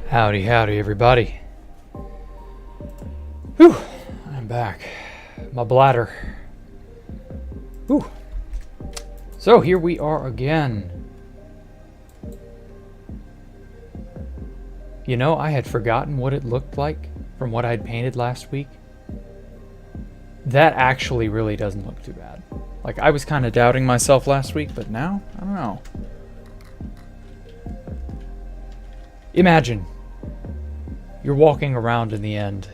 Howdy, howdy, everybody. Whew, I'm back. My bladder. Whew. So here we are again. You know, I had forgotten what it looked like from what I'd painted last week. That actually really doesn't look too bad. Like, I was kind of doubting myself last week, but now, I don't know. Imagine you're walking around in the end,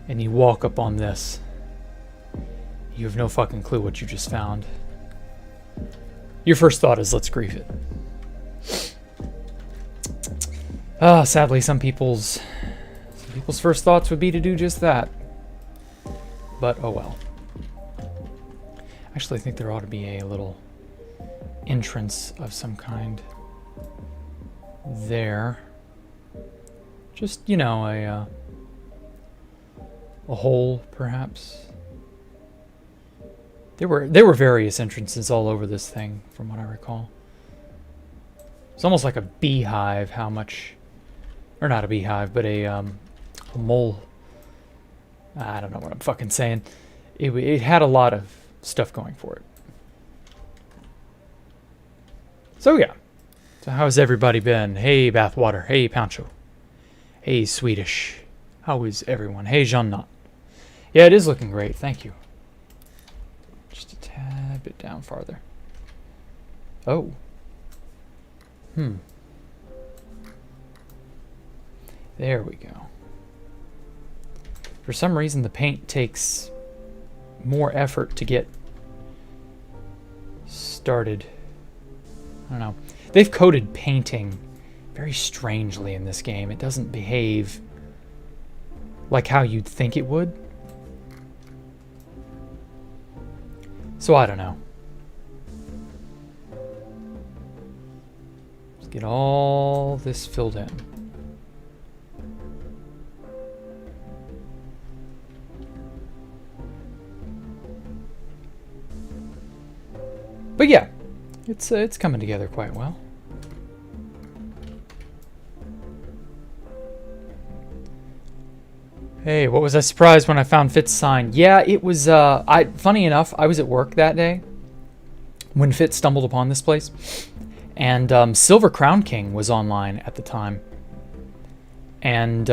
and you walk up on this. You have no fucking clue what you just found. Your first thought is, let's grief it. Sadly, some people's first thoughts would be to do just that. But oh well. Actually, I think there ought to be a little entrance of some kind there. Just, you know, a hole, perhaps. There were various entrances all over this thing, from what I recall. It's almost like a beehive. How much, or not a beehive, but a mole. I don't know what I'm fucking saying. It had a lot of stuff going for it. So yeah. So how's everybody been? Hey, Bathwater. Hey, Pancho. Hey, Swedish. How is everyone? Hey, Jean-Not. Yeah, it is looking great. Thank you. Just a tad bit down farther. Oh. There we go. For some reason, the paint takes more effort to get started. I don't know. They've coded painting very strangely in this game. It doesn't behave like how you'd think it would. So I don't know. Let's get all this filled in. But yeah, it's coming together quite well. Hey, what was I surprised when I found Fitz' sign? Yeah, it was, funny enough, I was at work that day when Fitz stumbled upon this place, and Silver Crown King was online at the time, and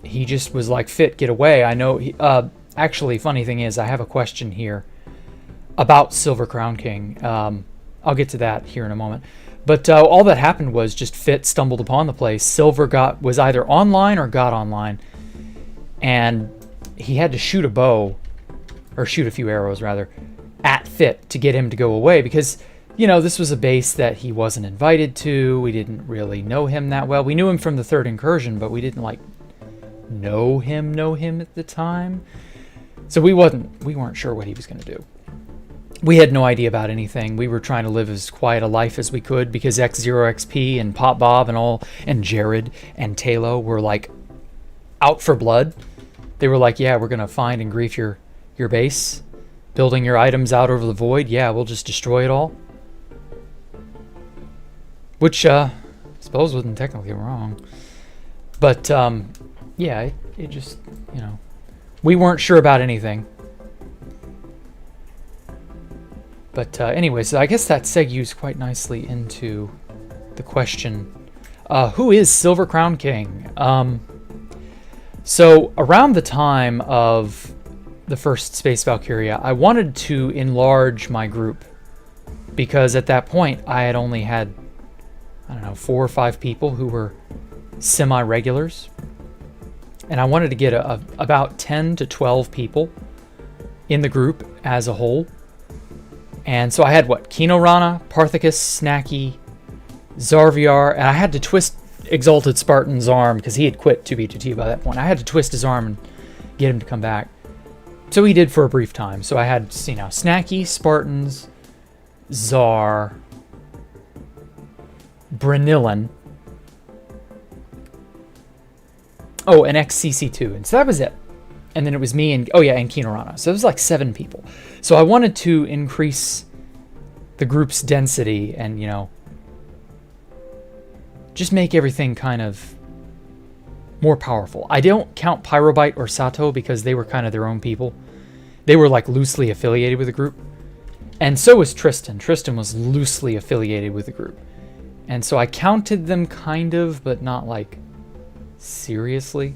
he just was like, Fit, get away. I know, actually, funny thing is, I have a question here about Silver Crown King. I'll get to that here in a moment. But all that happened was just Fit stumbled upon the place. Silver was either online or got online. And he had to shoot a bow, or shoot a few arrows rather, at Fit to get him to go away. Because, you know, this was a base that he wasn't invited to. We didn't really know him that well. We knew him from the third incursion, but we didn't, like, know him at the time. So we weren't sure what he was going to do. We had no idea about anything. We were trying to live as quiet a life as we could because X0XP and Pop Bob and Jared and Talo were like out for blood. They were like, yeah, we're going to find and grief your base. Building your items out over the void. Yeah, we'll just destroy it all. Which, I suppose wasn't technically wrong. But, yeah, it just, you know, we weren't sure about anything. But anyway, so I guess that segues quite nicely into the question, who is Silver Crown King? So around the time of the first Space Valkyria, I wanted to enlarge my group because at that point I had only had, I don't know, 4 or 5 people who were semi-regulars. and I wanted to get about 10 to 12 people in the group as a whole. And so I had Kino Rana, Parthicus, Snacky, Zarviar, and I had to twist Exalted Spartan's arm because he had quit 2B2T by that point. I had to twist his arm and get him to come back. So he did for a brief time. So I had, Snacky, Spartans, Zar, Brenilin, and XCC2. And so that was it. And then it was me and, and Kino Rana. So it was like 7 people. So I wanted to increase the group's density and, just make everything kind of more powerful. I don't count Pyrobite or Sato because they were kind of their own people. They were like loosely affiliated with the group. And so was Tristan. Tristan was loosely affiliated with the group. And so I counted them kind of, but not like seriously.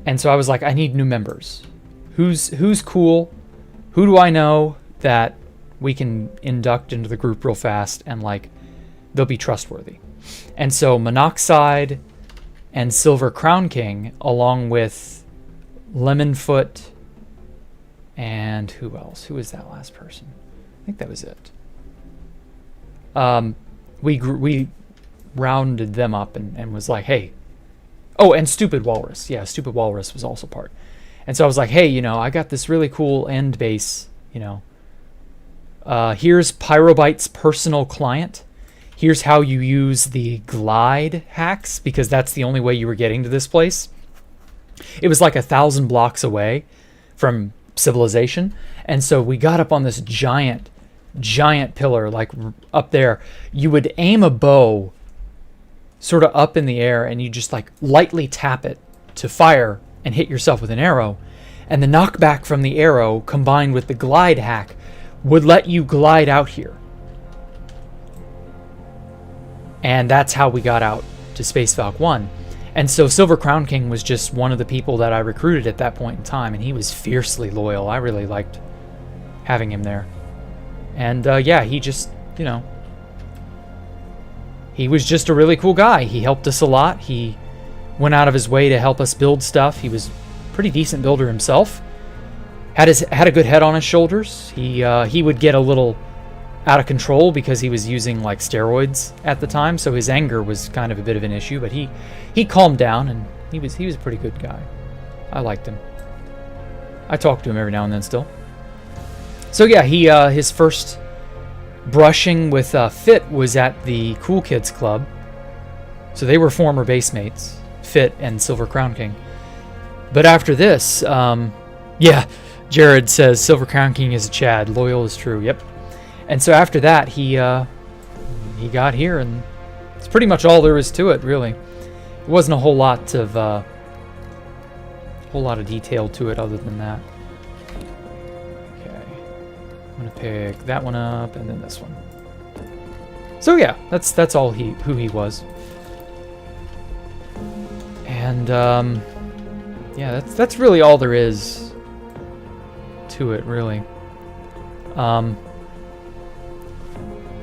And so I was like, I need new members. Who's cool? Who do I know that we can induct into the group real fast and like they'll be trustworthy? And so Monoxide and Silver Crown King, along with Lemonfoot, and who else? Who was that last person? I think that was it. We rounded them up and was like, hey. Oh, and Stupid Walrus. Yeah, Stupid Walrus was also part. And so I was like, hey, I got this really cool end base, here's Pyrobite's personal client. Here's how you use the glide hacks, because that's the only way you were getting to this place. It was like 1,000 blocks away from civilization. And so we got up on this giant pillar, like up there. You would aim a bow sort of up in the air and you just like lightly tap it to fire and hit yourself with an arrow. And the knockback from the arrow combined with the glide hack would let you glide out here. And that's how we got out to Space Valk 1. And so Silver Crown King was just one of the people that I recruited at that point in time, and he was fiercely loyal. I really liked having him there. And he just, he was just a really cool guy. He helped us a lot. He went out of his way to help us build stuff. He was a pretty decent builder himself. Had a good head on his shoulders. He would get a little out of control because he was using like steroids at the time, so his anger was kind of a bit of an issue, but he calmed down and he was a pretty good guy. I liked him. I talk to him every now and then still. So yeah, he his first brushing with Fit was at the Cool Kids Club. So they were former base mates, Fit and Silver Crown King. But after this, Jared says Silver Crown King is a Chad. Loyal is true. Yep. And so after that, he got here, and it's pretty much all there is to it, really. It wasn't a whole lot of detail to it other than that. Okay, I'm gonna pick that one up and then this one. So yeah, that's all who he was. And that's really all there is to it, really.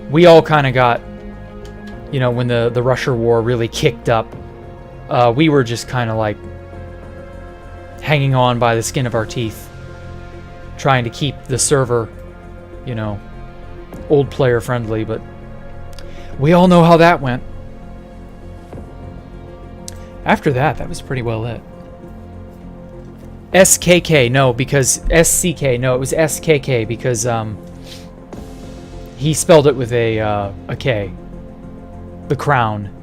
We all kind of got, when the Russia War really kicked up, we were just kind of like hanging on by the skin of our teeth, trying to keep the server, old player friendly, but we all know how that went. After that was pretty well it. SKK, no, because SCK, no, it was SKK because he spelled it with a K. The crown.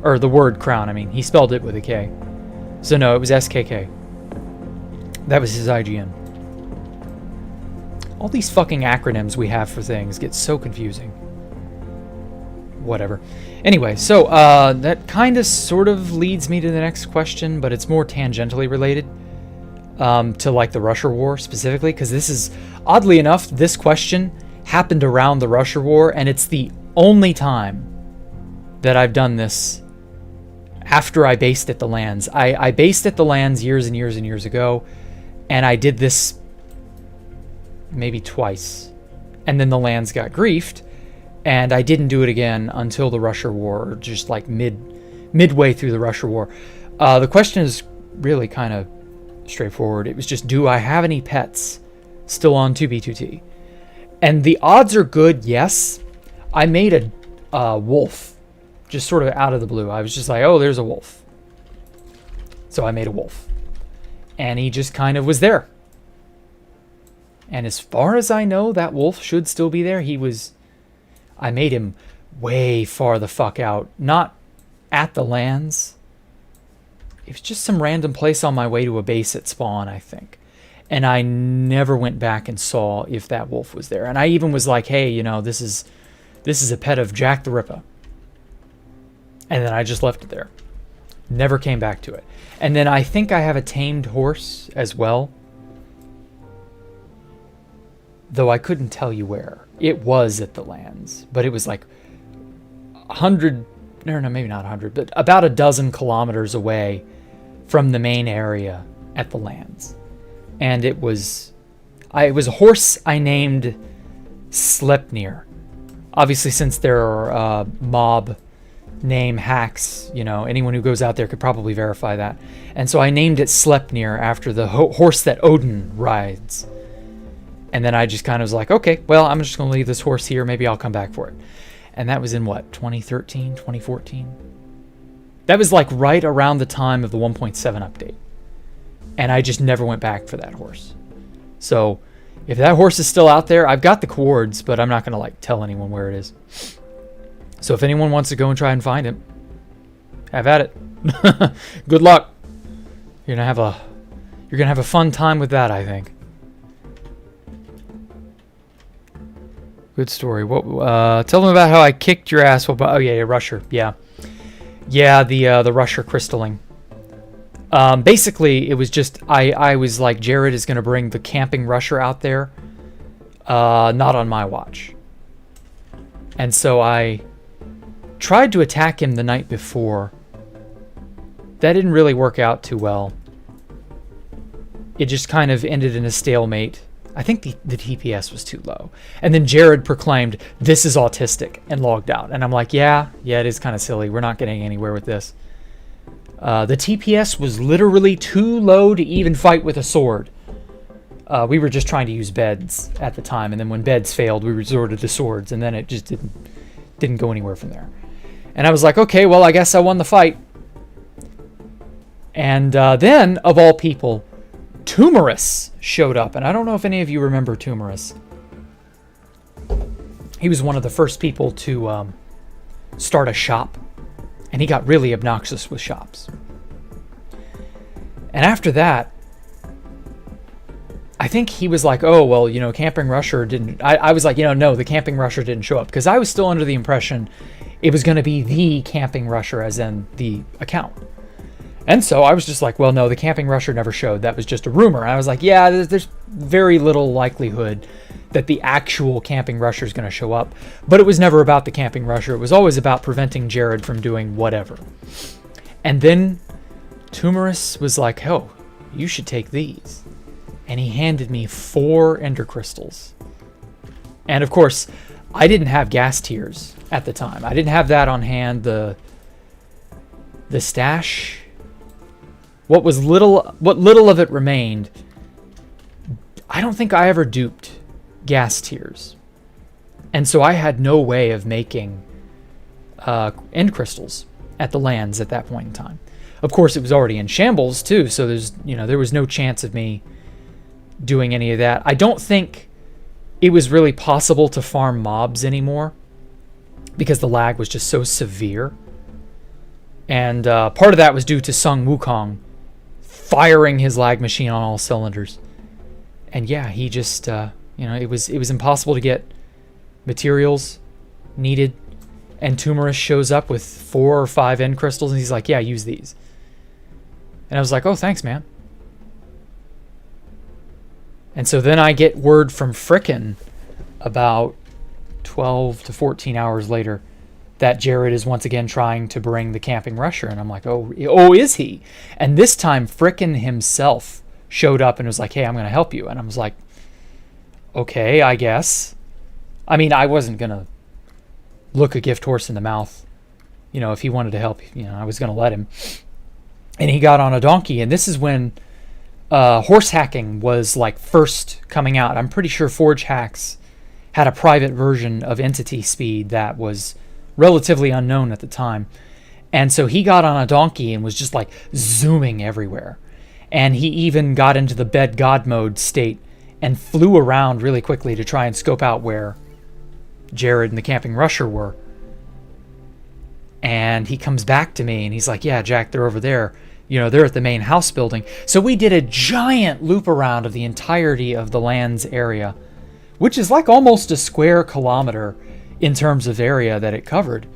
Or the word crown, I mean. He spelled it with a K. So no, it was SKK. That was his IGN. All these fucking acronyms we have for things get so confusing. Whatever. Anyway, so that kind of sort of leads me to the next question, but it's more tangentially related to like the Russia War specifically, because this is, oddly enough, this question happened around the Russia War, and it's the only time that I've done this after I based at the lands. I based at the lands years and years and years ago, and I did this maybe twice, and then the lands got griefed, and I didn't do it again until the Russia War, or just like midway through the Russia War. The question is really kind of straightforward. It was just, do I have any pets still on 2B2T? And the odds are good, yes. I made a wolf, just sort of out of the blue. I was just like, oh, there's a wolf. So I made a wolf. And he just kind of was there. And as far as I know, that wolf should still be there. I made him way far the fuck out. Not at the lands. It was just some random place on my way to a base at spawn, I think. And I never went back and saw if that wolf was there. And I even was like, hey, you know, this is a pet of Jack the Ripper. And then I just left it there. Never came back to it. And then I think I have a tamed horse as well. Though I couldn't tell you where. It was at the lands. But it was like 100, no, maybe not 100, but about a dozen kilometers away from the main area at the lands. And it was a horse I named Sleipnir. Obviously, since there are mob name hacks, you know, anyone who goes out there could probably verify that. And so I named it Sleipnir after the horse that Odin rides. And then I just kind of was like, okay, well, I'm just going to leave this horse here. Maybe I'll come back for it. And that was in what, 2013, 2014? That was like right around the time of the 1.7 update. And I just never went back for that horse. So if that horse is still out there, I've got the coords, but I'm not going to like tell anyone where it is. So if anyone wants to go and try and find him, have at it. Good luck. You're gonna have a fun time with that, I think. Good story. What? Tell them about how I kicked your ass. Oh yeah, Rusher. Yeah, the Rusher crystalling. Basically, it was just I was like, Jared is gonna bring the camping Rusher out there. Not on my watch. And so I tried to attack him the night before. That didn't really work out too well. It just kind of ended in a stalemate. I think the TPS was too low. And then Jared proclaimed, "This is autistic," and logged out. And I'm like, yeah, it is kind of silly. We're not getting anywhere with this. The TPS was literally too low to even fight with a sword. We were just trying to use beds at the time. And then when beds failed, we resorted to swords. And then it just didn't go anywhere from there. And I was like, okay, well, I guess I won the fight. And then, of all people, Tumorous showed up. And I don't know if any of you remember Tumorous. He was one of the first people to start a shop. And he got really obnoxious with shops. And after that, I think he was like, oh, well, you know, Camping Rusher didn't... I was like, you know, no, the Camping Rusher didn't show up. Because I was still under the impression it was going to be the Camping Rusher, as in the account. And so I was just like, well, no, the Camping Rusher never showed. That was just a rumor. And I was like, yeah, there's very little likelihood that the actual Camping Rusher is going to show up. But it was never about the Camping Rusher. It was always about preventing Jared from doing whatever. And then Tumorous was like, oh, you should take these. And he handed me 4 ender crystals. And of course, I didn't have gas tiers at the time. I didn't have that on hand. The stash, what little of it remained, I don't think I ever duped gas tiers. And so I had no way of making end crystals at the lands at that point in time. Of course, it was already in shambles too, so there was no chance of me doing any of that. I don't think it was really possible to farm mobs anymore because the lag was just so severe. And part of that was due to Sung Wukong firing his lag machine on all cylinders. And yeah, he just, it was impossible to get materials needed. And Tumorous shows up with 4 or 5 end crystals, and he's like, yeah, use these. And I was like, oh, thanks, man. And so then I get word from Frickin' about 12 to 14 hours later that Jared is once again trying to bring the Camping Rusher. And I'm like, oh, is he? And this time Frickin' himself showed up and was like, hey, I'm going to help you. And I was like, okay, I guess. I mean, I wasn't going to look a gift horse in the mouth. You know, if he wanted to help, I was going to let him. and he got on a donkey. And this is when horse hacking was like first coming out. I'm pretty sure Forge Hacks had a private version of Entity Speed that was relatively unknown at the time. And so he got on a donkey and was just like zooming everywhere. And he even got into the bed god mode state and flew around really quickly to try and scope out where Jared and the Camping Rusher were. And he comes back to me and he's like, yeah, Jack, they're over there. You know, they're at the main house building. So we did a giant loop around of the entirety of the lands area, which is like almost a square kilometer in terms of area that it covered.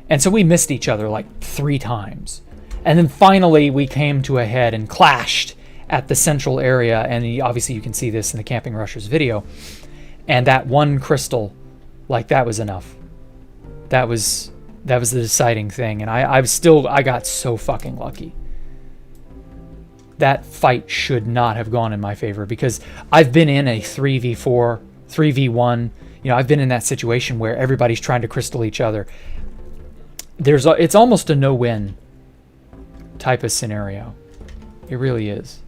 And so we missed each other like 3 times. And then finally we came to a head and clashed at the central area. And obviously you can see this in the Camping Rushers video. And that one crystal, like, that was enough. That was the deciding thing. And I got so fucking lucky. That fight should not have gone in my favor, because I've been in a 3v4, 3v1. You know, I've been in that situation where everybody's trying to crystal each other. It's almost a no-win type of scenario. It really is.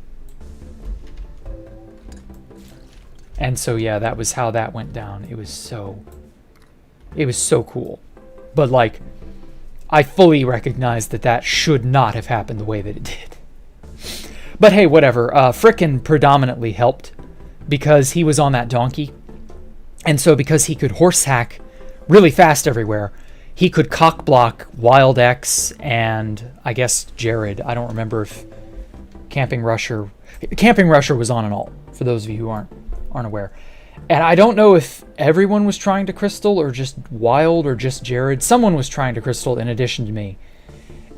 And so, yeah, that was how that went down. It was so cool. But, like, I fully recognize that should not have happened the way that it did. But hey, whatever. Frickin' predominantly helped because he was on that donkey. And so because he could horse hack really fast everywhere, he could cock block Wild X and I guess Jared. I don't remember if Camping Rusher was on and all, for those of you who aren't aware. And I don't know if everyone was trying to crystal or just Wild or just Jared. Someone was trying to crystal in addition to me.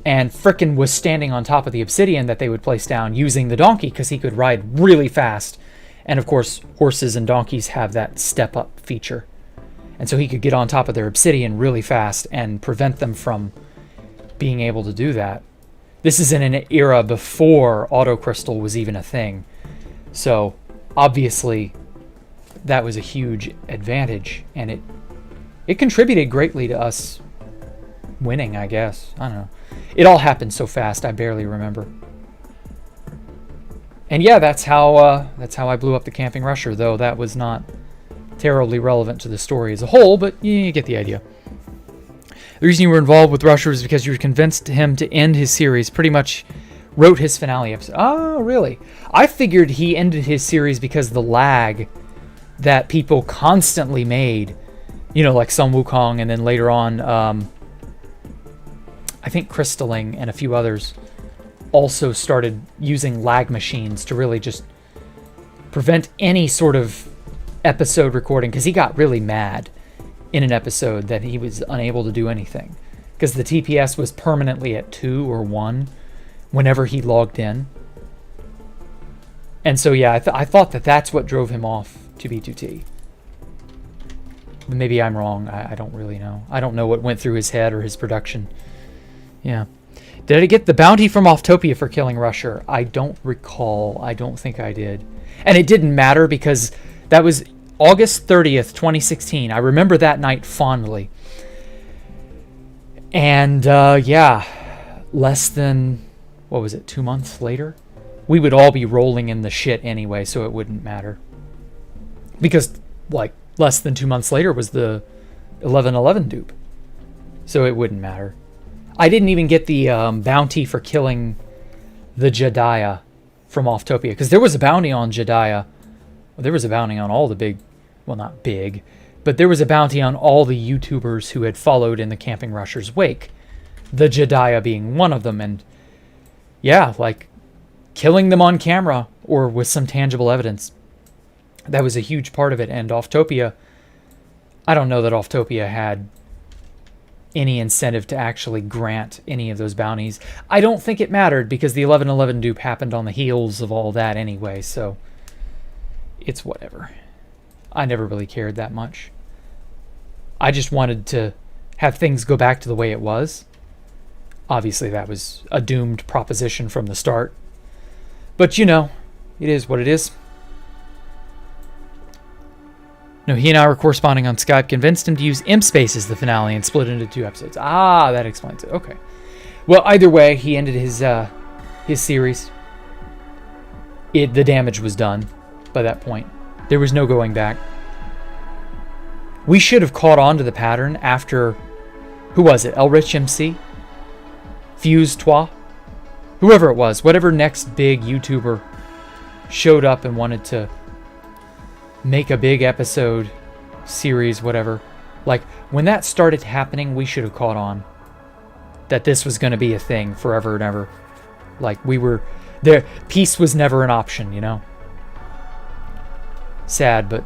And frickin' was standing on top of the obsidian that they would place down using the donkey because he could ride really fast. And of course, horses and donkeys have that step-up feature. And so he could get on top of their obsidian really fast and prevent them from being able to do that. This is in an era before auto crystal was even a thing. So obviously that was a huge advantage, and it contributed greatly to us winning, I guess. I don't know. It all happened so fast, I barely remember. And yeah, that's how I blew up the Camping Rusher, though that was not terribly relevant to the story as a whole, but you get the idea. The reason you were involved with Rusher was because you were convinced him to end his series, pretty much wrote his finale episode. Oh, really? I figured he ended his series because of the lag that people constantly made, you know, like Sun Wukong, and then later on, I think Crystalling and a few others also started using lag machines to really just prevent any sort of episode recording, because he got really mad in an episode that he was unable to do anything because the TPS was permanently at 2 or 1 whenever he logged in. And so yeah, I thought that's what drove him off to B2T. Maybe I'm wrong. I don't really know. I don't know what went through his head or his production. Yeah. Did I get the bounty from Offtopia for killing Rusher? I don't recall. I don't think I did. And it didn't matter because that was August 30th, 2016. I remember that night fondly. And yeah, less than, 2 months later? We would all be rolling in the shit anyway, so it wouldn't matter. Because, like, less than 2 months later was the 1111 dupe. So it wouldn't matter. I didn't even get the bounty for killing the Jediah from Offtopia, because there was a bounty on Jediah. Well, there was a bounty on all the big, well, not big, but there was a bounty on all the YouTubers who had followed in the Camping Rusher's wake. The Jediah being one of them, and yeah, like, killing them on camera or with some tangible evidence. That was a huge part of it, and Offtopia, I don't know that Offtopia had any incentive to actually grant any of those bounties. I don't think it mattered because the 1111 dupe happened on the heels of all that anyway, so it's whatever. I never really cared that much. I just wanted to have things go back to the way it was. Obviously, that was a doomed proposition from the start. But, you know, it is what it is. No, he and I were corresponding on Skype, convinced him to use Imp Space as the finale and split it into 2 episodes. Ah, that explains it. Okay. Well, either way, he ended his his series. The damage was done by that point. There was no going back. We should have caught on to the pattern after, who was it? Elrich MC? Fuse Toi? Whoever it was, whatever next big YouTuber showed up and wanted to make a big episode, series, whatever. Like, when that started happening, we should have caught on that this was going to be a thing forever and ever. Like, we were there. Peace was never an option, you know? Sad, but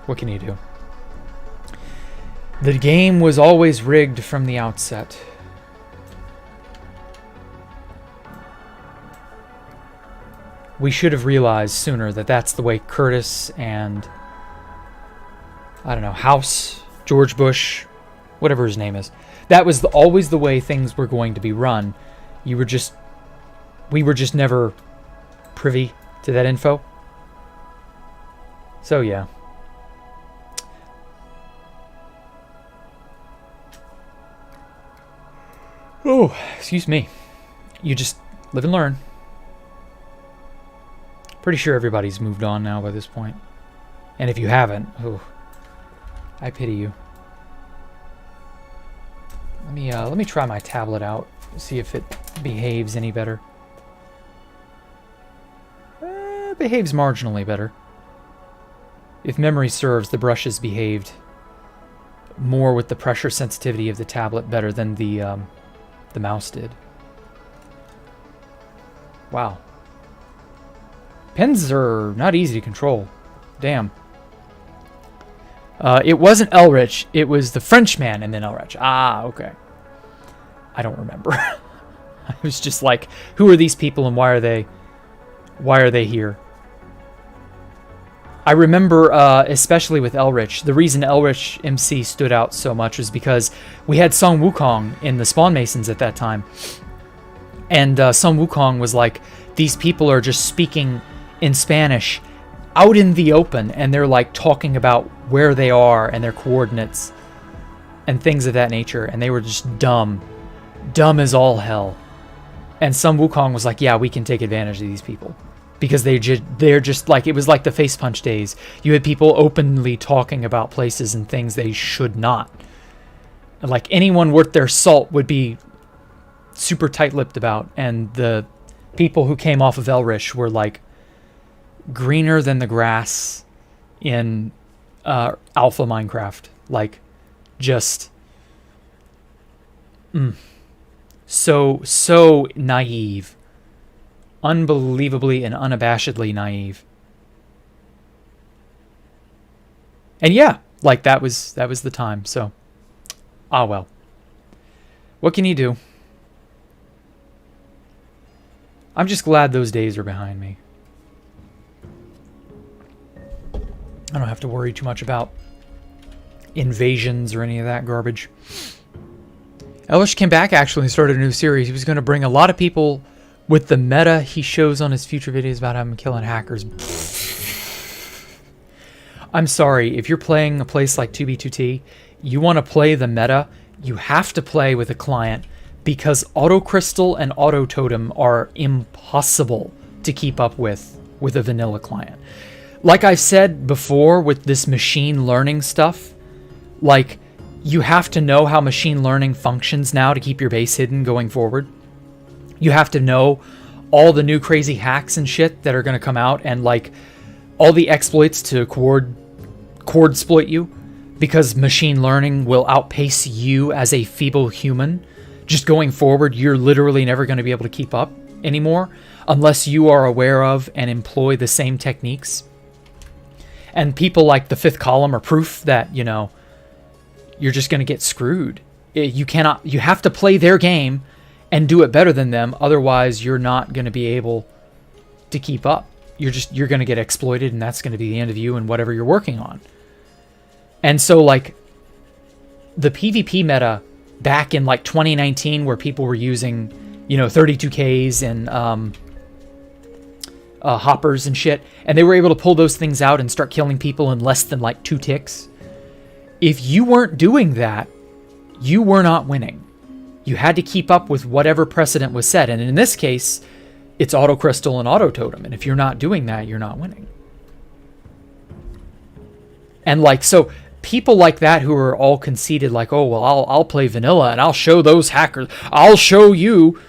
what can you do? The game was always rigged from the outset. We should have realized sooner that that's the way Curtis and, I don't know, House, George Bush, whatever his name is. That was always the way things were going to be run. We were just never privy to that info. So yeah. Oh, excuse me. You just live and learn. Pretty sure everybody's moved on now by this point. And if you haven't, oh, I pity you. Let me try my tablet out, see if it behaves any better. It behaves marginally better. If memory serves, the brushes behaved more with the pressure sensitivity of the tablet better than the mouse did. Wow. Pens are not easy to control. Damn. It wasn't Elrich, it was the Frenchman and then Elrich. Ah, okay. I don't remember. I was just like, who are these people and why are they here? I remember, especially with Elrich, the reason Elrich MC stood out so much was because we had Song Wukong in the Spawn Masons at that time. And Song Wukong was like, these people are just speaking in Spanish out in the open, and they're like talking about where they are and their coordinates and things of that nature, and they were just dumb as all hell. And Sun Wukong was like, yeah, we can take advantage of these people because they're just like, it was like the face punch days. You had people openly talking about places and things they should not. And like anyone worth their salt would be super tight-lipped about, and the people who came off of Elrish were like greener than the grass in alpha Minecraft. Like, just so naive, unbelievably and unabashedly naive. And yeah, like that was the time. So well, what can you do? I'm just glad those days are behind me. I don't have to worry too much about invasions or any of that garbage. Elvish came back actually and started a new series. He was going to bring a lot of people with the meta he shows on his future videos about him killing hackers. I'm sorry, if you're playing a place like 2B2T, you want to play the meta, you have to play with a client because Auto Crystal and Auto Totem are impossible to keep up with a vanilla client. Like I've said before with this machine learning stuff, like, you have to know how machine learning functions now to keep your base hidden going forward. You have to know all the new crazy hacks and shit that are going to come out, and like all the exploits to cord exploit you, because machine learning will outpace you as a feeble human. Just going forward, you're literally never going to be able to keep up anymore unless you are aware of and employ the same techniques. And people like the Fifth Column are proof that, you know, you're just going to get screwed. You have to play their game and do it better than them. Otherwise, you're not going to be able to keep up. You're going to get exploited, and that's going to be the end of you and whatever you're working on. And so, like, the PvP meta back in, like, 2019, where people were using, you know, 32Ks and hoppers and shit, and they were able to pull those things out and start killing people in less than, like, 2 ticks. If you weren't doing that, you were not winning. You had to keep up with whatever precedent was set. And in this case, it's auto crystal and auto totem. And if you're not doing that, you're not winning. And like, so people like that who are all conceited, like, oh, well, I'll play vanilla and I'll show those hackers. I'll show you.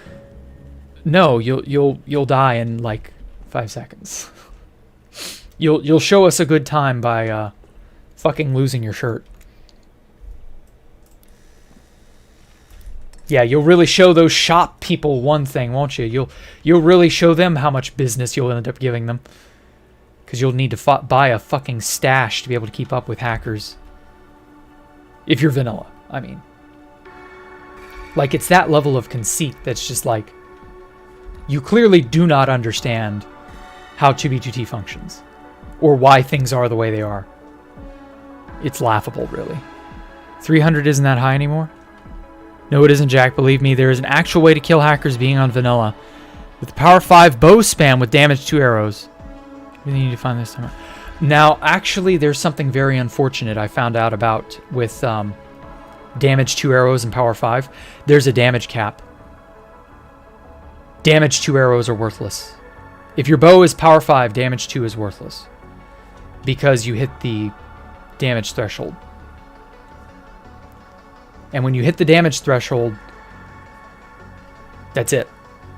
No, you'll die in like 5 seconds. You'll show us a good time by fucking losing your shirt. Yeah, you'll really show those shop people one thing, won't you? You'll really show them how much business you'll end up giving them. Because you'll need to buy a fucking stash to be able to keep up with hackers. If you're vanilla, I mean. Like, it's that level of conceit that's just like, you clearly do not understand how 2B2T functions. Or why things are the way they are. It's laughable, really. 300 isn't that high anymore? No, it isn't, Jack. Believe me, there is an actual way to kill hackers being on vanilla. With the power 5 bow spam with damage 2 arrows. We need to find this time. Now, actually, there's something very unfortunate I found out about with damage 2 arrows and power 5. There's a damage cap. Damage 2 arrows are worthless. If your bow is power 5, damage 2 is worthless. Because you hit the damage threshold. And when you hit the damage threshold, that's it.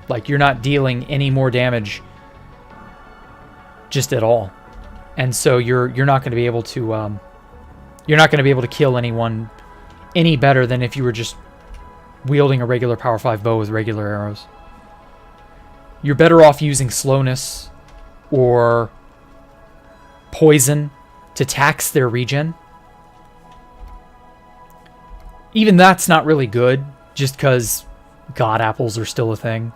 Like, you're not dealing any more damage just at all. And so you're not going to be able to you're not going to be able to kill anyone any better than if you were just wielding a regular power 5 bow with regular arrows. You're better off using slowness or poison to tax their regen. Even that's not really good, just because God apples are still a thing.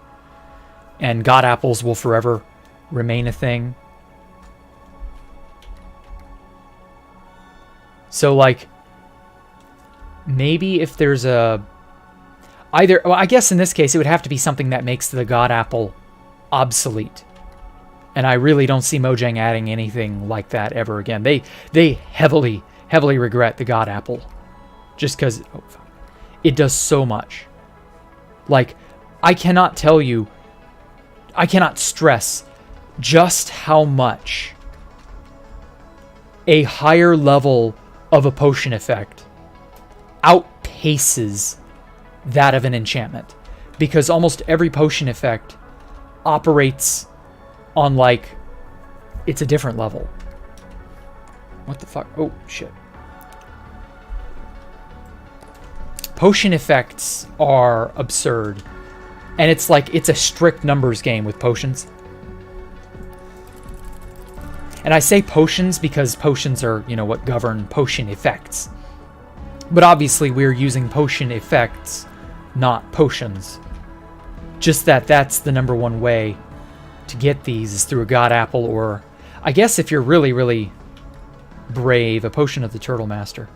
And God apples will forever remain a thing. So, like, maybe if there's a... Either... Well, I guess in this case, it would have to be something that makes the God apple obsolete. And I really don't see Mojang adding anything like that ever again. They heavily regret the God apple. Just because it does so much. Like, I cannot tell you, I cannot stress just how much a higher level of a potion effect outpaces that of an enchantment. Because almost every potion effect operates on, like, it's a different level. What the fuck? Oh, shit. Potion effects are absurd. And it's like, it's a strict numbers game with potions. And I say potions because potions are, you know, what govern potion effects. But obviously we're using potion effects, not potions. Just that's the number one way to get these is through a God apple, or I guess if you're really brave, a potion of the Turtle Master.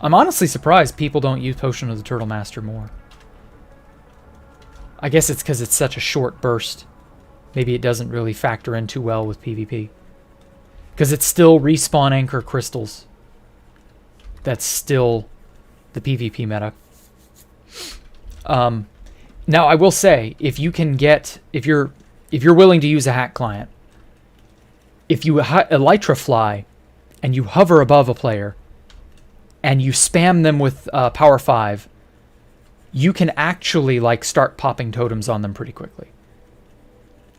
I'm honestly surprised people don't use Potion of the Turtle Master more. I guess it's because it's such a short burst. Maybe it doesn't really factor in too well with PvP. Because it's still respawn anchor crystals. That's still the PvP meta. Now, I will say, if you can get... If you're willing to use a hack client, if you Elytra fly and you hover above a player and you spam them with power 5, you can actually, like, start popping totems on them pretty quickly.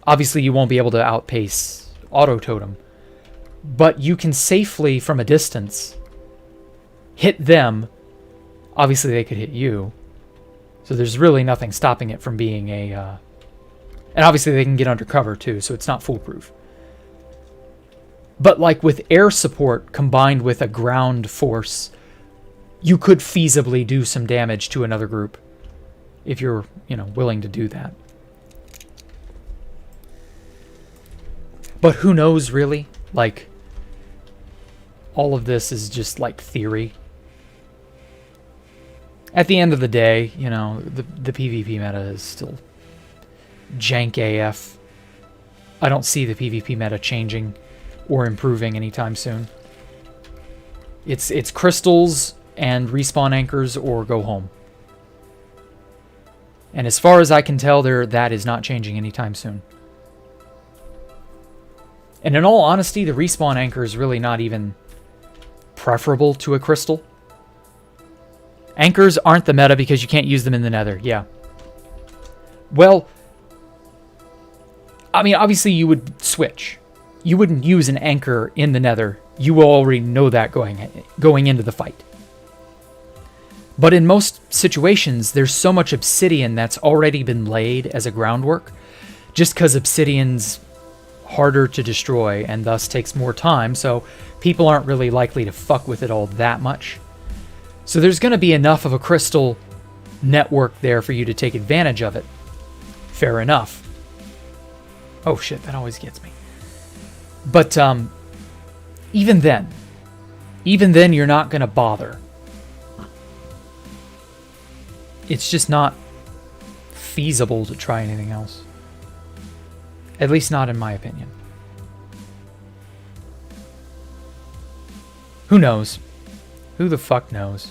Obviously, you won't be able to outpace auto totem, but you can safely, from a distance, hit them. Obviously, they could hit you, so there's really nothing stopping it from being a... And obviously, they can get undercover, too, so it's not foolproof. But, like, with air support combined with a ground force, you could feasibly do some damage to another group if you're, you know, willing to do that. But who knows, really? Like, all of this is just, like, theory. At the end of the day, you know, the PvP meta is still jank AF. I don't see the PvP meta changing or improving anytime soon. It's crystals and respawn anchors or go home. And as far as I can tell, that is not changing anytime soon. And in all honesty, the respawn anchor is really not even preferable to a crystal. Anchors aren't the meta because you can't use them in the nether, yeah. Well, I mean, obviously you would switch. You wouldn't use an anchor in the nether. You will already know that going into the fight. But in most situations, there's so much obsidian that's already been laid as a groundwork, just because obsidian's harder to destroy and thus takes more time, so people aren't really likely to fuck with it all that much. So there's going to be enough of a crystal network there for you to take advantage of it. Fair enough. Oh shit, that always gets me. But even then you're not going to bother. It's just not feasible to try anything else. At least not in my opinion. Who knows? Who the fuck knows?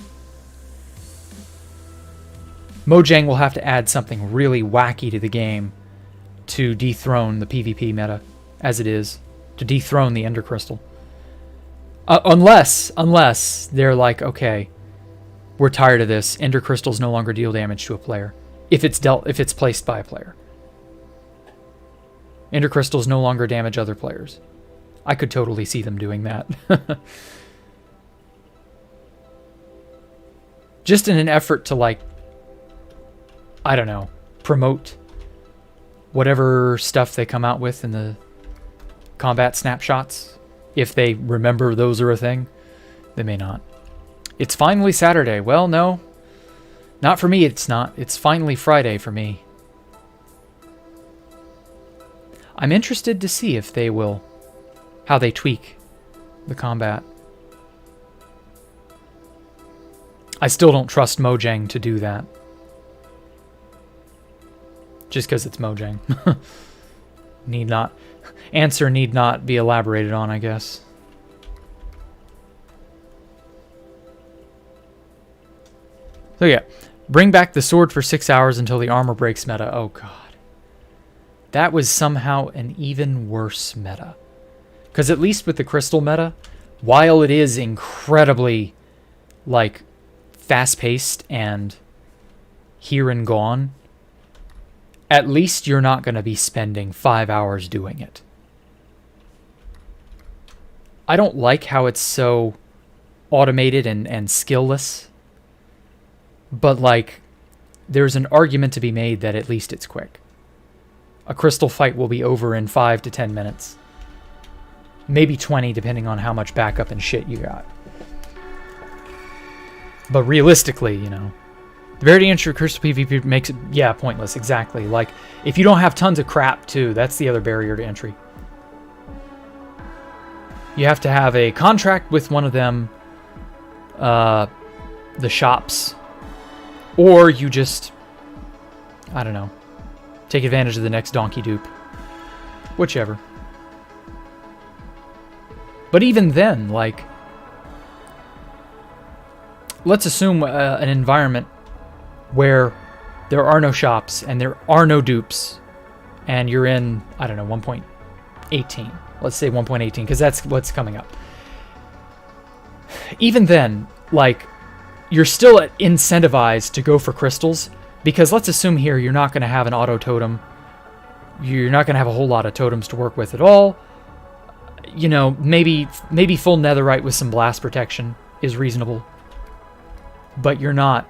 Mojang will have to add something really wacky to the game to dethrone the PvP meta as it is, to dethrone the Ender Crystal. Unless they're like, okay, we're tired of this. Ender Crystals no longer deal damage to a player if it's placed by a player. Ender Crystals no longer damage other players. I could totally see them doing that. Just in an effort to, like, I don't know, promote whatever stuff they come out with in the combat snapshots. If they remember those are a thing, they may not. It's finally Saturday. Well, no. Not for me, it's not. It's finally Friday for me. I'm interested to see if they will, how they tweak the combat. I still don't trust Mojang to do that. Just because it's Mojang. Answer need not be elaborated on, I guess. So yeah, bring back the sword for 6 hours until the armor breaks meta. Oh god. That was somehow an even worse meta. Because at least with the crystal meta, while it is incredibly, like, fast-paced and here and gone, at least you're not going to be spending 5 hours doing it. I don't like how it's so automated and skill-less. But, like, there's an argument to be made that at least it's quick. A crystal fight will be over in 5 to 10 minutes. Maybe 20, depending on how much backup and shit you got. But realistically, you know, the barrier to entry crystal PvP makes it, yeah, pointless, exactly. Like, if you don't have tons of crap, too, that's the other barrier to entry. You have to have a contract with one of them, the shops, or you just, I don't know, take advantage of the next donkey dupe. Whichever. But even then, like, let's assume an environment where there are no shops and there are no dupes and you're in, I don't know, 1.18. Let's say 1.18 because that's what's coming up. Even then, like, you're still incentivized to go for crystals because let's assume here you're not going to have an auto totem. You're not going to have a whole lot of totems to work with at all. You know, maybe full netherite with some blast protection is reasonable. But you're not.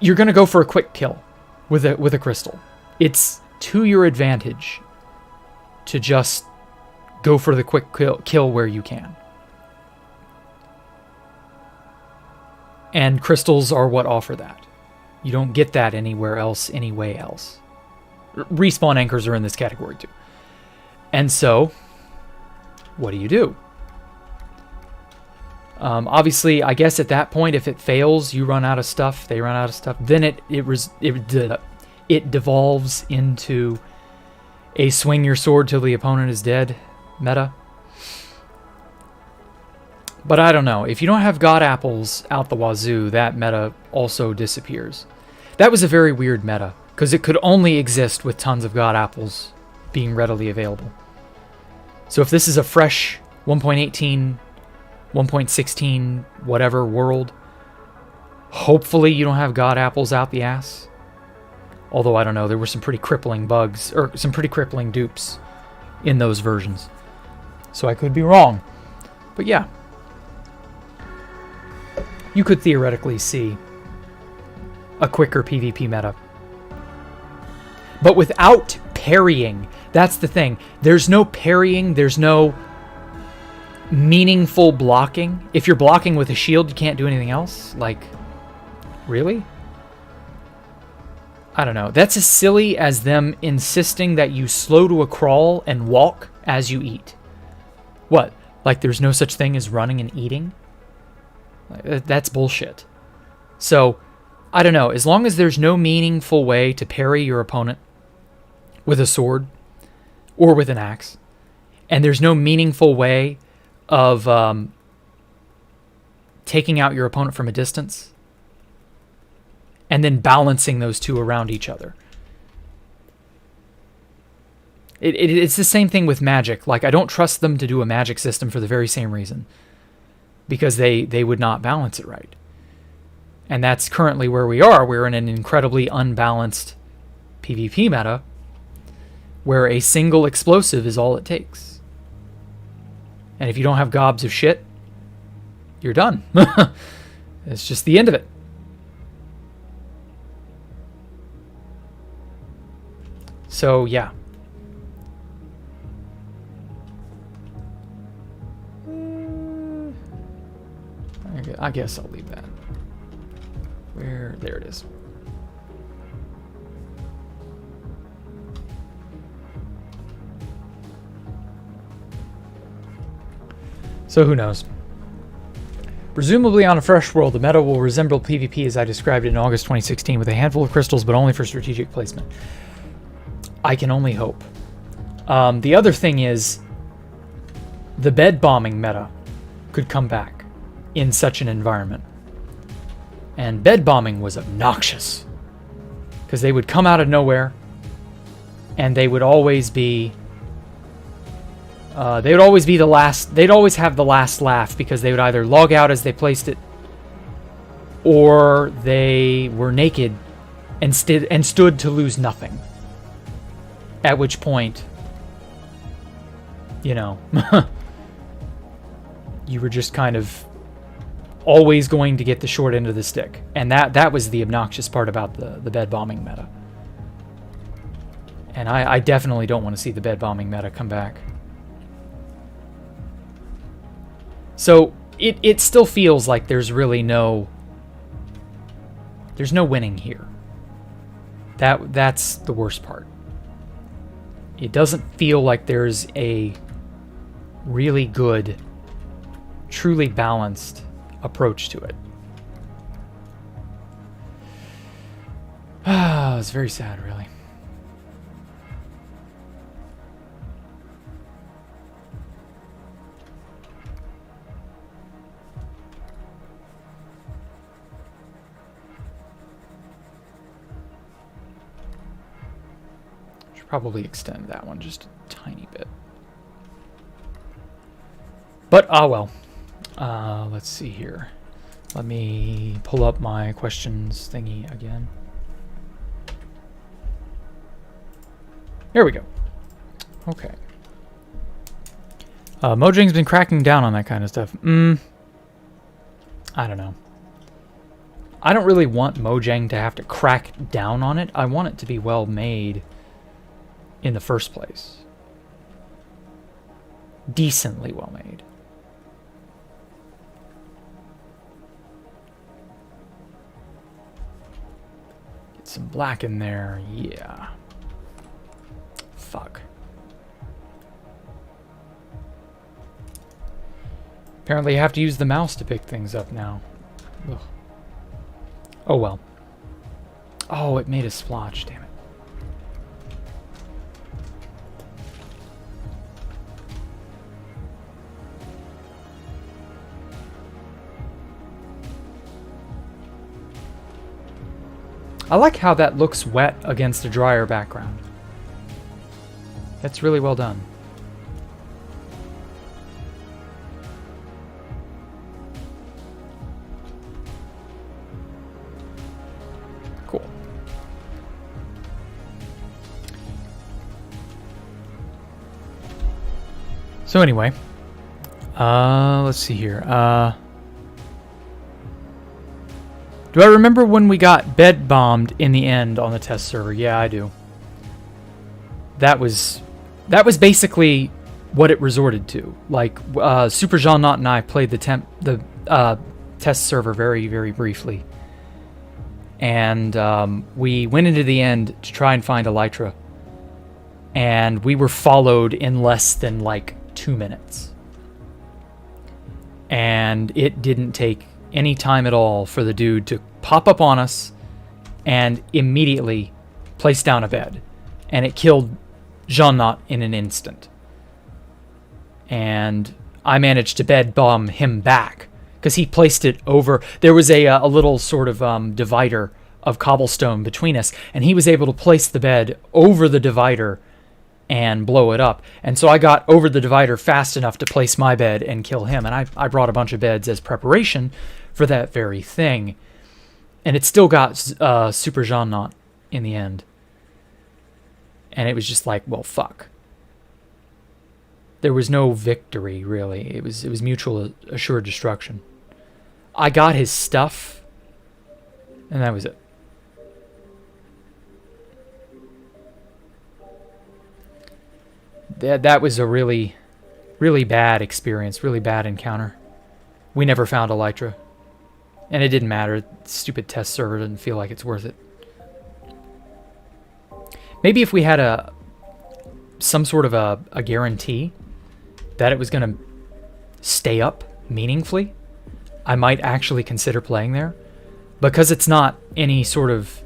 You're going to go for a quick kill with a crystal. It's to your advantage to just go for the quick kill where you can. And crystals are what offer that. You don't get that anywhere else, any way else. Respawn anchors are in this category too. And so, what do? Obviously, I guess at that point, if it fails, you run out of stuff, they run out of stuff, then it devolves into a swing your sword till the opponent is dead meta. But I don't know. If you don't have God Apples out the wazoo, that meta also disappears. That was a very weird meta, because it could only exist with tons of God Apples being readily available. So if this is a fresh 1.18, 1.16, whatever world, hopefully you don't have God Apples out the ass. Although, I don't know, there were some pretty crippling bugs, or some pretty crippling dupes in those versions. So I could be wrong. But yeah. You could theoretically see a quicker PvP meta. But without parrying, that's the thing. There's no parrying, there's no meaningful blocking. If you're blocking with a shield, you can't do anything else? Like, really? I don't know. That's as silly as them insisting that you slow to a crawl and walk as you eat. What? Like there's no such thing as running and eating? That's bullshit. So, I don't know. As long as there's no meaningful way to parry your opponent with a sword or with an axe, and there's no meaningful way of taking out your opponent from a distance, and then balancing those two around each other. It's the same thing with magic. Like, I don't trust them to do a magic system for the very same reason. Because they would not balance it right. And that's currently where we are. We're in an incredibly unbalanced PvP meta where a single explosive is all it takes. And if you don't have gobs of shit, you're done. It's just the end of it. So, yeah. I guess I'll leave that. Where? There it is. So who knows? Presumably on a fresh world, the meta will resemble PvP as I described it in August 2016 with a handful of crystals, but only for strategic placement. I can only hope. The other thing is the bed bombing meta could come back in such an environment. And bed bombing was obnoxious because they would come out of nowhere and they would always be the last. They'd always have the last laugh because they would either log out as they placed it, or they were naked and stood to lose nothing. At which point, you know, you were just kind of always going to get the short end of the stick. And that was the obnoxious part about the bed bombing meta. And I definitely don't want to see the bed bombing meta come back. So it still feels like there's really no winning here. That's the worst part. It doesn't feel like there's a really good, truly balanced approach to it. It's very sad, really. Should probably extend that one just a tiny bit. But, well. Let's see here. Let me pull up my questions thingy again. Here we go. Okay. Mojang's been cracking down on that kind of stuff. I don't know. I don't really want Mojang to have to crack down on it. I want it to be well made in the first place. Decently well made. Some black in there, yeah. Fuck. Apparently you have to use the mouse to pick things up now. Ugh. Oh well. Oh, it made a splotch, damn it. I like how that looks wet against a drier background. That's really well done. Cool. So anyway, let's see here. Do I remember when we got bed bombed in the end on the test server? Yeah, I do. That was basically what it resorted to. Like, Super Jean Knot and I played the test server very, very briefly. And we went into the end to try and find Elytra. And we were followed in less than, like, 2 minutes. And it didn't take any time at all for the dude to pop up on us and immediately place down a bed. And it killed Jean Knot in an instant. And I managed to bed bomb him back because he placed it over. There was a little sort of divider of cobblestone between us, and he was able to place the bed over the divider and blow it up. And so I got over the divider fast enough to place my bed and kill him. And I brought a bunch of beds as preparation for that very thing. And it still got Super Jean Knot in the end. And it was just like, well, fuck. There was no victory, really. It was mutual assured destruction. I got his stuff, and that was it. That was a really, really bad experience, really bad encounter. We never found Elytra. And it didn't matter. The stupid test server didn't feel like it's worth it. Maybe if we had some sort of a guarantee that it was going to stay up meaningfully, I might actually consider playing there. Because it's not any sort of...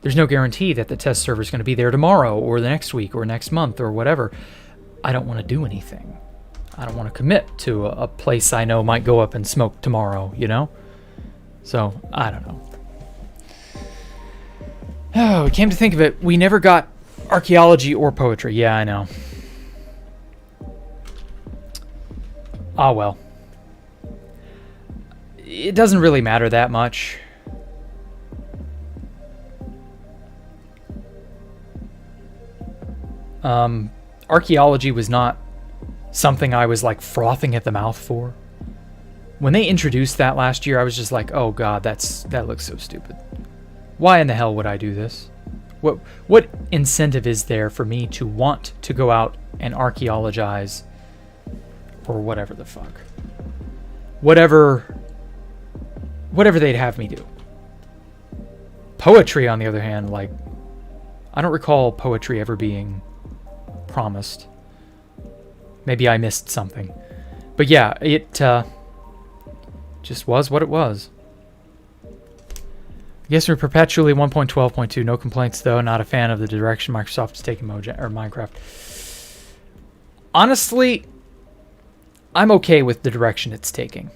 There's no guarantee that the test server is going to be there tomorrow or the next week or next month or whatever. I don't want to do anything. I don't want to commit to a place I know might go up in smoke tomorrow, you know? So, I don't know. Oh, we came to think of it, we never got archaeology or poetry. Yeah, I know. Ah, well. It doesn't really matter that much. Archaeology was not something I was like frothing at the mouth for. When they introduced that last year, I was just like, oh god, that looks so stupid. Why in the hell would I do this? What incentive is there for me to want to go out and archaeologize or whatever the fuck? Whatever they'd have me do. Poetry, on the other hand, like, I don't recall poetry ever being promised. Maybe I missed something. But yeah, it just was what it was. I guess we're perpetually 1.12.2. No complaints, though. Not a fan of the direction Microsoft is taking Minecraft. Honestly, I'm okay with the direction it's taking.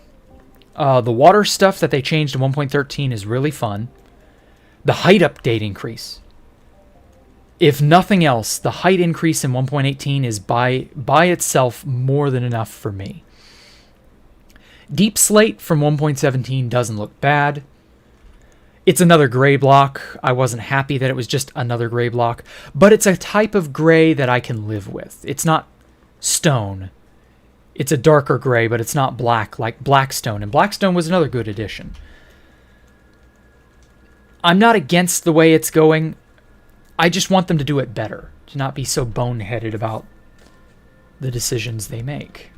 The water stuff that they changed in 1.13 is really fun. The height update increase. If nothing else, the height increase in 1.18 is by itself more than enough for me. Deep Slate from 1.17 doesn't look bad. It's another gray block. I wasn't happy that it was just another gray block, but it's a type of gray that I can live with. It's not stone. It's a darker gray, but it's not black like Blackstone, and Blackstone was another good addition. I'm not against the way it's going. I just want them to do it better, to not be so boneheaded about the decisions they make.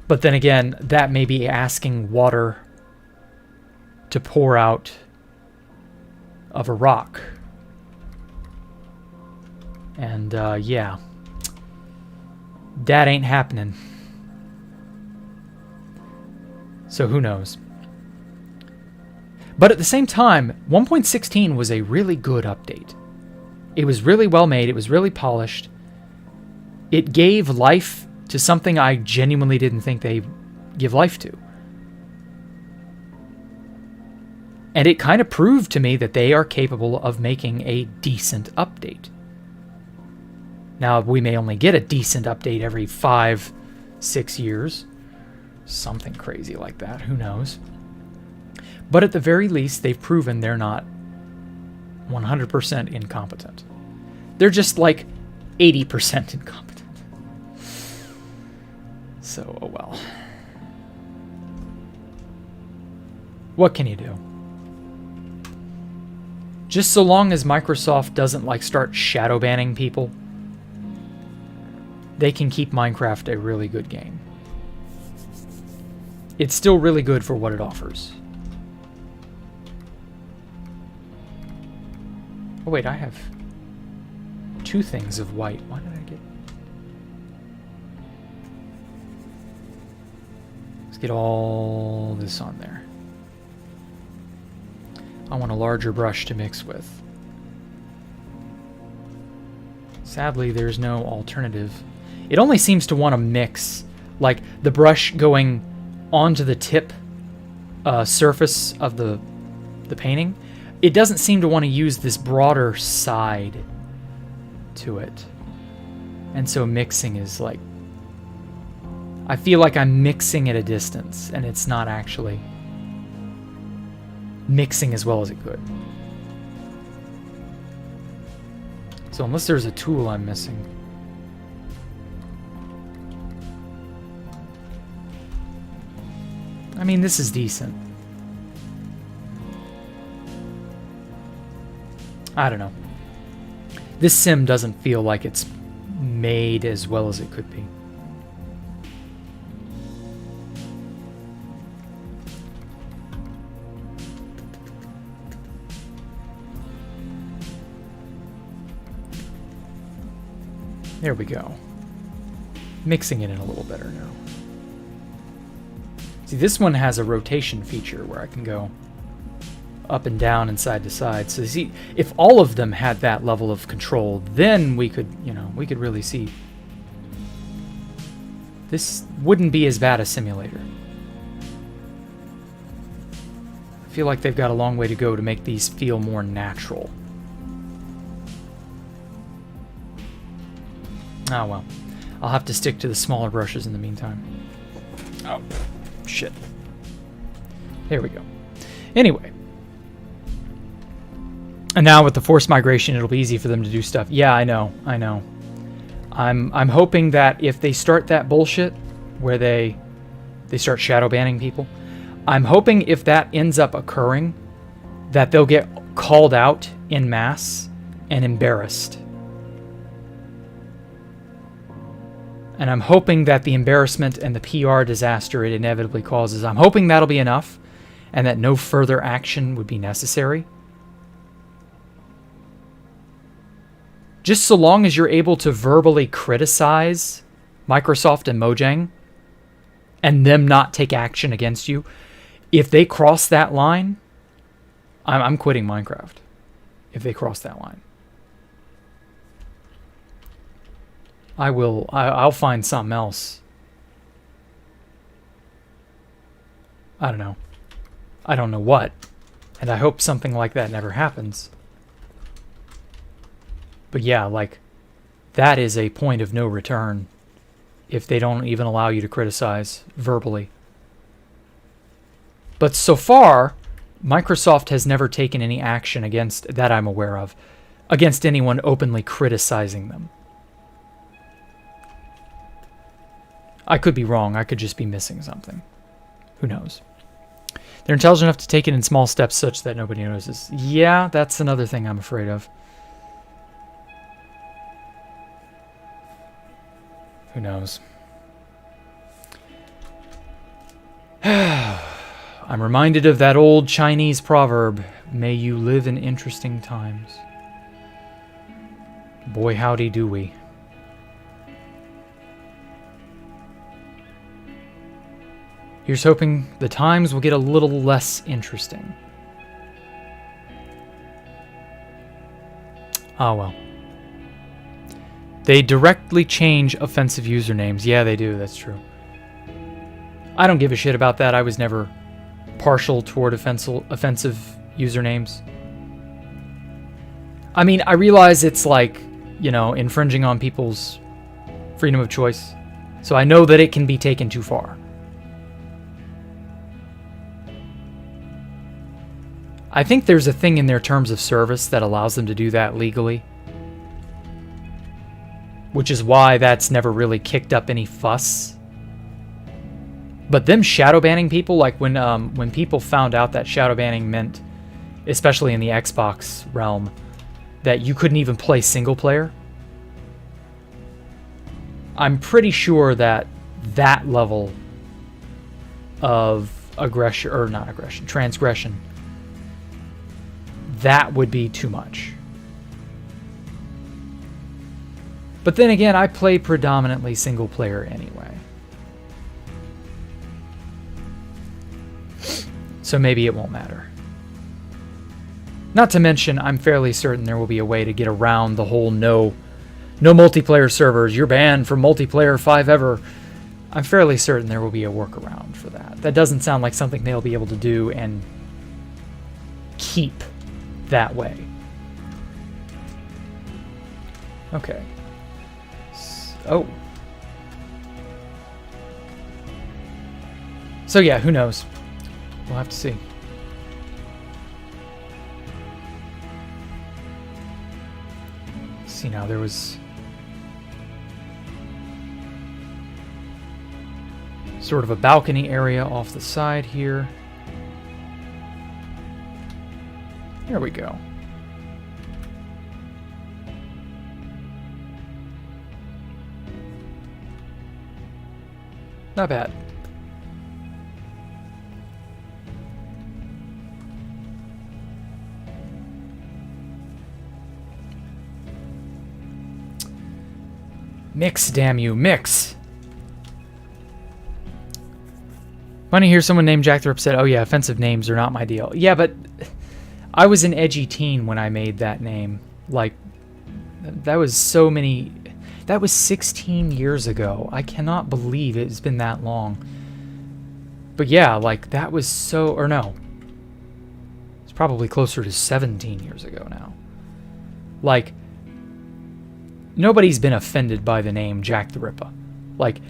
But then again, that may be asking water to pour out of a rock. And, yeah. That ain't happening. So who knows? But at the same time, 1.16 was a really good update. It was really well made. It was really polished. It gave life to something I genuinely didn't think they'd give life to. And it kind of proved to me that they are capable of making a decent update. Now, we may only get a decent update every 5-6 years. Something crazy like that. Who knows? But at the very least, they've proven they're not 100% incompetent. They're just like 80% incompetent. So, oh well. What can you do? Just so long as Microsoft doesn't like start shadow banning people, they can keep Minecraft a really good game. It's still really good for what it offers. Oh wait, I have 2 things of white. Why did I get... Let's get all this on there. I want a larger brush to mix with. Sadly, there's no alternative. It only seems to want to mix, like the brush going onto the tip surface of the painting. It doesn't seem to want to use this broader side to it. And so mixing is like... I feel like I'm mixing at a distance, and it's not actually mixing as well as it could. So unless there's a tool I'm missing... I mean, this is decent. I don't know. This sim doesn't feel like it's made as well as it could be. There we go. Mixing it in a little better now. See, this one has a rotation feature where I can go up and down and side to side. So see, if all of them had that level of control, then we could, you know, we could really see. This wouldn't be as bad a simulator. I feel like they've got a long way to go to make these feel more natural. Oh well. I'll have to stick to the smaller brushes in the meantime. Oh, shit. There we go. Anyway. And now with the forced migration, it'll be easy for them to do stuff. Yeah, I know. I'm hoping that if they start that bullshit where they start shadow banning people, I'm hoping if that ends up occurring, that they'll get called out en masse and embarrassed. And I'm hoping that the embarrassment and the PR disaster it inevitably causes, I'm hoping that'll be enough and that no further action would be necessary. Just so long as you're able to verbally criticize Microsoft and Mojang and them not take action against you, if they cross that line, I'm quitting Minecraft. If they cross that line. I'll find something else. I don't know. I don't know what. And I hope something like that never happens. But yeah, like, that is a point of no return if they don't even allow you to criticize verbally. But so far, Microsoft has never taken any action against, that I'm aware of, against anyone openly criticizing them. I could be wrong. I could just be missing something. Who knows? They're intelligent enough to take it in small steps such that nobody notices. Yeah, that's another thing I'm afraid of. Who knows? I'm reminded of that old Chinese proverb, may you live in interesting times. Boy, howdy do we. Here's hoping the times will get a little less interesting. Oh well. They directly change offensive usernames. Yeah, they do. That's true. I don't give a shit about that. I was never partial toward offensive usernames. I mean, I realize it's like, you know, infringing on people's freedom of choice. So I know that it can be taken too far. I think there's a thing in their terms of service that allows them to do that legally. Which is why that's never really kicked up any fuss. But them shadow banning people, like when people found out that shadow banning meant, especially in the Xbox realm, that you couldn't even play single player. I'm pretty sure that that level of aggression, or not aggression, transgression, that would be too much. But then again, I play predominantly single player anyway. So maybe it won't matter. Not to mention, I'm fairly certain there will be a way to get around the whole no multiplayer servers, you're banned from multiplayer 5 ever. I'm fairly certain there will be a workaround for that. That doesn't sound like something they'll be able to do and keep that way. Okay. Oh. So yeah, who knows? We'll have to see. See, now there was sort of a balcony area off the side here. There we go. Not bad. Mix, damn you, mix. Funny to hear someone named Jack the Ripper said, oh yeah, offensive names are not my deal. Yeah, but I was an edgy teen when I made that name. Like, that was so many... That was 16 years ago. I cannot believe it's been that long. But yeah, like, that was so... Or no. It's probably closer to 17 years ago now. Like, nobody's been offended by the name Jack the Ripper. Like,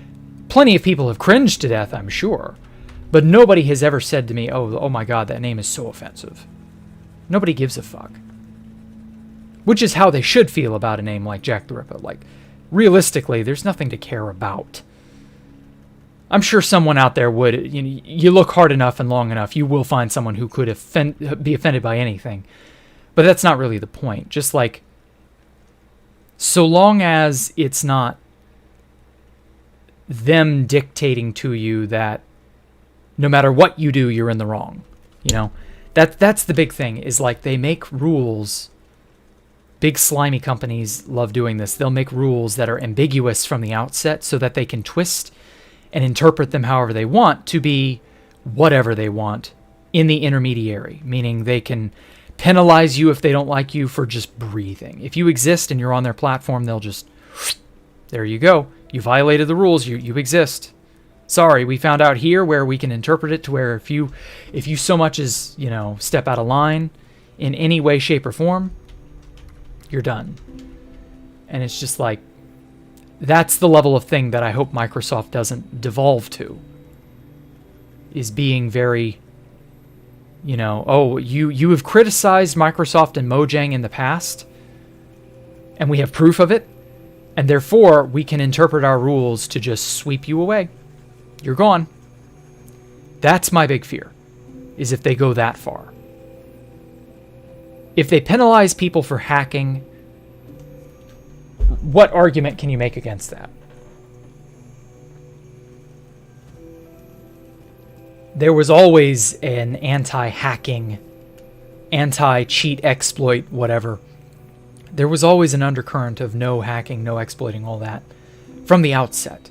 plenty of people have cringed to death, I'm sure. But nobody has ever said to me, oh my god, that name is so offensive. Nobody gives a fuck. Which is how they should feel about a name like Jack the Ripper. Like, realistically, there's nothing to care about. I'm sure someone out there would. You look hard enough and long enough, you will find someone who could be offended by anything. But that's not really the point. Just like, so long as it's not them dictating to you that no matter what you do, you're in the wrong. You know, that's the big thing, is like they make rules. Big slimy companies love doing this. They'll make rules that are ambiguous from the outset so that they can twist and interpret them however they want to be whatever they want in the intermediary, meaning they can penalize you if they don't like you for just breathing. If you exist and you're on their platform, they'll just, there you go. You violated the rules. You exist. Sorry, we found out here where we can interpret it to where if you so much as, step out of line in any way, shape, or form, you're done. And it's just like, that's the level of thing that I hope Microsoft doesn't devolve to. Is being very, you have criticized Microsoft and Mojang in the past, and we have proof of it, and therefore we can interpret our rules to just sweep you away. You're gone. That's my big fear, is if they go that far. If they penalize people for hacking, what argument can you make against that? There was always an anti-hacking, anti-cheat exploit, whatever. There was always an undercurrent of no hacking, no exploiting, all that from the outset.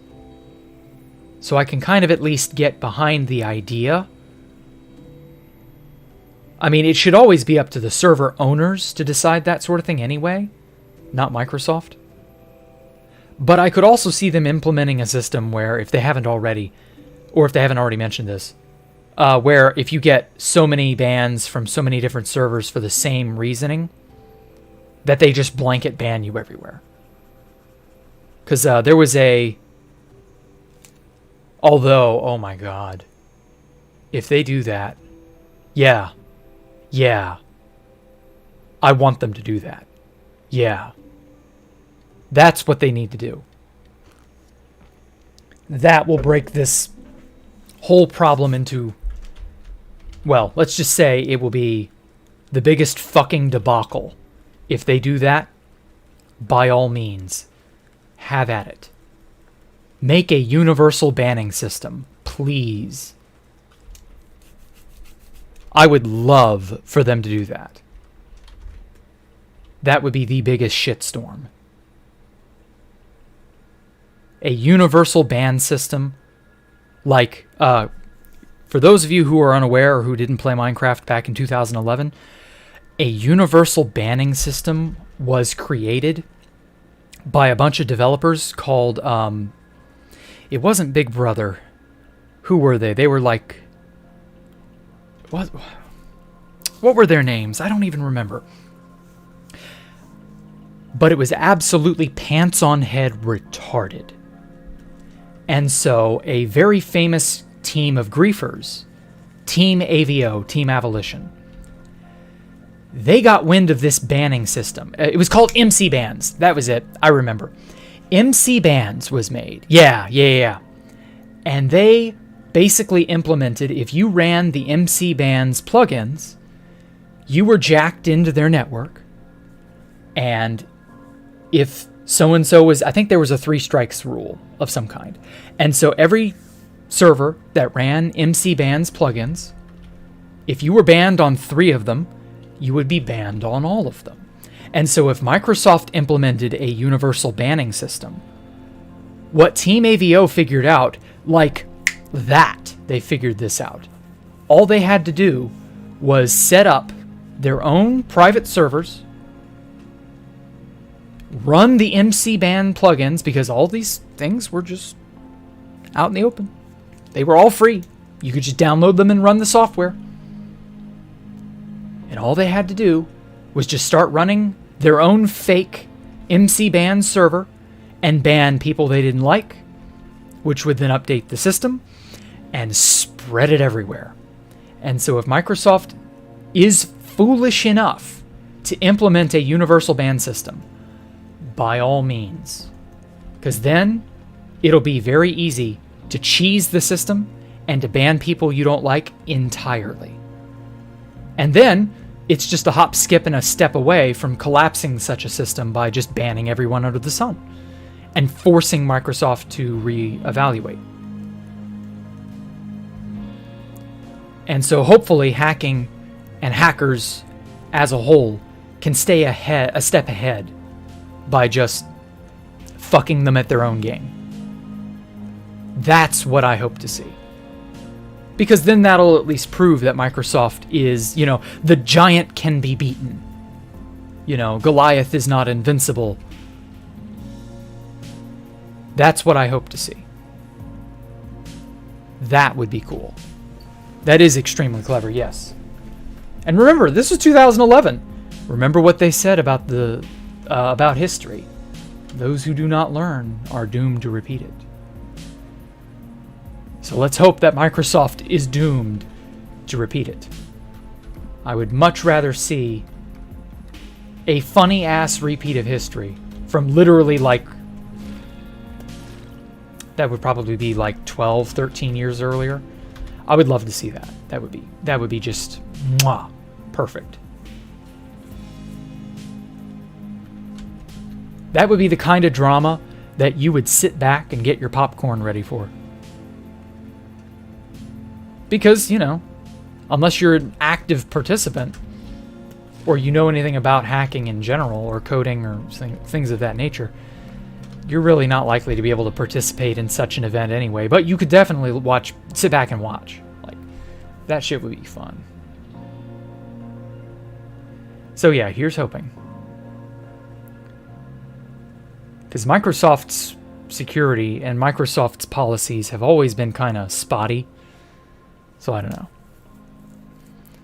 So I can kind of at least get behind the idea. I mean, it should always be up to the server owners to decide that sort of thing anyway, not Microsoft. But I could also see them implementing a system where, if they haven't already, or if they haven't already mentioned this, where if you get so many bans from so many different servers for the same reasoning, that they just blanket ban you everywhere. Because there was although, oh my god, if they do that, yeah, I want them to do that. Yeah. That's what they need to do. That will break this whole problem into, well, let's just say it will be the biggest fucking debacle. If they do that, by all means, have at it. Make a universal banning system, please. I would love for them to do that. That would be the biggest shitstorm. A universal ban system, like, for those of you who are unaware or who didn't play Minecraft back in 2011, a universal banning system was created by a bunch of developers called, it wasn't Big Brother. Who were they? They were like, what were their names? I don't even remember. But it was absolutely pants on head retarded. And so a very famous team of griefers, Team AVO, Team Abolition, they got wind of this banning system. It was called MC Bans. That was it. I remember. MC Bans was made. Yeah. And they basically implemented, if you ran the MC Bans plugins, you were jacked into their network. And if so-and-so was, I think there was a 3 strikes rule of some kind. And so every server that ran MC Bans plugins, if you were banned on 3 of them, you would be banned on all of them. And so if Microsoft implemented a universal banning system, what Team AVO figured out, like that, they figured this out. All they had to do was set up their own private servers, run the MC Ban plugins, because all these things were just out in the open. They were all free. You could just download them and run the software. And all they had to do was just start running their own fake MC Ban server and ban people they didn't like, which would then update the system and spread it everywhere. And so if Microsoft is foolish enough to implement a universal ban system, by all means, because then it'll be very easy to cheese the system and to ban people you don't like entirely. And then it's just a hop, skip, and a step away from collapsing such a system by just banning everyone under the sun and forcing Microsoft to reevaluate. And so hopefully hacking and hackers as a whole can stay a step ahead by just fucking them at their own game. That's what I hope to see. Because then that'll at least prove that Microsoft is, the giant can be beaten. Goliath is not invincible. That's what I hope to see. That would be cool. That is extremely clever, yes. And remember, this was 2011. Remember what they said about history. Those who do not learn are doomed to repeat it. So let's hope that Microsoft is doomed to repeat it. I would much rather see a funny-ass repeat of history from literally that would probably be 12, 13 years earlier. I would love to see that. That would be just mwah, perfect. That would be the kind of drama that you would sit back and get your popcorn ready for. Because, unless you're an active participant, or you know anything about hacking in general, or coding, or things of that nature, you're really not likely to be able to participate in such an event anyway. But you could definitely sit back and watch. That shit would be fun. So yeah, here's hoping. Because Microsoft's security and Microsoft's policies have always been kind of spotty. So I don't know.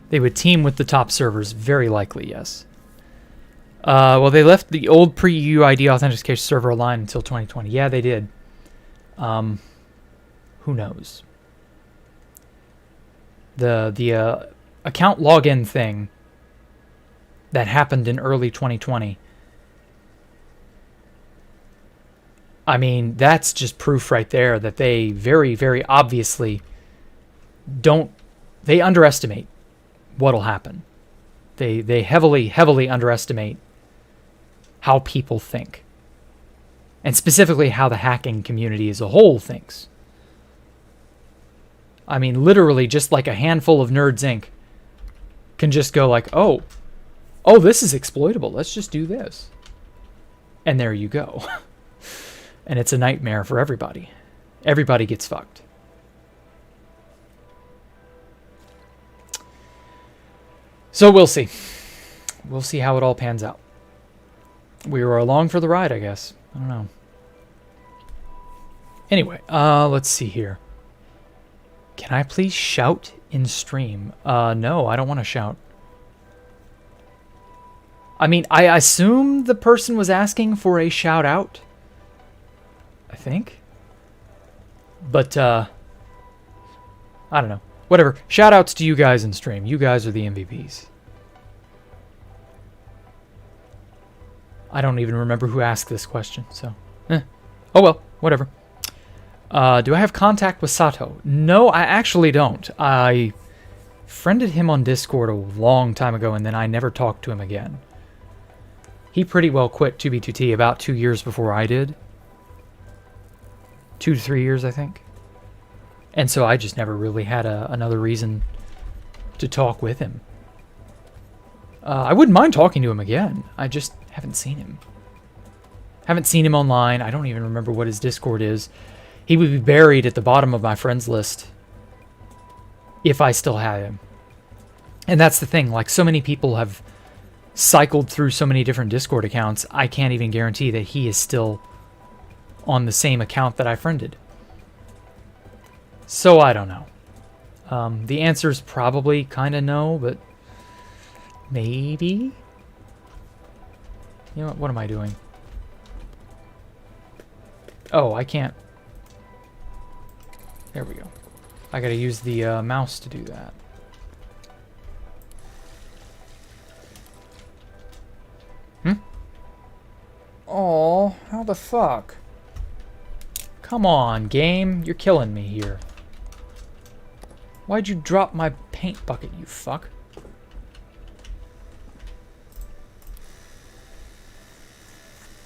They would team with the top servers, very likely, yes. Well, they left the old pre-UID authentication server aligned until 2020. Yeah, they did. Who knows? The account login thing that happened in early 2020. I mean, that's just proof right there that they very, very obviously they underestimate what'll happen. They heavily, heavily underestimate how people think. And specifically how the hacking community as a whole thinks. I mean, literally just like a handful of Nerds Inc. can just go like, oh, this is exploitable. Let's just do this. And there you go. And it's a nightmare for everybody. Everybody gets fucked. So we'll see. We'll see how it all pans out. We were along for the ride, I guess. I don't know. Anyway, let's see here. Can I please shout in stream? No, I don't want to shout. I mean, I assume the person was asking for a shout out. I think. But, I don't know. Whatever. Shout outs to you guys in stream. You guys are the MVPs. I don't even remember who asked this question, so. Oh well, whatever. Do I have contact with Sato? No, I actually don't. I friended him on Discord a long time ago, and then I never talked to him again. He pretty well quit 2B2T about 2 years before I did. 2 to 3 years, I think. And so I just never really had another reason to talk with him. I wouldn't mind talking to him again. I just haven't seen him. Haven't seen him online. I don't even remember what his Discord is. He would be buried at the bottom of my friends list if I still had him. And that's the thing. Like, so many people have cycled through so many different Discord accounts, I can't even guarantee that he is still on the same account that I friended. So I don't know. The answer is probably kind of no, but maybe? You know what am I doing? Oh, I can't. There we go. I gotta use the mouse to do that. Oh, how the fuck? Come on, game. You're killing me here. Why'd you drop my paint bucket, you fuck?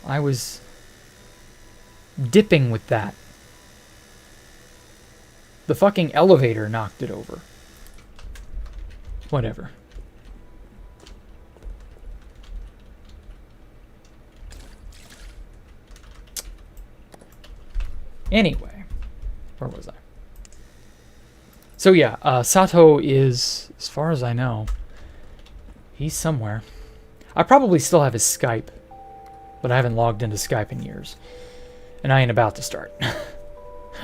I was dipping with that. The fucking elevator knocked it over. Whatever. Anyway, where was I? So yeah, Sato is, as far as I know, he's somewhere. I probably still have his Skype, but I haven't logged into Skype in years. And I ain't about to start.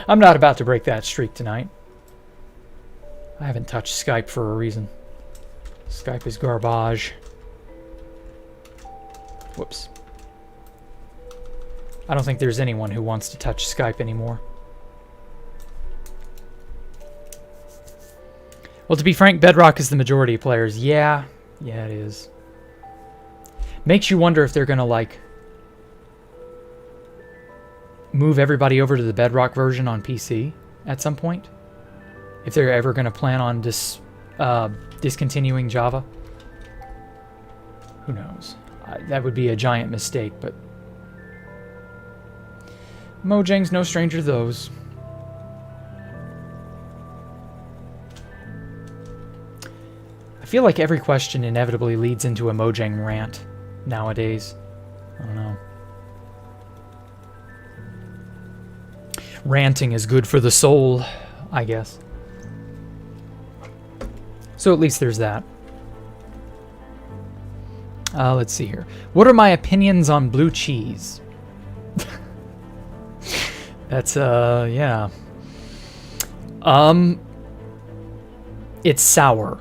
I'm not about to break that streak tonight. I haven't touched Skype for a reason. Skype is garbage. Whoops. I don't think there's anyone who wants to touch Skype anymore. Well, to be frank, Bedrock is the majority of players. Yeah, it is. Makes you wonder if they're gonna, like, move everybody over to the Bedrock version on PC at some point. If they're ever gonna plan on discontinuing Java. Who knows? That would be a giant mistake, but Mojang's no stranger to those. I feel like every question inevitably leads into a Mojang rant nowadays. I don't know. Ranting is good for the soul, I guess. So at least there's that. Let's see here. What are my opinions on blue cheese? That's, yeah. It's sour,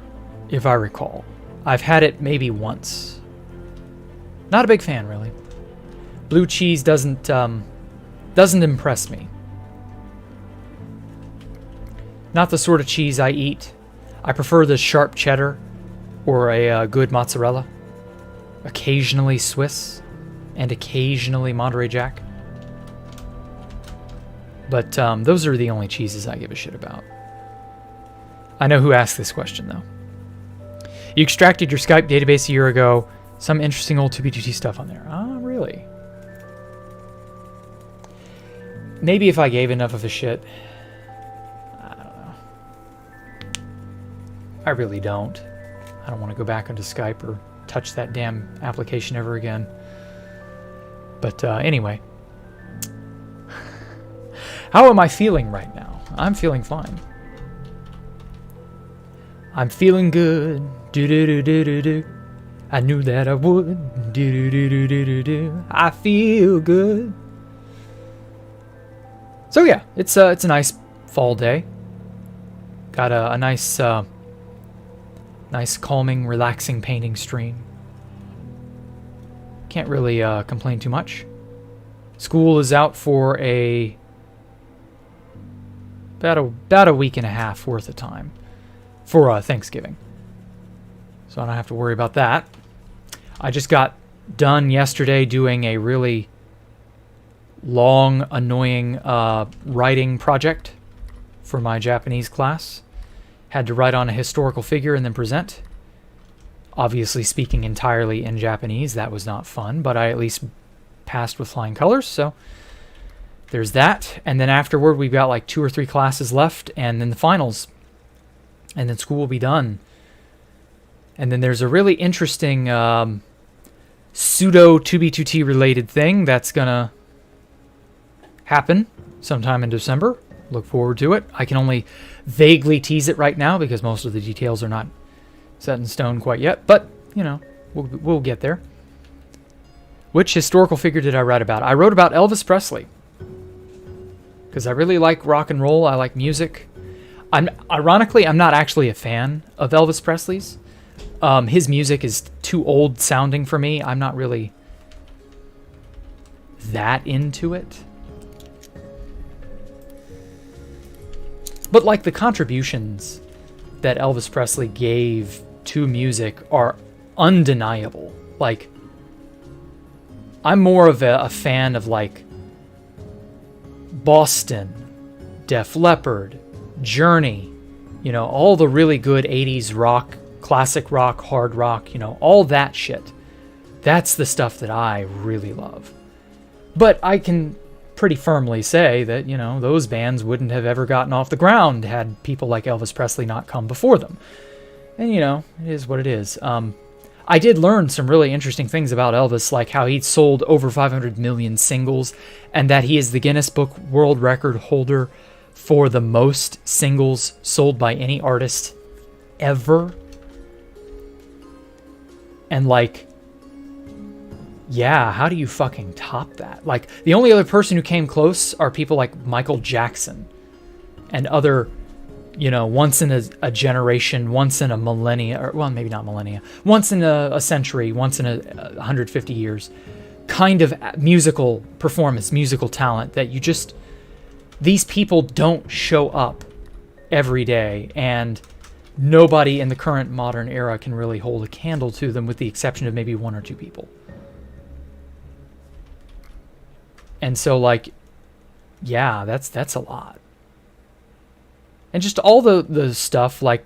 if I recall. I've had it maybe once. Not a big fan, really. Blue cheese doesn't impress me. Not the sort of cheese I eat. I prefer the sharp cheddar or a good mozzarella. Occasionally Swiss and occasionally Monterey Jack. But those are the only cheeses I give a shit about. I know who asked this question, though. You extracted your Skype database a year ago. Some interesting old 2B2T stuff on there. Ah, really? Maybe if I gave enough of a shit. I don't know. I really don't. I don't want to go back onto Skype or touch that damn application ever again. But anyway. How am I feeling right now? I'm feeling fine. I'm feeling good. Do-do-do-do-do-do. I knew that I would. Do-do-do-do-do-do. I feel good. So yeah, it's a nice fall day. Got a nice nice calming, relaxing painting stream. Can't really complain too much. School is out for about a week and a half worth of time for Thanksgiving. So I don't have to worry about that. I just got done yesterday doing a really long, annoying writing project for my Japanese class. Had to write on a historical figure and then present. Obviously speaking entirely in Japanese. That was not fun, but I at least passed with flying colors, so there's that. And then afterward, we've got like 2 or 3 classes left, and then the finals. And then school will be done. And then there's a really interesting pseudo 2B2T related thing that's gonna happen sometime in December. Look forward to it. I can only vaguely tease it right now because most of the details are not set in stone quite yet. But, you know, we'll get there. Which historical figure did I write about? I wrote about Elvis Presley. Because I really like rock and roll. I like music. Ironically, I'm not actually a fan of Elvis Presley's. His music is too old sounding for me. I'm not really that into it. But like the contributions that Elvis Presley gave to music are undeniable. Like, I'm more of a fan of like Boston, Def Leppard, Journey, you know, all the really good 80s rock, classic rock, hard rock, you know, all that shit. That's the stuff that I really love. But I can pretty firmly say that, you know, those bands wouldn't have ever gotten off the ground had people like Elvis Presley not come before them. And, you know, it is what it is. I did learn some really interesting things about Elvis, like how he'd sold over 500 million singles, and that he is the Guinness Book World Record holder for the most singles sold by any artist ever. And, like, yeah, how do you fucking top that? Like, the only other person who came close are people like Michael Jackson and other, you know, once in a generation, once in a millennia, or, well, maybe not millennia, once in a century, once in 150 years, kind of musical performance, musical talent that you just, these people don't show up every day, and nobody in the current modern era can really hold a candle to them with the exception of maybe 1 or 2 people. And so, like, yeah, that's a lot. And just all the stuff, like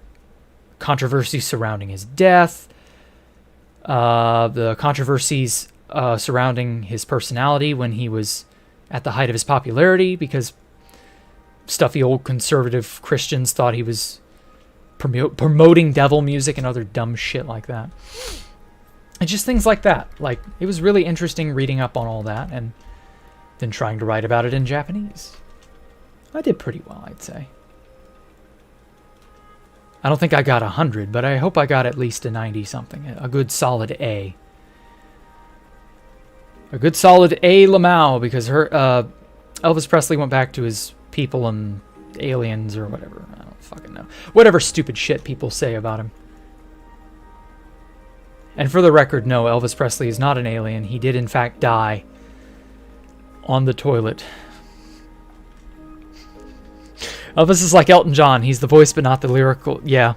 controversies surrounding his death, the controversies surrounding his personality when he was at the height of his popularity, because stuffy old conservative Christians thought he was promoting devil music and other dumb shit like that. And just things like that. Like, it was really interesting reading up on all that and then trying to write about it in Japanese. I did pretty well, I'd say. I don't think I got 100, but I hope I got at least a 90-something. A good solid A. A good solid A Lamau, because Elvis Presley went back to his people and aliens or whatever. I don't fucking know. Whatever stupid shit people say about him. And for the record, no, Elvis Presley is not an alien. He did, in fact, die on the toilet. Elvis is like Elton John. He's the voice, but not the lyrical. Yeah.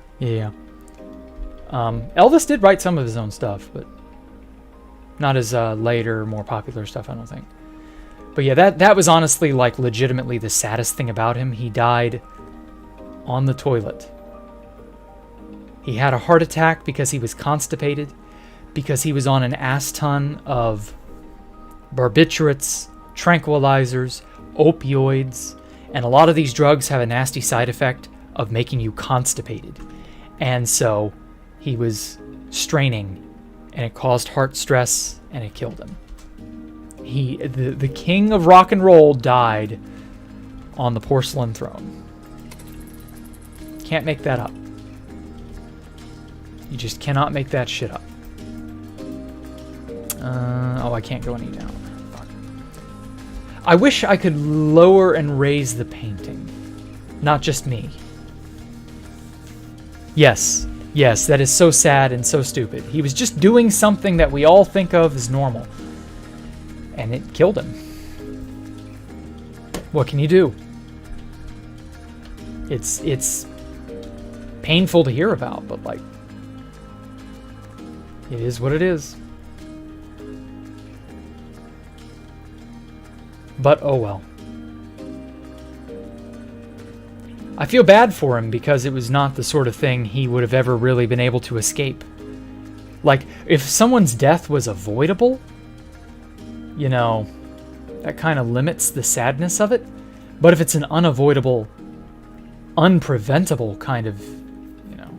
Elvis did write some of his own stuff, but not his later, more popular stuff, I don't think. But yeah, that was honestly, like, legitimately the saddest thing about him. He died on the toilet. He had a heart attack because he was constipated, because he was on an ass ton of barbiturates, tranquilizers, opioids, and a lot of these drugs have a nasty side effect of making you constipated. And so he was straining, and it caused heart stress, and it killed him. The king of rock and roll died on the porcelain throne. Can't make that up. You just cannot make that shit up. Oh, I can't go any down. Fuck. I wish I could lower and raise the painting. Not just me. Yes, that is so sad and so stupid. He was just doing something that we all think of as normal. And it killed him. What can you do? It's painful to hear about, but, like, it is what it is. But oh well. I feel bad for him because it was not the sort of thing he would have ever really been able to escape. Like, if someone's death was avoidable, you know, that kind of limits the sadness of it. But if it's an unavoidable, unpreventable kind of, you know,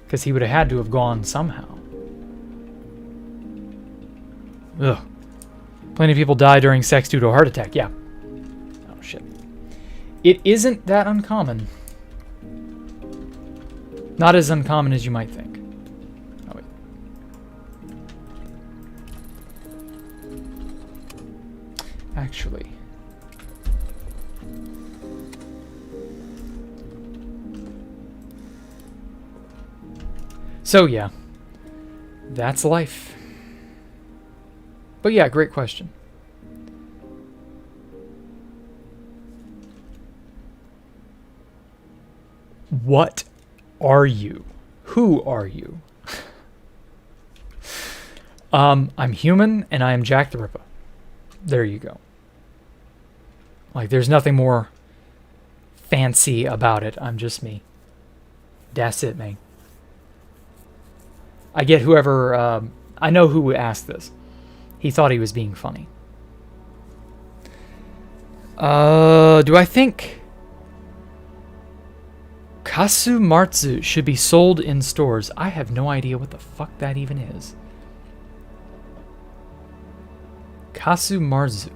because he would have had to have gone somehow. Ugh. Plenty of people die during sex due to a heart attack. Yeah. Oh, shit. It isn't that uncommon. Not as uncommon as you might think. Oh, wait. Actually. So, yeah. That's life. But yeah, great question. What are you? Who are you? I'm human and I am Jack the Ripper. There you go. Like, there's nothing more fancy about it. I'm just me. That's it, man. I get whoever... I know who asked this. He thought he was being funny. Do I think Kasumarzu should be sold in stores? I have no idea what the fuck that even is. Kasumarzu.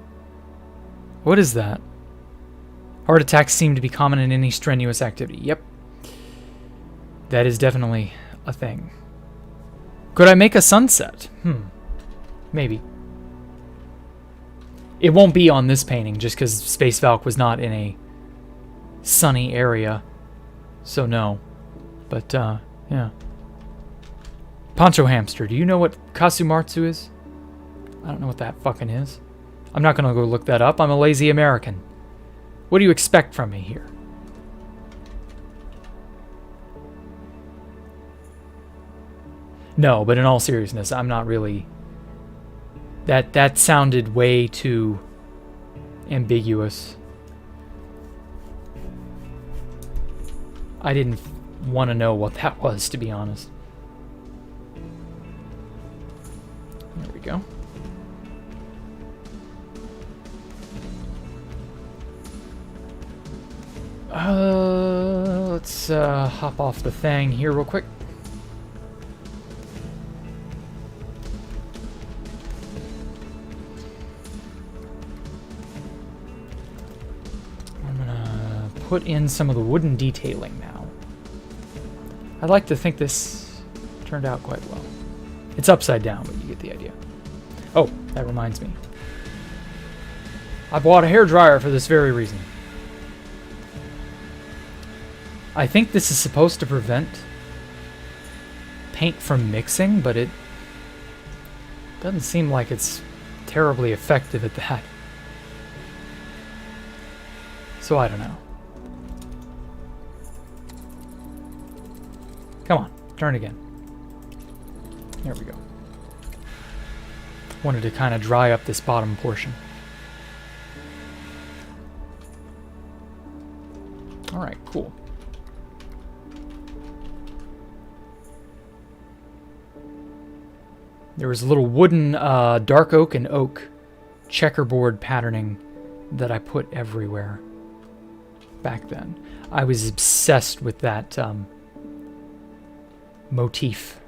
What is that? Heart attacks seem to be common in any strenuous activity. Yep. That is definitely a thing. Could I make a sunset? Maybe. It won't be on this painting just because Space Valk was not in a sunny area. So no. But, yeah. Poncho Hamster, do you know what Kasumarzu is? I don't know what that fucking is. I'm not gonna go look that up. I'm a lazy American. What do you expect from me here? No, but in all seriousness, I'm not really... That sounded way too ambiguous. I didn't want to know what that was, to be honest. There we go. Let's hop off the thing here real quick. Put in some of the wooden detailing now. I'd like to think this turned out quite well. It's upside down, but you get the idea. Oh, that reminds me. I bought a hairdryer for this very reason. I think this is supposed to prevent paint from mixing, but it doesn't seem like it's terribly effective at that. So I don't know. Come on, turn again. There we go. Wanted to kind of dry up this bottom portion. Alright, cool. There was a little wooden dark oak and oak checkerboard patterning that I put everywhere back then. I was obsessed with that motif.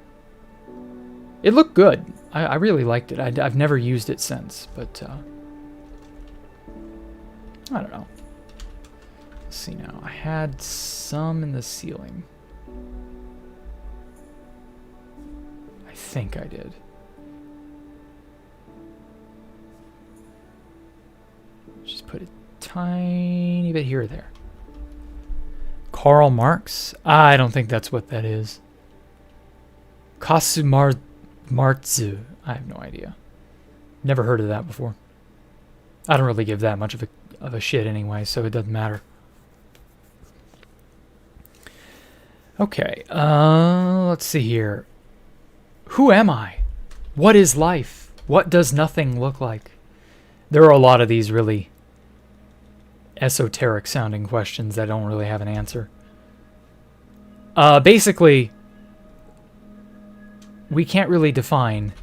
It looked good. I really liked it. I've never used it since, but I don't know. Let's see now. I had some in the ceiling. I think I did. Just put a tiny bit here or there. Karl Marx? I don't think that's what that is. Kasumarzu. I have no idea. Never heard of that before. I don't really give that much of a shit anyway, so it doesn't matter. Okay, let's see here. Who am I? What is life? What does nothing look like? There are a lot of these really esoteric sounding questions that don't really have an answer. Basically, we can't really define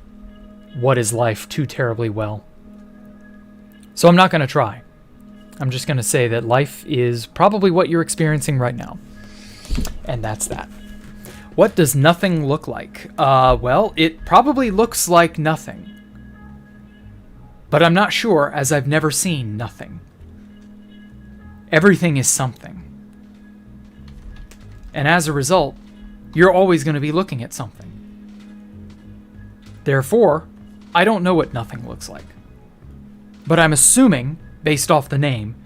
what is life too terribly well. So I'm not going to try. I'm just going to say that life is probably what you're experiencing right now. And that's that. What does nothing look like? Well, it probably looks like nothing. But I'm not sure, as I've never seen nothing. Everything is something. And as a result, you're always going to be looking at something. Therefore, I don't know what nothing looks like. But I'm assuming, based off the name,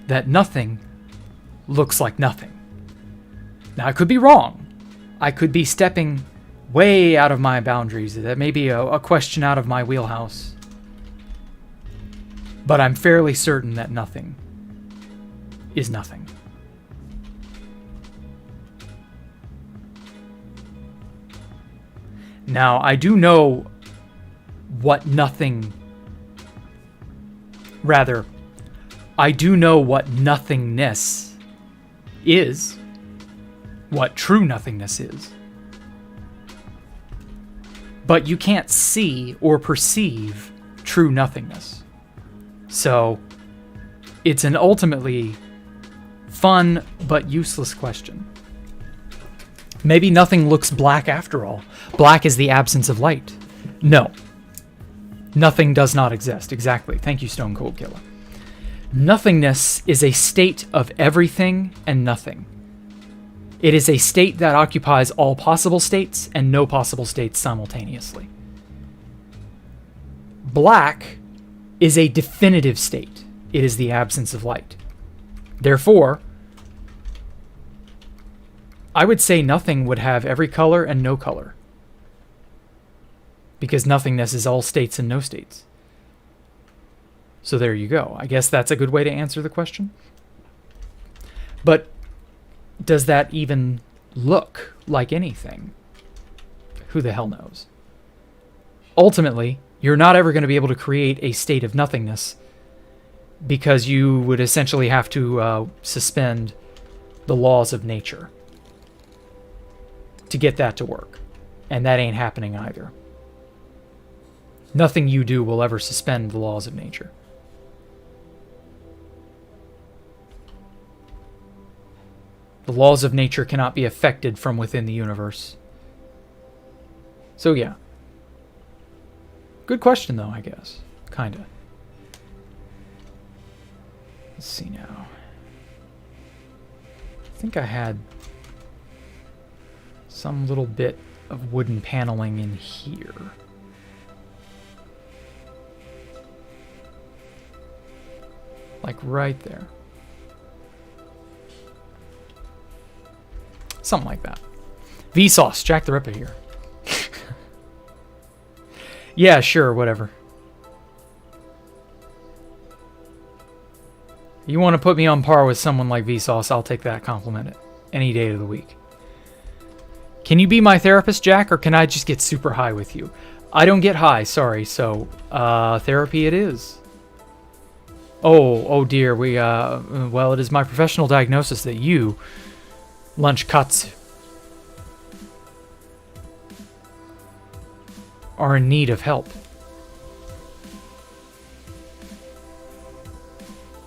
that nothing looks like nothing. Now, I could be wrong. I could be stepping way out of my boundaries. That may be a question out of my wheelhouse. But I'm fairly certain that nothing is nothing. Now, I do know what nothing... Rather, I do know what nothingness is. What true nothingness is. But you can't see or perceive true nothingness. So, it's an ultimately fun but useless question. Maybe nothing looks black after all. Black is the absence of light. No. Nothing does not exist. Exactly. Thank you, Stone Cold Killer. Nothingness is a state of everything and nothing. It is a state that occupies all possible states and no possible states simultaneously. Black is a definitive state. It is the absence of light. Therefore, I would say nothing would have every color and no color. Because nothingness is all states and no states. So there you go. I guess that's a good way to answer the question. But does that even look like anything? Who the hell knows? Ultimately, you're not ever going to be able to create a state of nothingness because you would essentially have to suspend the laws of nature to get that to work. And that ain't happening either. Nothing you do will ever suspend the laws of nature. The laws of nature cannot be affected from within the universe. So yeah. Good question though, I guess. Kinda. Let's see now. I think I had some little bit of wooden paneling in here. Like right there. Something like that. Vsauce, Jack the Ripper here. Yeah, sure, whatever. You want to put me on par with someone like Vsauce, I'll take that compliment any day of the week. Can you be my therapist, Jack, or can I just get super high with you? I don't get high, sorry, so therapy it is. Oh dear, well, it is my professional diagnosis that you, lunch cuts, are in need of help.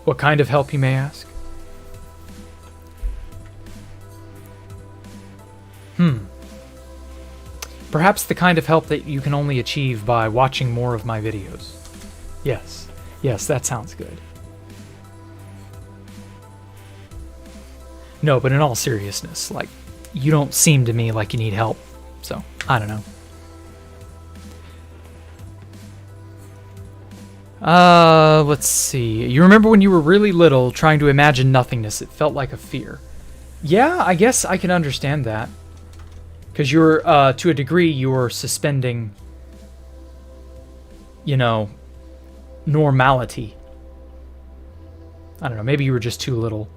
What kind of help, you may ask? Perhaps the kind of help that you can only achieve by watching more of my videos. Yes, that sounds good. No, but in all seriousness, like, you don't seem to me like you need help, so, I don't know. Let's see. You remember when you were really little, trying to imagine nothingness? It felt like a fear. Yeah, I guess I can understand that. Because you're, to a degree, you're suspending, you know, normality. I don't know, maybe you were just too little.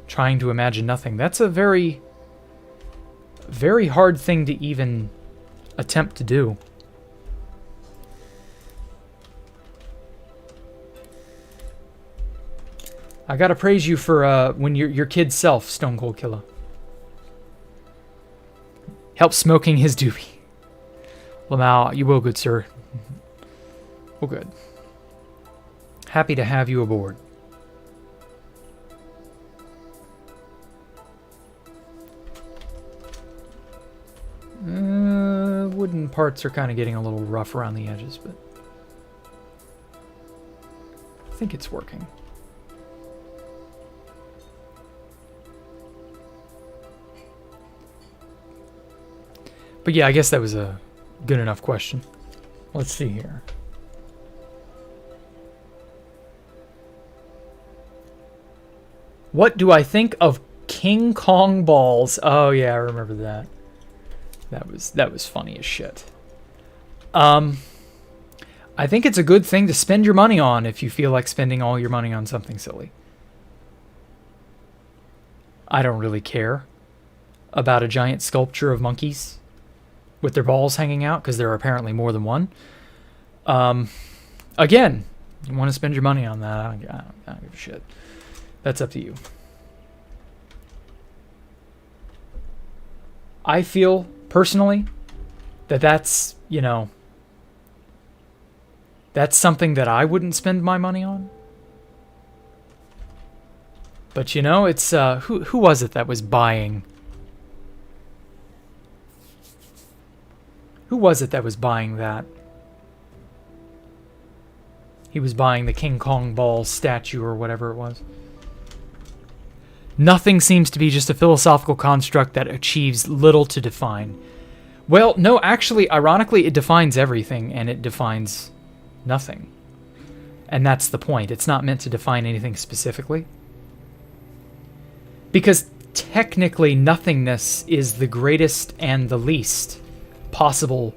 Trying to imagine nothing. That's a very, very hard thing to even attempt to do. I gotta praise you for when your kid's self, Stone Cold Killer. Help smoking his doobie. Lamau, you will, good sir. Well, good. Happy to have you aboard. Wooden parts are kind of getting a little rough around the edges, but I think it's working. But yeah, I guess that was a good enough question. Let's see here. What do I think of King Kong balls? Oh yeah, I remember that. That was funny as shit. I think it's a good thing to spend your money on if you feel like spending all your money on something silly. I don't really care about a giant sculpture of monkeys with their balls hanging out, because there are apparently more than one. Again, you want to spend your money on that, I don't give a shit. That's up to you. I feel, personally, that's, you know, that's something that I wouldn't spend my money on. But, you know, it's, who was it that was buying... Who was it that was buying that? He was buying the King Kong ball statue or whatever it was. Nothing seems to be just a philosophical construct that achieves little to define. Well, no, actually, ironically, it defines everything, and it defines nothing. And that's the point. It's not meant to define anything specifically. Because technically, nothingness is the greatest and the least possible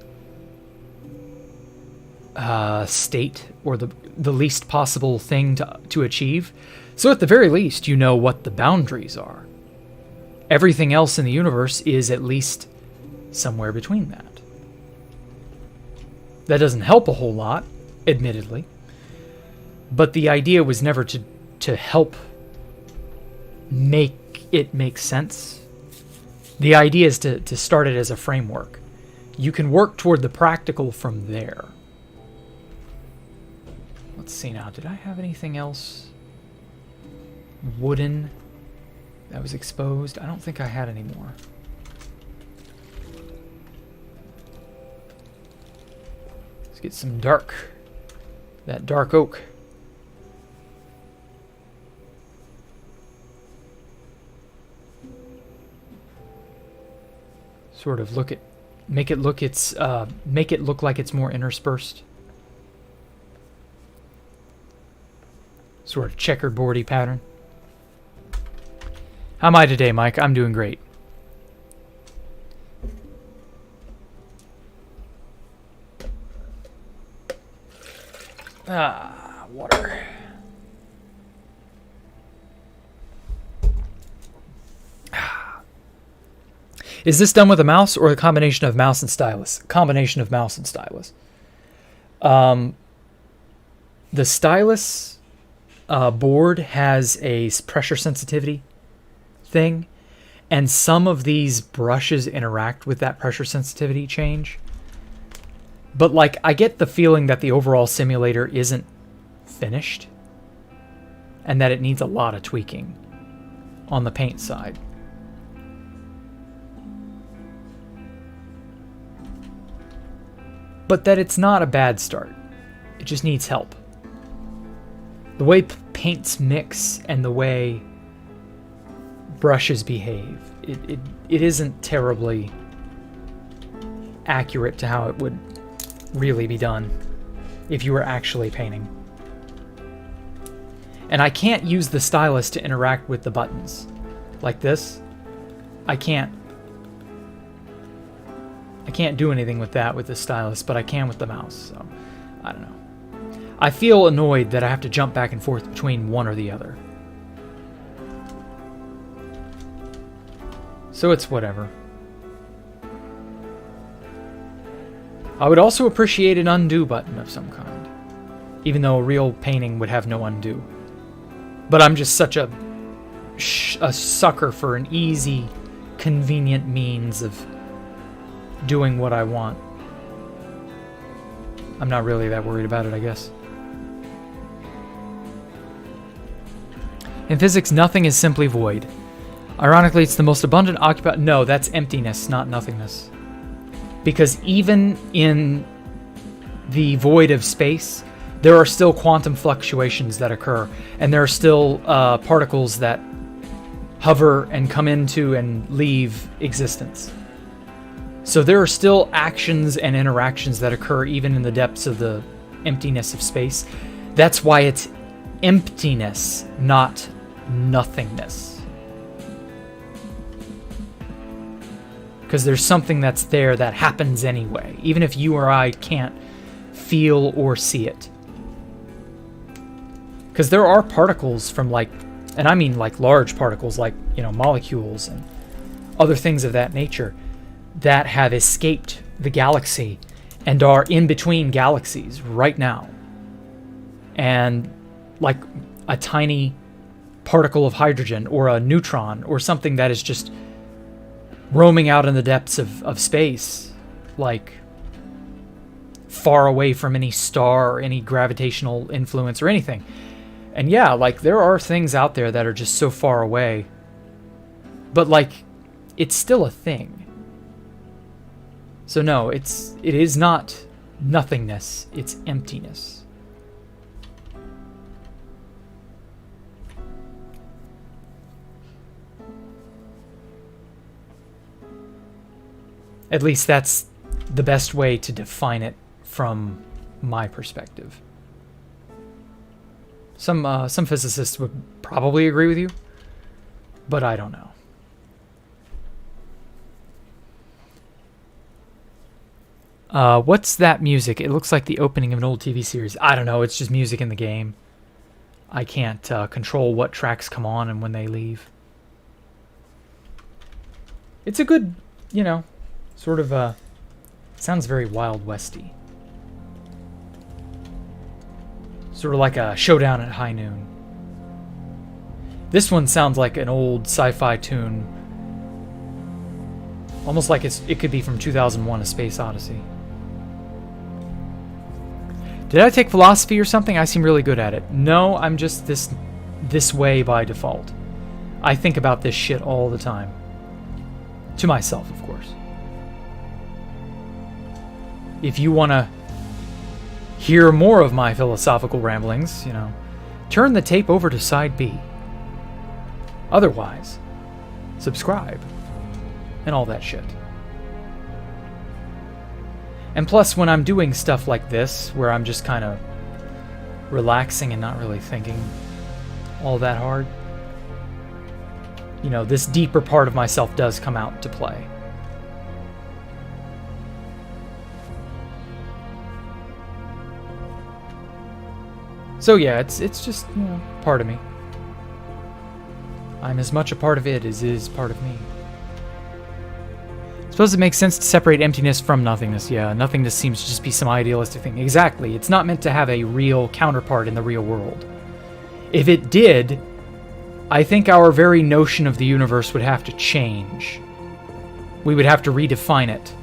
state, or the least possible thing to achieve. So at the very least, you know what the boundaries are. Everything else in the universe is at least somewhere between that. That doesn't help a whole lot, admittedly. But the idea was never to help make it make sense. The idea is to start it as a framework. You can work toward the practical from there. Let's see now. Did I have anything else wooden that was exposed? I don't think I had any more. Let's get some dark. That dark oak. Sort of make it look like it's more interspersed. Sort of checkerboardy pattern. How am I today, Mike? I'm doing great. Water. Is this done with a mouse or a combination of mouse and stylus? Combination of mouse and stylus. The stylus board has a pressure sensitivity thing, and some of these brushes interact with that pressure sensitivity change. But like, I get the feeling that the overall simulator isn't finished and that it needs a lot of tweaking on the paint side. But that it's not a bad start. It just needs help. The way paints mix and the way brushes behave, it isn't terribly accurate to how it would really be done if you were actually painting. And I can't use the stylus to interact with the buttons. Like this. I can't do anything with that with the stylus, but I can with the mouse, so I don't know. I feel annoyed that I have to jump back and forth between one or the other. So it's whatever. I would also appreciate an undo button of some kind, even though a real painting would have no undo. But I'm just such a sucker for an easy, convenient means of doing what I want. I'm not really that worried about it, I guess. In physics, nothing is simply void. Ironically, it's the most abundant occupied... No, that's emptiness, not nothingness. Because even in the void of space, there are still quantum fluctuations that occur, and there are still particles that hover and come into and leave existence. So there are still actions and interactions that occur even in the depths of the emptiness of space. That's why it's emptiness, not nothingness. Because there's something that's there that happens anyway, even if you or I can't feel or see it. Because there are particles from like, and I mean like large particles like, you know, molecules and other things of that nature that have escaped the galaxy and are in between galaxies right now. And like a tiny particle of hydrogen or a neutron or something that is just roaming out in the depths of space, like far away from any star or any gravitational influence or anything. And yeah, like there are things out there that are just so far away, but like it's still a thing. So no, it is not nothingness, it's emptiness. At least that's the best way to define it from my perspective. Some physicists would probably agree with you, but I don't know. What's that music? It looks like the opening of an old TV series. I don't know, it's just music in the game. I can't control what tracks come on and when they leave. It's a good, you know, sort of, sounds very Wild Westy. Sort of like a showdown at high noon. This one sounds like an old sci-fi tune. Almost like it could be from 2001: A Space Odyssey. Did I take philosophy or something? I seem really good at it. No, I'm just this way by default. I think about this shit all the time. To myself, of course. If you want to hear more of my philosophical ramblings, you know, turn the tape over to side B. Otherwise, subscribe and all that shit. And plus, when I'm doing stuff like this, where I'm just kind of relaxing and not really thinking, all that hard. You know, this deeper part of myself does come out to play. So yeah, it's just, you know, part of me. I'm as much a part of it as it is part of me. Suppose it makes sense to separate emptiness from nothingness. Yeah, nothingness seems to just be some idealistic thing. Exactly. It's not meant to have a real counterpart in the real world. If it did, I think our very notion of the universe would have to change. We would have to redefine it.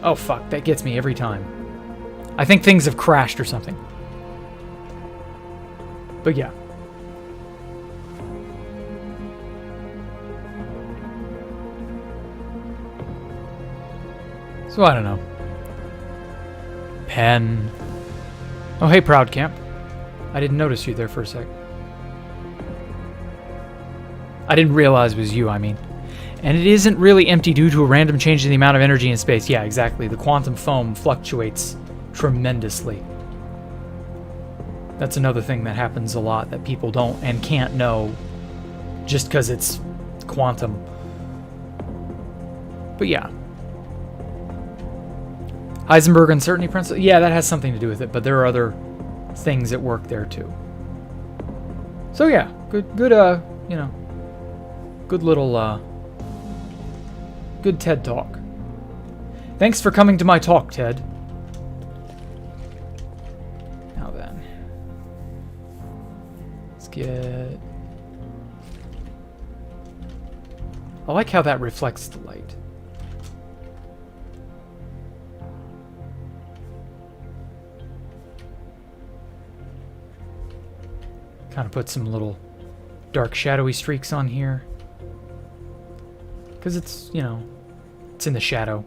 Oh fuck, that gets me every time. I think things have crashed or something. But yeah. So I don't know. Pen. Oh hey, Proud Camp. I didn't notice you there for a sec. I didn't realize it was you, I mean. And it isn't really empty due to a random change in the amount of energy in space. Yeah, exactly. The quantum foam fluctuates tremendously. That's another thing that happens a lot that people don't and can't know just because it's quantum. But yeah. Heisenberg uncertainty principle. Yeah, that has something to do with it, but there are other things at work there too. So yeah, good, you know, good little, good TED Talk. Thanks for coming to my talk, Ted. Now then, let's get... I like how that reflects the light. Kind of put some little dark shadowy streaks on here. Because it's, you know, it's in the shadow.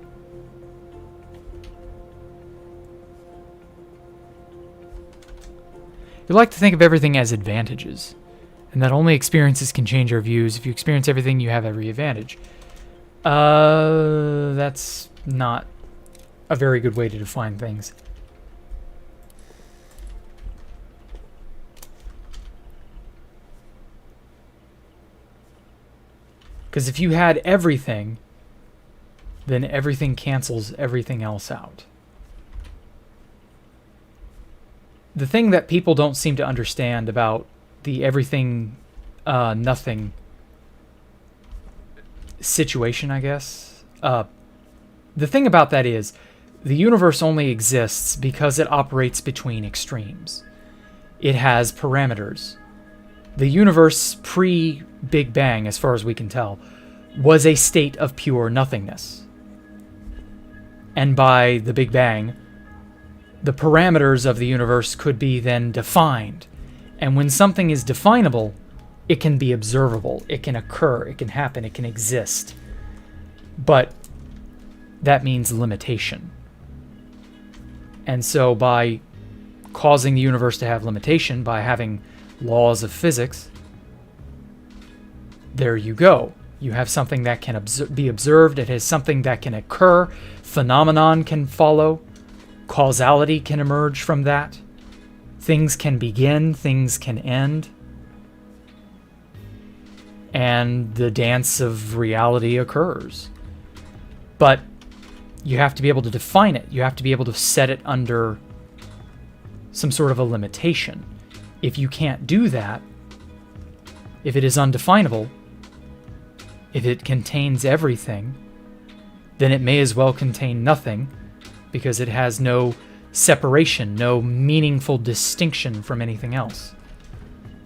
You like to think of everything as advantages, and that only experiences can change our views. If you experience everything, you have every advantage. That's not a very good way to define things. Because if you had everything, then everything cancels everything else out. The thing that people don't seem to understand about the everything, nothing situation, I guess. The thing about that is, the universe only exists because it operates between extremes. It has parameters. The universe pre-Big Bang, as far as we can tell, was a state of pure nothingness. And by the Big Bang, the parameters of the universe could be then defined. And when something is definable, it can be observable, it can occur, it can happen, it can exist. But that means limitation. And so by causing the universe to have limitation, by having laws of physics, there you go. You have something that can be observed. It has something that can occur. Phenomenon can follow. Causality can emerge from that. Things can begin. Things can end. And the dance of reality occurs. But you have to be able to define it. You have to be able to set it under some sort of a limitation. If you can't do that, if it is undefinable, if it contains everything, then it may as well contain nothing, because it has no separation, no meaningful distinction from anything else.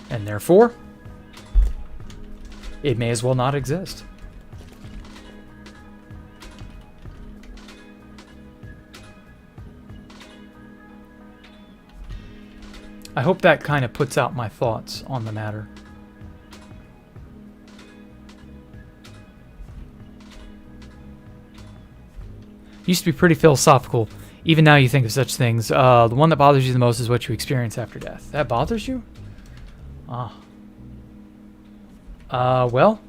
And therefore, it may as well not exist. I hope that kind of puts out my thoughts on the matter. Used to be pretty philosophical. Even now you think of such things. The one that bothers you the most is what you experience after death. That bothers you? Well,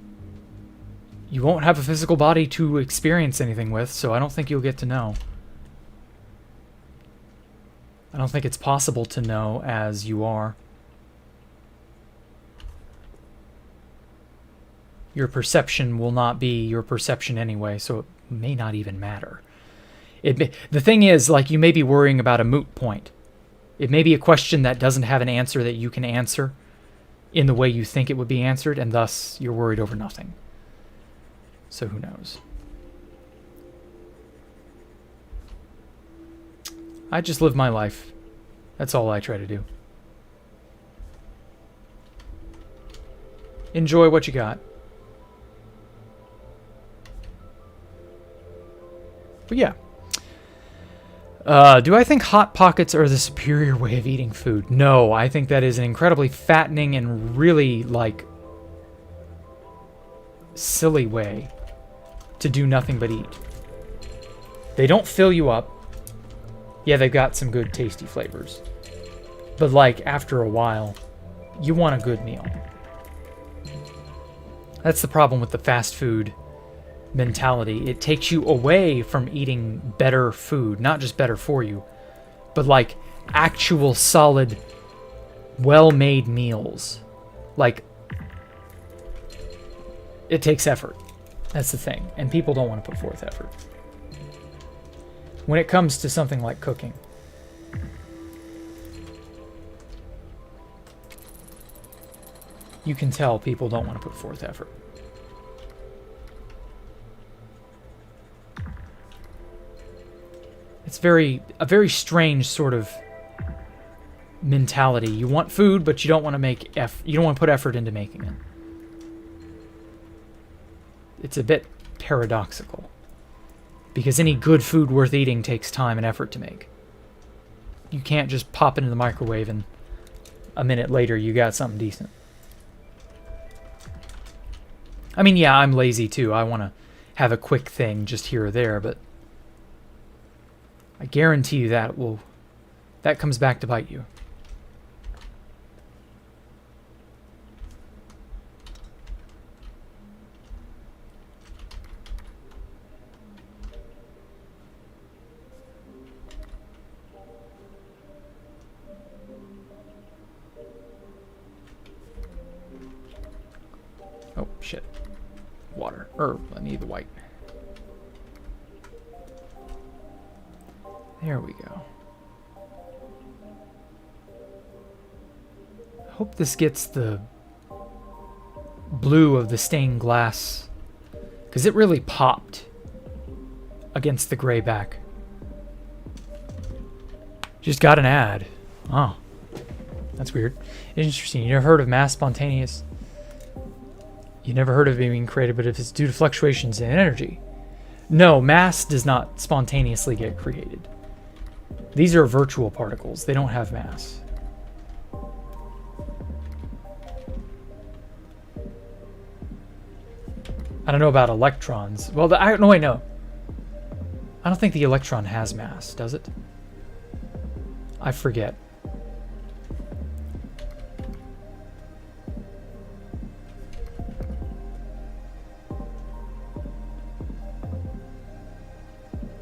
you won't have a physical body to experience anything with, so I don't think you'll get to know. I don't think it's possible to know as you are. your perception will not be your perception anyway, so it may not even matter. The thing is, like, you may be worrying about a moot point. It may be a question that doesn't have an answer that you can answer in the way you think it would be answered, and thus you're worried over nothing. So who knows? I just live my life. That's all I try to do. Enjoy what you got. But yeah. Do I think Hot Pockets are the superior way of eating food? No, I think that is an incredibly fattening and really, like, silly way to do nothing but eat. They don't fill you up. Yeah, they've got some good tasty flavors. But, like, after a while, you want a good meal. That's the problem with the fast food mentality. It takes you away from eating better food, not just better for you, but like actual solid, well-made meals. Like, it takes effort. That's the thing. And people don't want to put forth effort. When it comes to something like cooking, you can tell people don't want to put forth effort. It's a very strange sort of mentality. You want food, but you don't want to put effort into making it. It's a bit paradoxical, because any good food worth eating takes time and effort to make. You can't just pop it in the microwave and a minute later you got something decent. I mean, yeah, I'm lazy too. I want to have a quick thing just here or there, but I guarantee you that comes back to bite you. Oh, shit. Water. I need the white. There we go. Hope this gets the blue of the stained glass, because it really popped against the gray back. Just got an ad. Oh, that's weird. Interesting. You never heard of mass spontaneous? You never heard of it being created, but if it's due to fluctuations in energy. No, mass does not spontaneously get created. These are virtual particles. They don't have mass. I don't know about electrons. Well, no, wait, no. I don't think the electron has mass, does it? I forget.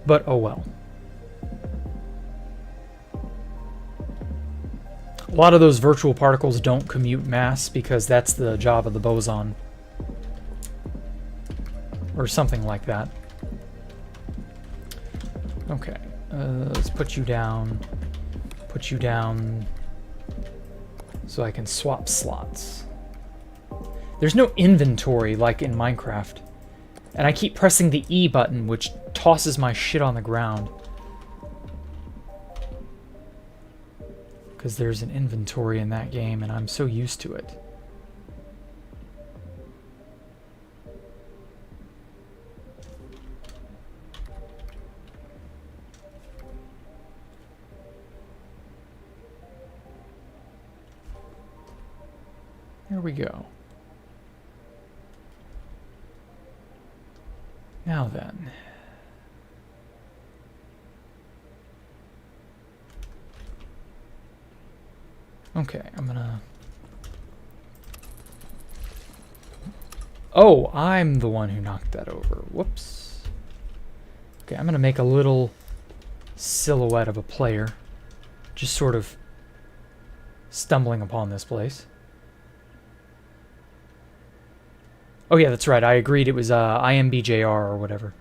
But oh well. A lot of those virtual particles don't commute mass because that's the job of the boson. Or something like that. Okay. Let's put you down. Put you down so I can swap slots. There's no inventory like in Minecraft. And I keep pressing the E button, which tosses my shit on the ground. Because there's an inventory in that game, and I'm so used to it. There we go. Now then. Okay, I'm gonna... Oh, I'm the one who knocked that over. Whoops. Okay, I'm gonna make a little silhouette of a player. Just sort of stumbling upon this place. Oh yeah, that's right. I agreed it was IMBJR or whatever.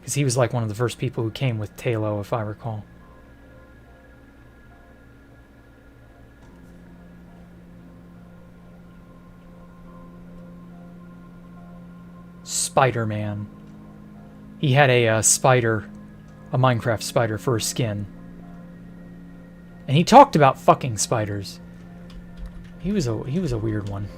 Because he was like one of the first people who came with Talo, if I recall. Spider-Man. He had a spider, a Minecraft spider for a skin. And he talked about fucking spiders. He was a weird one.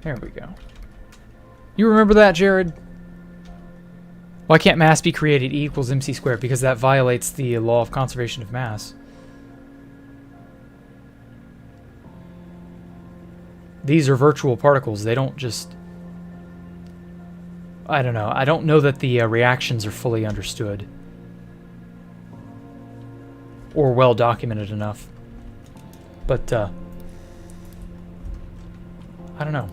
There we go. You remember that, Jared? Why can't mass be created E equals MC squared? Because that violates the law of conservation of mass. These are virtual particles. They don't just... I don't know. I don't know that the reactions are fully understood. Or well documented enough. But, I don't know.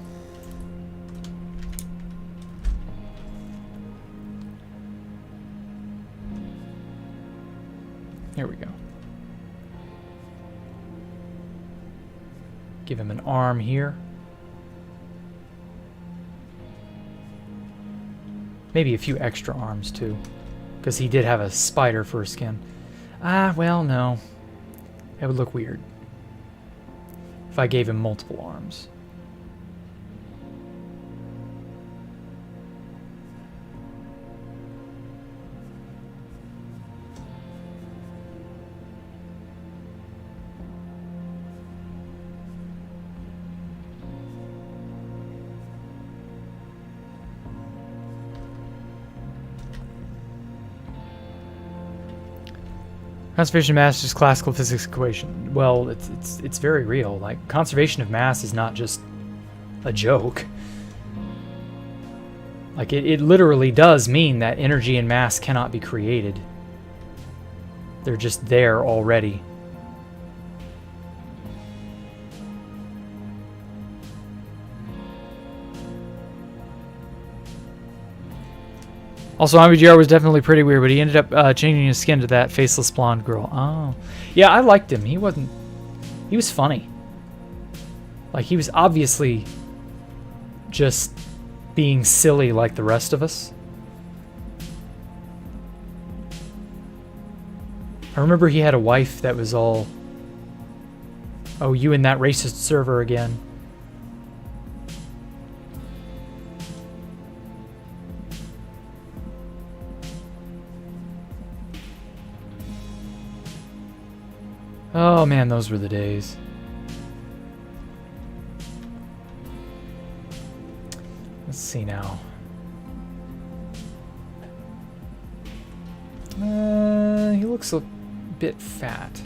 Here we go. Give him an arm here. Maybe a few extra arms, too. Because he did have a spider for a skin. Ah, well, no. It would look weird if I gave him multiple arms. Conservation of mass is just classical physics equation. Well, it's very real. Like, conservation of mass is not just a joke. Like, it literally does mean that energy and mass cannot be created. They're just there already. Also, IMBGR was definitely pretty weird, but he ended up changing his skin to that faceless blonde girl. Oh. Yeah, I liked him. He was funny. Like, he was obviously just being silly like the rest of us. I remember he had a wife that was all, oh, you in that racist server again. Oh man, those were the days. Let's see now. He looks a bit fat.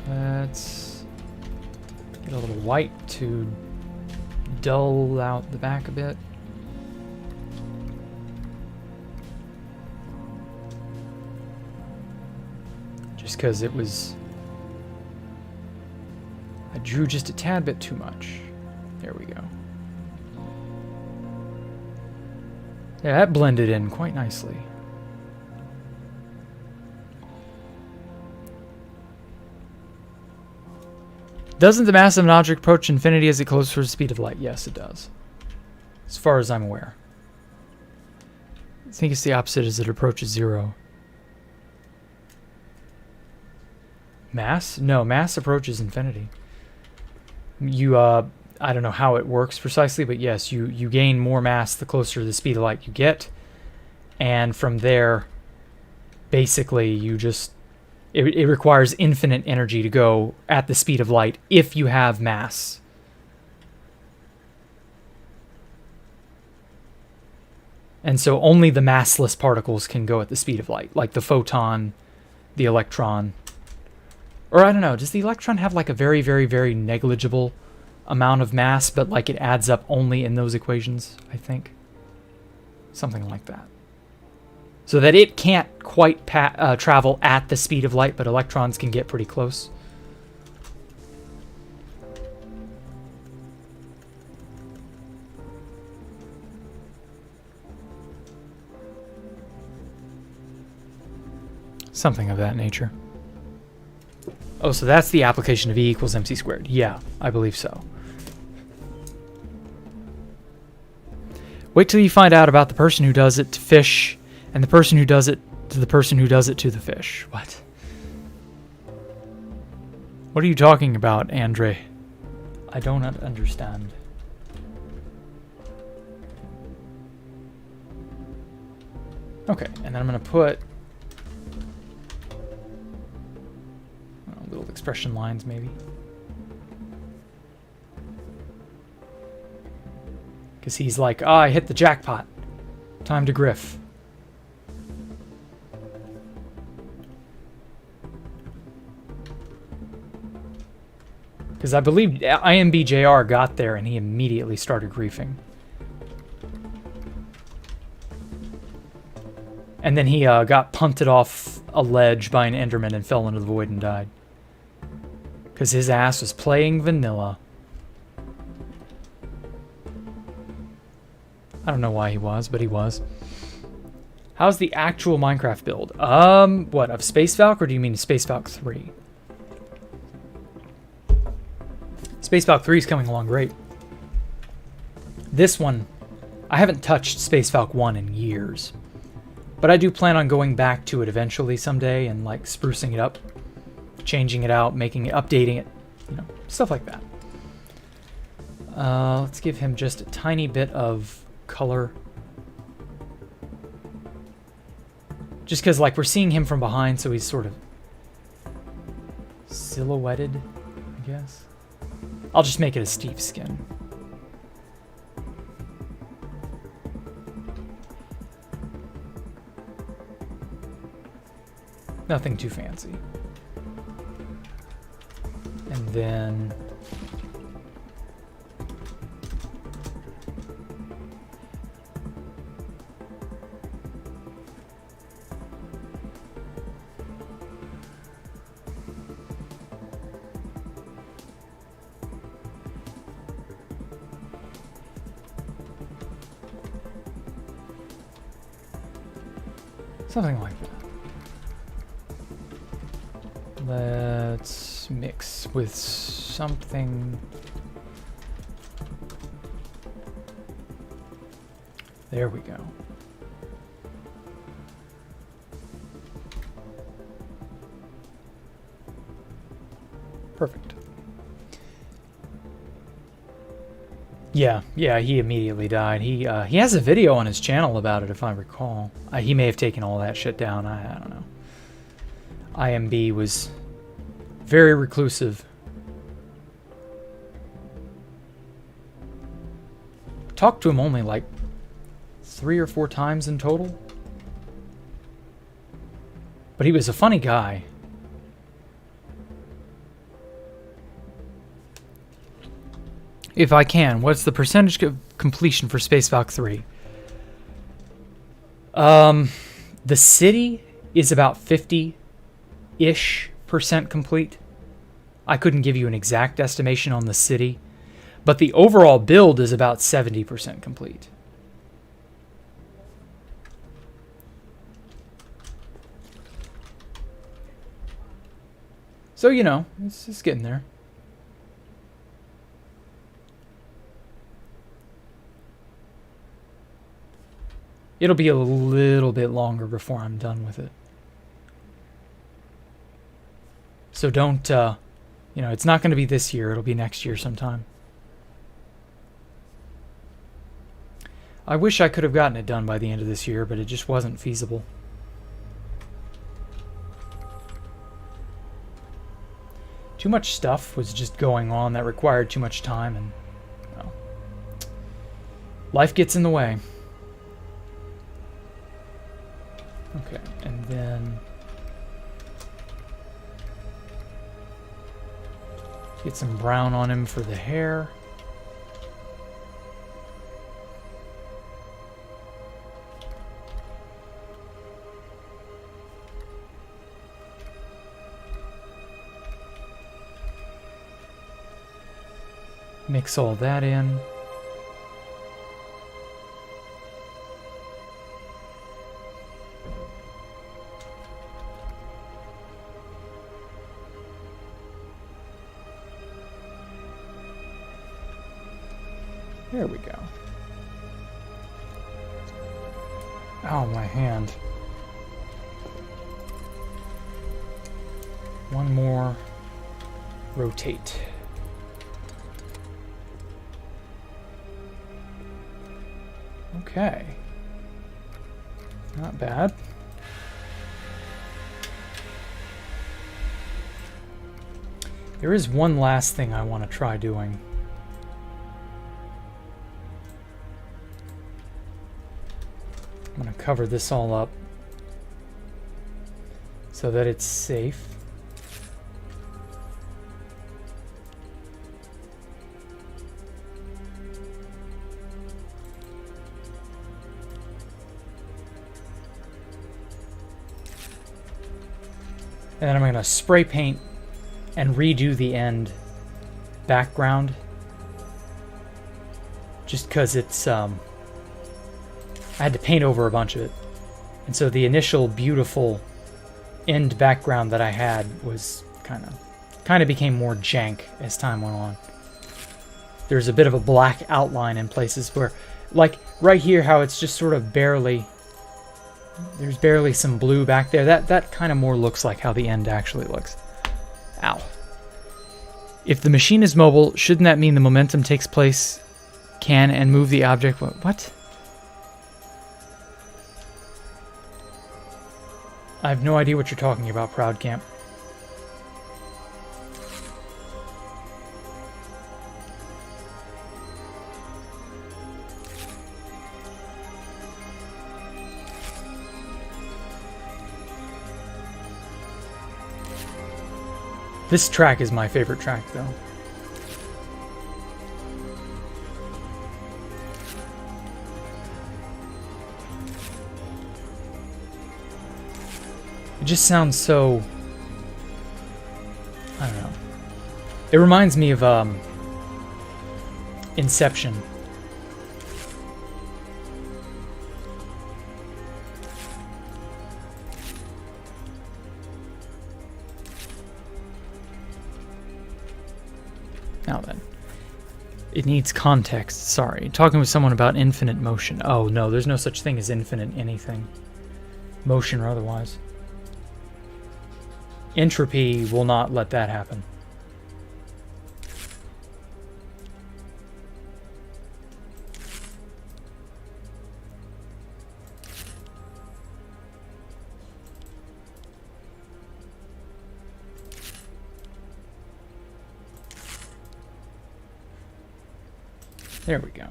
Let's get a little white to dull out the back a bit. Because it was... I drew just a tad bit too much. There we go. Yeah, that blended in quite nicely. Doesn't the mass of an object approach infinity as it closes to the speed of light? Yes, it does. As far as I'm aware. I think it's the opposite as it approaches zero. Mass? No, mass approaches infinity. You, I don't know how it works precisely, but yes, you gain more mass the closer to the speed of light you get. And from there, basically, you just... It requires infinite energy to go at the speed of light if you have mass. And so only the massless particles can go at the speed of light, like the photon, the electron... Or I don't know, does the electron have like a very, very, very negligible amount of mass, but like it adds up only in those equations, I think? Something like that. So that it can't quite travel at the speed of light, but electrons can get pretty close. Something of that nature. Oh, so that's the application of E equals MC squared. Yeah, I believe so. Wait till you find out about the person who does it to fish and the person who does it to the person who does it to the fish. What? What are you talking about, Andre? I don't understand. Okay, and then I'm going to put little expression lines, maybe. Because he's like, ah, I hit the jackpot. Time to griff. Because I believe IMBJR got there and he immediately started griefing. And then he got punted off a ledge by an Enderman and fell into the void and died. Because his ass was playing vanilla. I don't know why he was, but he was. How's the actual Minecraft build? What, of Space Valk, or do you mean Space Valk 3? Space Valk 3 is coming along great. This one, I haven't touched Space Valk 1 in years. But I do plan on going back to it eventually someday and like sprucing it up, changing it out, making it, updating it, you know, stuff like that. Let's give him just a tiny bit of color. Just because like we're seeing him from behind, so he's sort of silhouetted, I guess. I'll just make it a Steve skin. Nothing too fancy. And then something like that. Let's mix with something. There we go. Perfect. Yeah, he immediately died. He has a video on his channel about it, if I recall. He may have taken all that shit down. I don't know. IMB was very reclusive. Talked to him only like 3 or 4 times in total. But he was a funny guy. If I can, what's the percentage of completion for Space Valk 3? The city is about 50-ish% complete. I couldn't give you an exact estimation on the city, but the overall build is about 70% complete. So, you know, it's just getting there. It'll be a little bit longer before I'm done with it. So don't, you know, it's not going to be this year. It'll be next year sometime. I wish I could have gotten it done by the end of this year, but it just wasn't feasible. Too much stuff was just going on that required too much time, and, well, life gets in the way. Okay, and then get some brown on him for the hair. Mix all that in. There we go. Oh, my hand. One more. Rotate. Okay. Not bad. There is one last thing I want to try doing. I'm going to cover this all up so that it's safe. And then I'm going to spray paint and redo the end background. Just because it's, I had to paint over a bunch of it. And so the initial beautiful end background that I had was kind of became more jank as time went on. There's a bit of a black outline in places where, like right here, how it's just sort of barely... There's barely some blue back there. That kind of more looks like how the end actually looks. Ow. If the machine is mobile, shouldn't that mean the momentum takes place, can, and move the object? What? I have no idea what you're talking about, Proud Camp. This track is my favorite track, though. It just sounds so... I don't know. It reminds me of Inception. Now then, it needs context. Sorry, talking with someone about infinite motion. Oh no, there's no such thing as infinite anything, motion or otherwise. Entropy will not let that happen. There we go.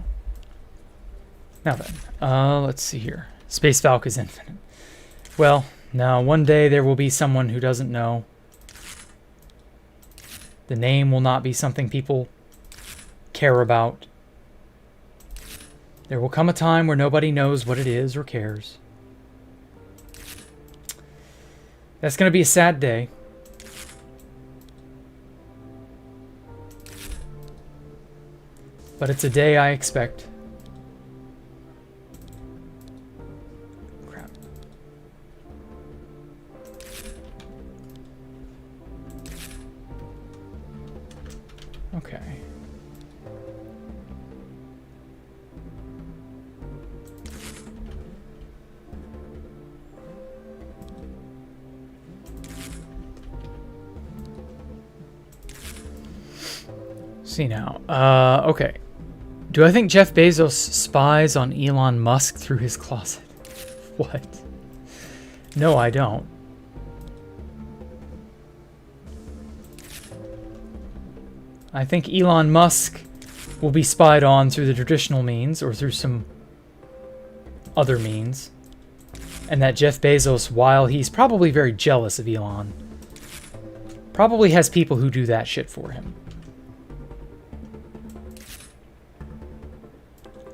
Now then, let's see here. Space Valk is infinite. Well, now one day there will be someone who doesn't know. The name will not be something people care about. There will come a time where nobody knows what it is or cares. That's going to be a sad day. But it's a day I expect. Crap. Okay. See now. Okay. Do I think Jeff Bezos spies on Elon Musk through his closet? What? No, I don't. I think Elon Musk will be spied on through the traditional means or through some other means. And that Jeff Bezos, while he's probably very jealous of Elon, probably has people who do that shit for him.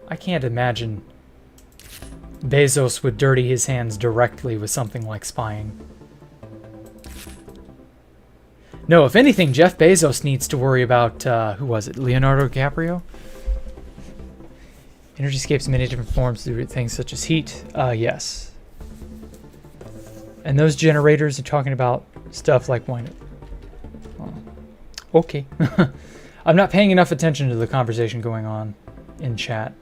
I can't imagine Bezos would dirty his hands directly with something like spying. No, if anything, Jeff Bezos needs to worry about, who was it? Leonardo DiCaprio? Energy escapes in many different forms through things such as heat. Yes. And those generators are talking about stuff like when... Oh. Okay. I'm not paying enough attention to the conversation going on. in chat.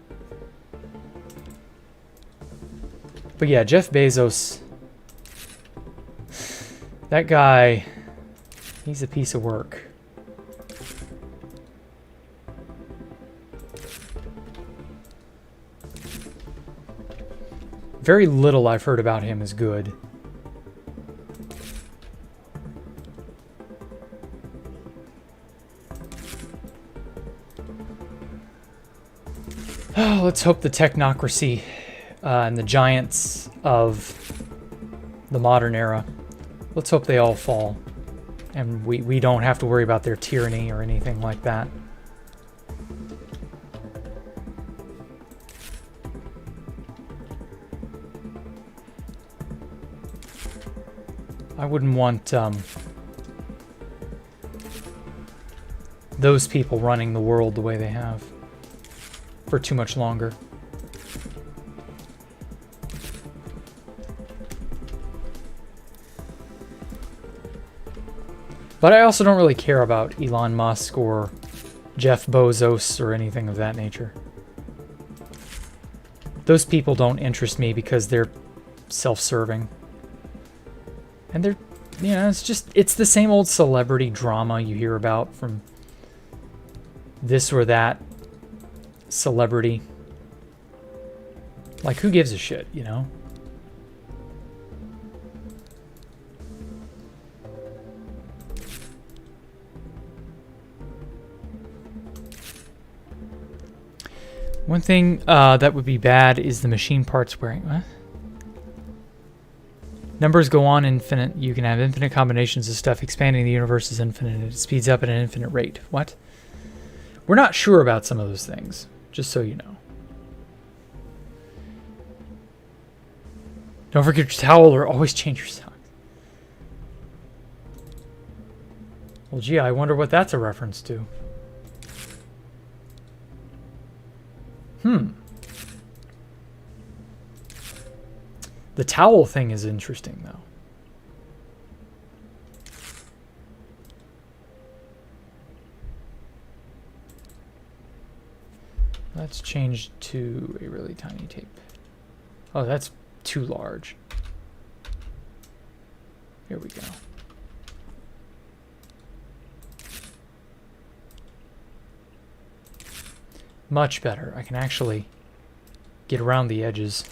But yeah, Jeff Bezos, that guy, he's a piece of work. Very little I've heard about him is good. Oh, let's hope the technocracy and the giants of the modern era, let's hope they all fall. And we don't have to worry about their tyranny or anything like that. I wouldn't want those people running the world the way they have for too much longer. But I also don't really care about Elon Musk or Jeff Bezos or anything of that nature. Those people don't interest me because they're self-serving. And they're, you know, it's the same old celebrity drama you hear about from this or that celebrity. Like, who gives a shit, you know? One thing that would be bad is the machine parts wearing... What? Numbers go on infinite. You can have infinite combinations of stuff. Expanding the universe is infinite. It speeds up at an infinite rate. What? We're not sure about some of those things, just so you know. Don't forget your towel or always change your socks. Well, gee, I wonder what that's a reference to. The towel thing is interesting, though. Let's change to a really tiny tape. Oh, that's too large. Here we go. Much better. I can actually get around the edges.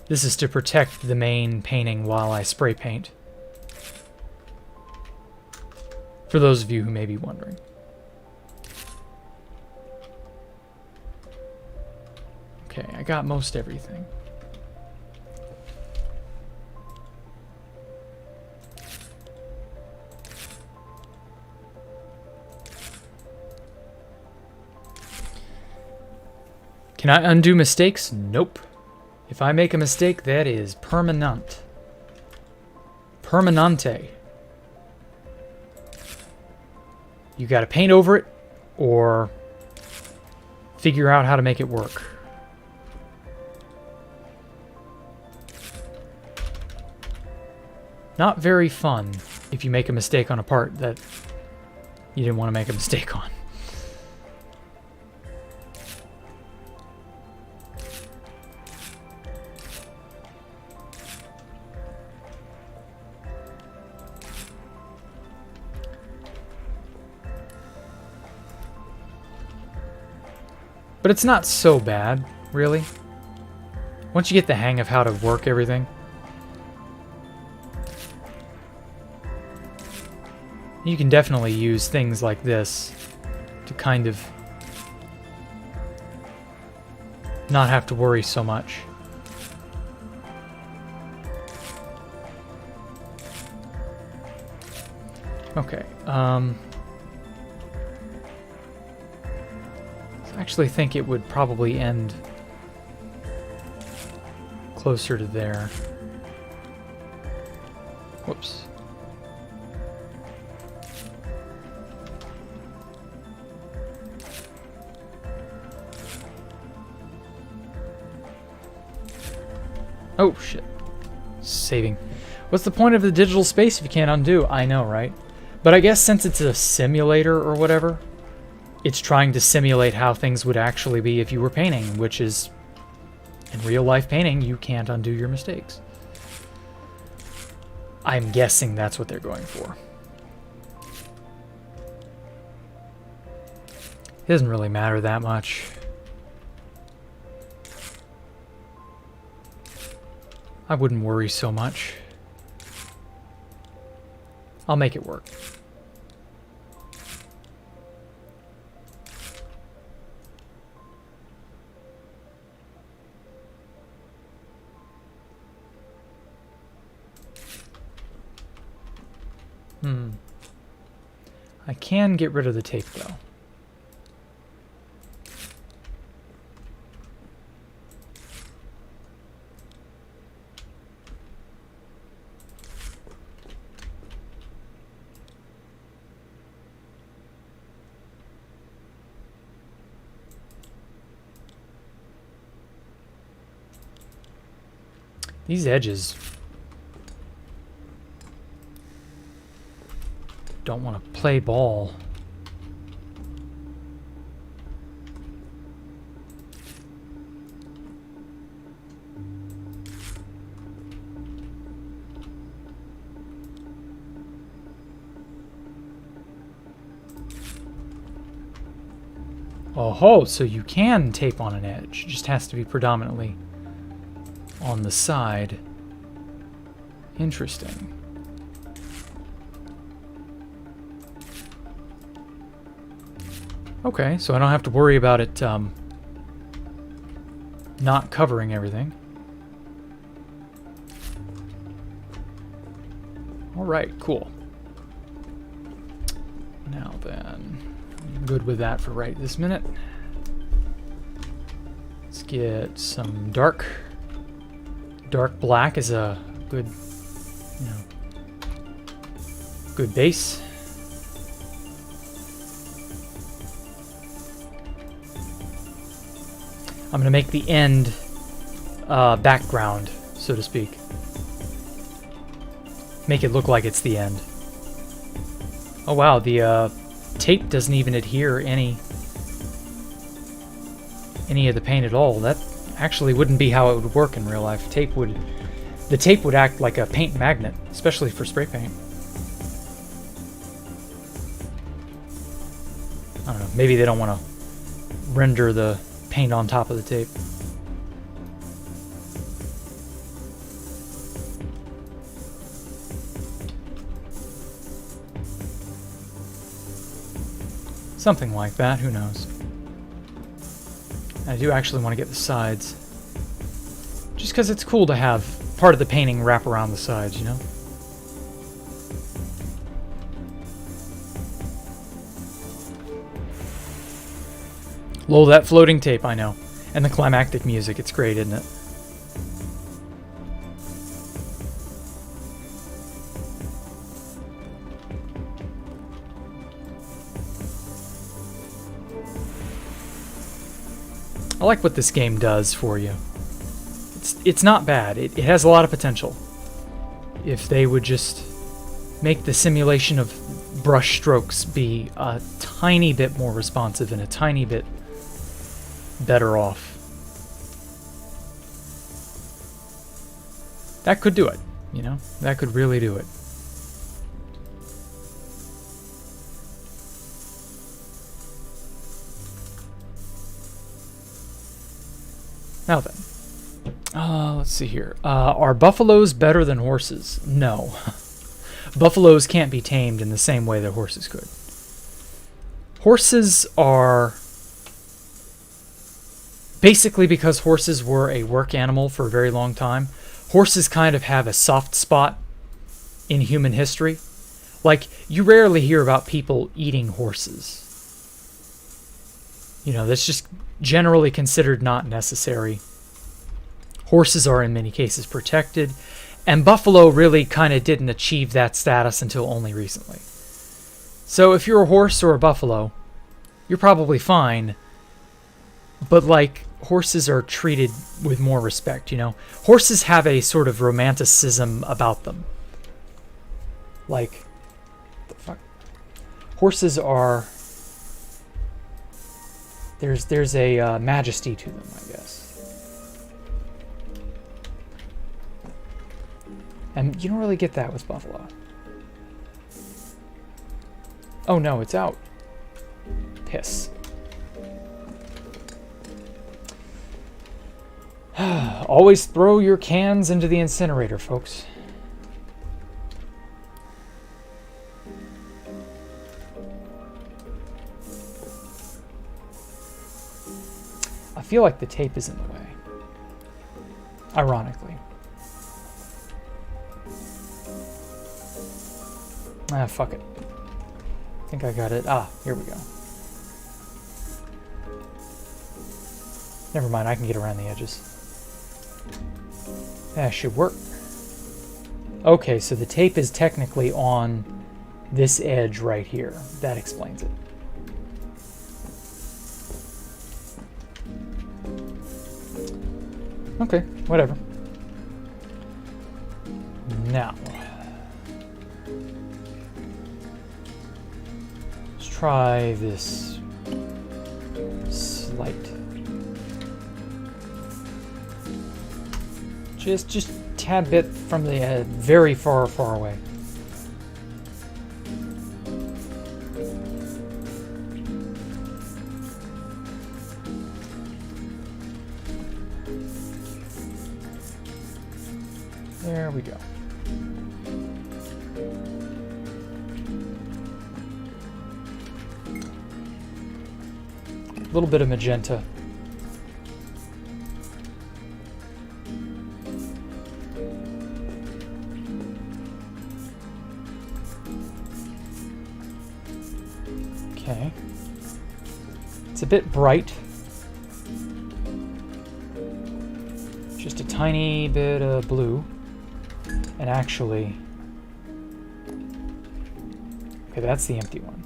This is to protect the main painting while I spray paint. For those of you who may be wondering. Okay, I got most everything. Can I undo mistakes? Nope. If I make a mistake, that is permanent. Permanente. You gotta paint over it, or figure out how to make it work. Not very fun if you make a mistake on a part that you didn't want to make a mistake on. But it's not so bad, really. Once you get the hang of how to work everything. You can definitely use things like this to kind of not have to worry so much. Okay, I actually think it would probably end closer to there. Whoops. Oh, shit. Saving. What's the point of the digital space if you can't undo? I know, right? But I guess since it's a simulator or whatever, it's trying to simulate how things would actually be if you were painting, which is, in real life painting, you can't undo your mistakes. I'm guessing that's what they're going for. It doesn't really matter that much. I wouldn't worry so much. I'll make it work. I can get rid of the tape, though. These edges don't want to play ball. Oh, so you can tape on an edge. It just has to be predominantly on the side. Interesting. Okay, so I don't have to worry about it not covering everything. Alright, cool. Now then, I'm good with that for right this minute. Let's get some dark. Dark black is a good, good base. I'm going to make the end background, so to speak. Make it look like it's the end. Oh wow, the tape doesn't even adhere any of the paint at all. That actually wouldn't be how it would work in real life. The tape would act like a paint magnet, especially for spray paint. I don't know, maybe they don't want to render the paint on top of the tape. Something like that, who knows. I do actually want to get the sides. Just because it's cool to have part of the painting wrap around the sides, you know? Lol, that floating tape, I know. And the climactic music, it's great, isn't it? I like what this game does for you. It's not bad. It has a lot of potential. If they would just make the simulation of brush strokes be a tiny bit more responsive and a tiny bit better off. That could do it, you know? That could really do it. Now then, let's see here. Are buffaloes better than horses? No. Buffaloes can't be tamed in the same way that horses could. Horses are... Basically, because horses were a work animal for a very long time, horses kind of have a soft spot in human history. Like, you rarely hear about people eating horses. You know, that's just generally considered not necessary. Horses are in many cases protected, and buffalo really kind of didn't achieve that status until only recently. So if you're a horse or a buffalo, you're probably fine, but like, horses are treated with more respect, you know? Horses have a sort of romanticism about them. Like, what the fuck? Horses are... There's a majesty to them, I guess. And you don't really get that with buffalo. Oh no, it's out. Piss. Always throw your cans into the incinerator, folks. I feel like the tape is in the way. Ironically. Ah, fuck it. I think I got it. Ah, here we go. Never mind, I can get around the edges. That should work. Okay, so the tape is technically on this edge right here. That explains it. Okay, whatever. Now, let's try this slight. Just a tad bit from the very far away. There we go. A little bit of magenta. Okay. It's a bit bright. Just a tiny bit of blue. And actually, okay, that's the empty one.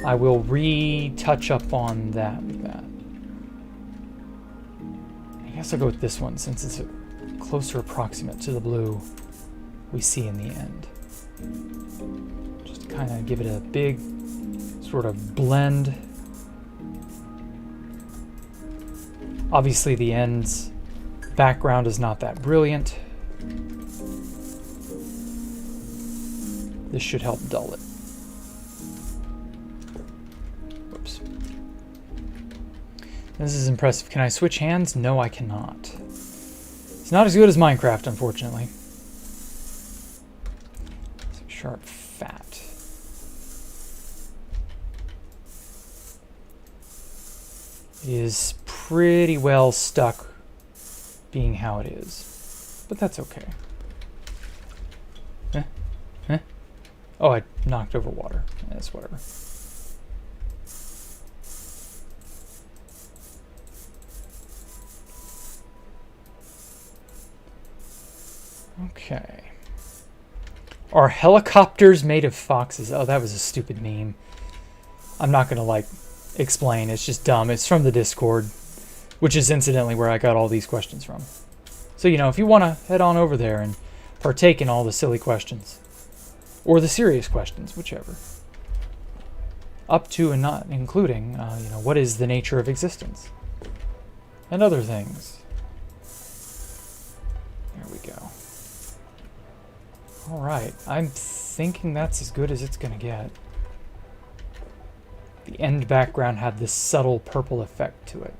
I will retouch up on that with that. I guess I'll go with this one since it's a closer approximate to the blue we see in the end. Just to kind of give it a big sort of blend. Obviously the end's background is not that brilliant. This should help dull it. Whoops. This is impressive. Can I switch hands? No, I cannot. It's not as good as Minecraft, unfortunately. Some sharp fat. It is pretty well stuck being how it is. But that's okay. Oh, I knocked over water. That's whatever. Okay. Are helicopters made of foxes? Oh, that was a stupid meme. I'm not gonna, like, explain. It's just dumb. It's from the Discord, which is incidentally where I got all these questions from. So, you know, if you want to head on over there and partake in all the silly questions. Or the serious questions, whichever. Up to and not including, you know, what is the nature of existence? And other things. There we go. Alright, I'm thinking that's as good as it's gonna get. The end background had this subtle purple effect to it.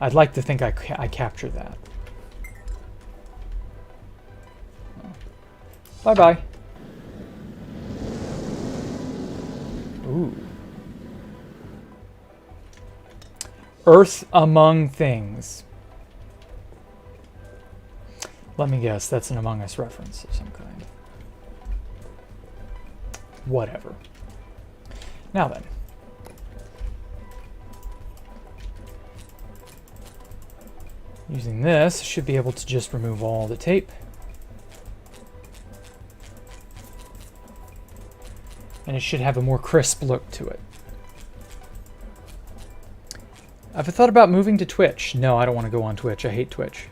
I'd like to think I captured that. Bye-bye. Ooh. Earth Among Things. Let me guess, that's an Among Us reference of some kind. Whatever. Now then. Using this, should be able to just remove all the tape. And it should have a more crisp look to it. Have I thought about moving to Twitch? No, I don't want to go on Twitch. I hate Twitch.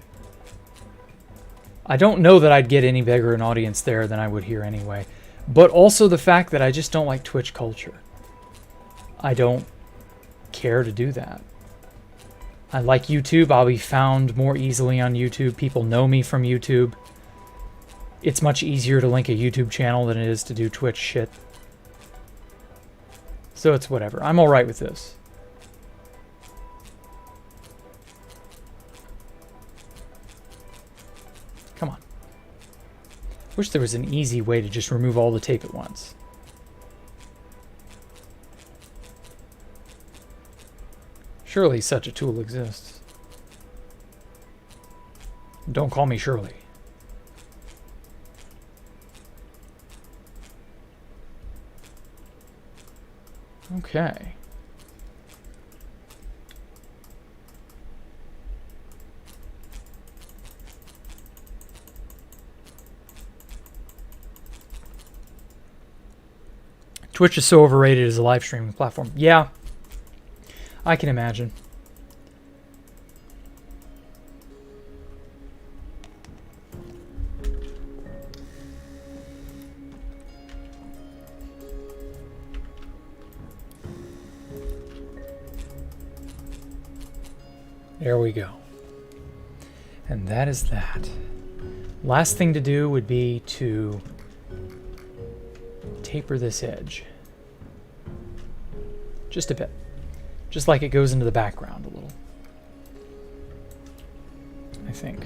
I don't know that I'd get any bigger an audience there than I would here anyway. but also the fact that I just don't like Twitch culture. I don't care to do that. I like YouTube. I'll be found more easily on YouTube. People know me from YouTube. It's much easier to link a YouTube channel than it is to do Twitch shit. So it's whatever. I'm alright with this. Come on. Wish there was an easy way to just remove all the tape at once. Surely such a tool exists. Don't call me Shirley. Okay. Twitch is so overrated as a live streaming platform. Yeah, I can imagine. There we go. And that is that. Last thing to do would be to taper this edge. Just a bit. Just like it goes into the background a little. I think.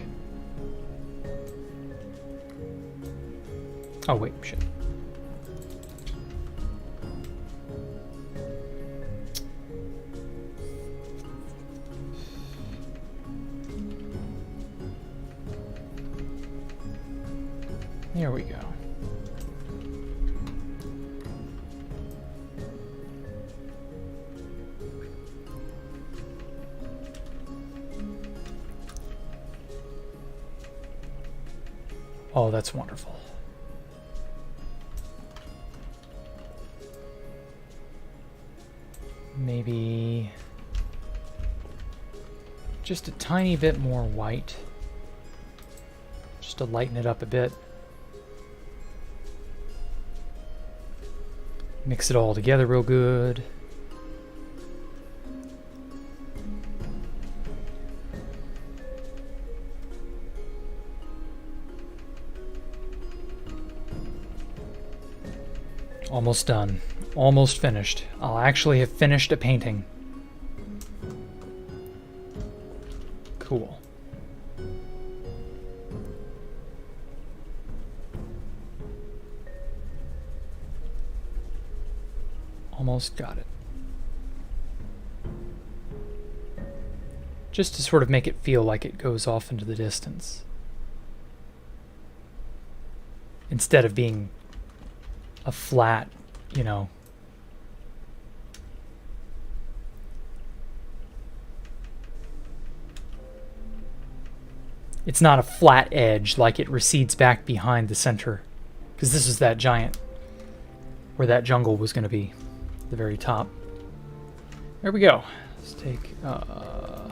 Oh wait, shit. There we go. Oh, that's wonderful. Maybe just a tiny bit more white, just to lighten it up a bit. Mix it all together real good. Almost done. Almost finished. I'll actually have finished a painting. Cool. Almost got it. Just to sort of make it feel like it goes off into the distance. Instead of being a flat, you know. It's not a flat edge like it recedes back behind the center. Because this is that giant, where that jungle was going to be. The very top. There we go. Let's take a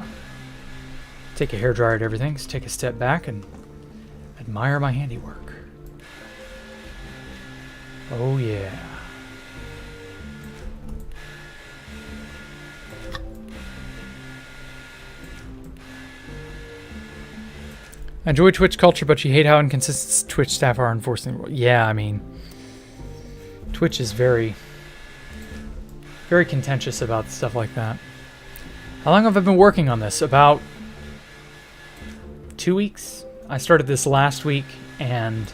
hairdryer to everything. Let's take a step back and admire my handiwork. Oh yeah. I enjoy Twitch culture, but you hate how inconsistent Twitch staff are enforcing the rule. Yeah, I mean, Twitch is very contentious about stuff like that. How long have I been working on this? About 2 weeks? I started this last week, and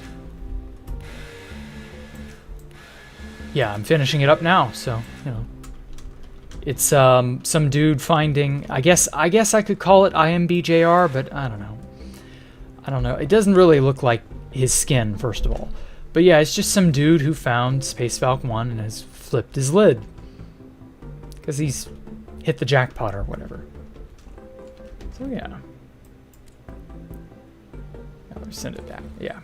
yeah, I'm finishing it up now, so, you know. It's some dude finding, I guess I could call it IMBJR, but I don't know. I don't know. It doesn't really look like his skin, first of all. But yeah, it's just some dude who found Space Valk 1 and has flipped his lid. Because he's hit the jackpot or whatever. So yeah. I'll send it back. Yeah.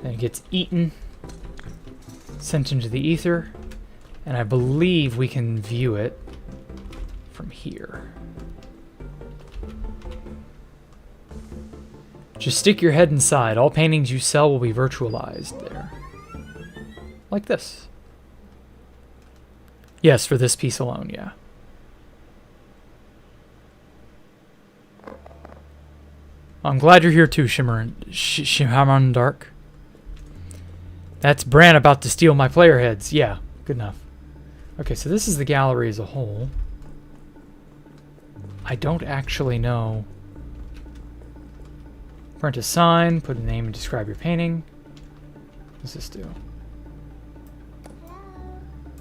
Then it gets eaten. Sent into the ether. And I believe we can view it from here. Just stick your head inside. All paintings you sell will be virtualized there. Like this. Yes, for this piece alone, yeah. I'm glad you're here too, Shimmer and Dark. That's Bran about to steal my player heads. Yeah, good enough. Okay, so this is the gallery as a whole. I don't actually know. Print a sign, put a name and describe your painting. What does this do?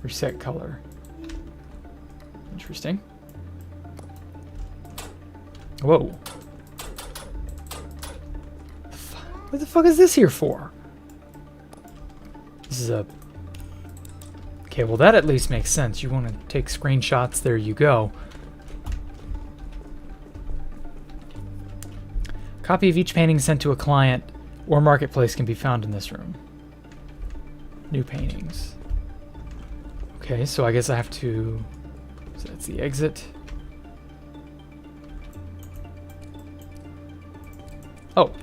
Reset color. Interesting. Whoa. What the fuck is this here for? This is a... Okay, well that at least makes sense. You want to take screenshots, there you go. Copy of each painting sent to a client or marketplace can be found in this room. New paintings. Okay, so I guess I have to... So that's the exit. Oh.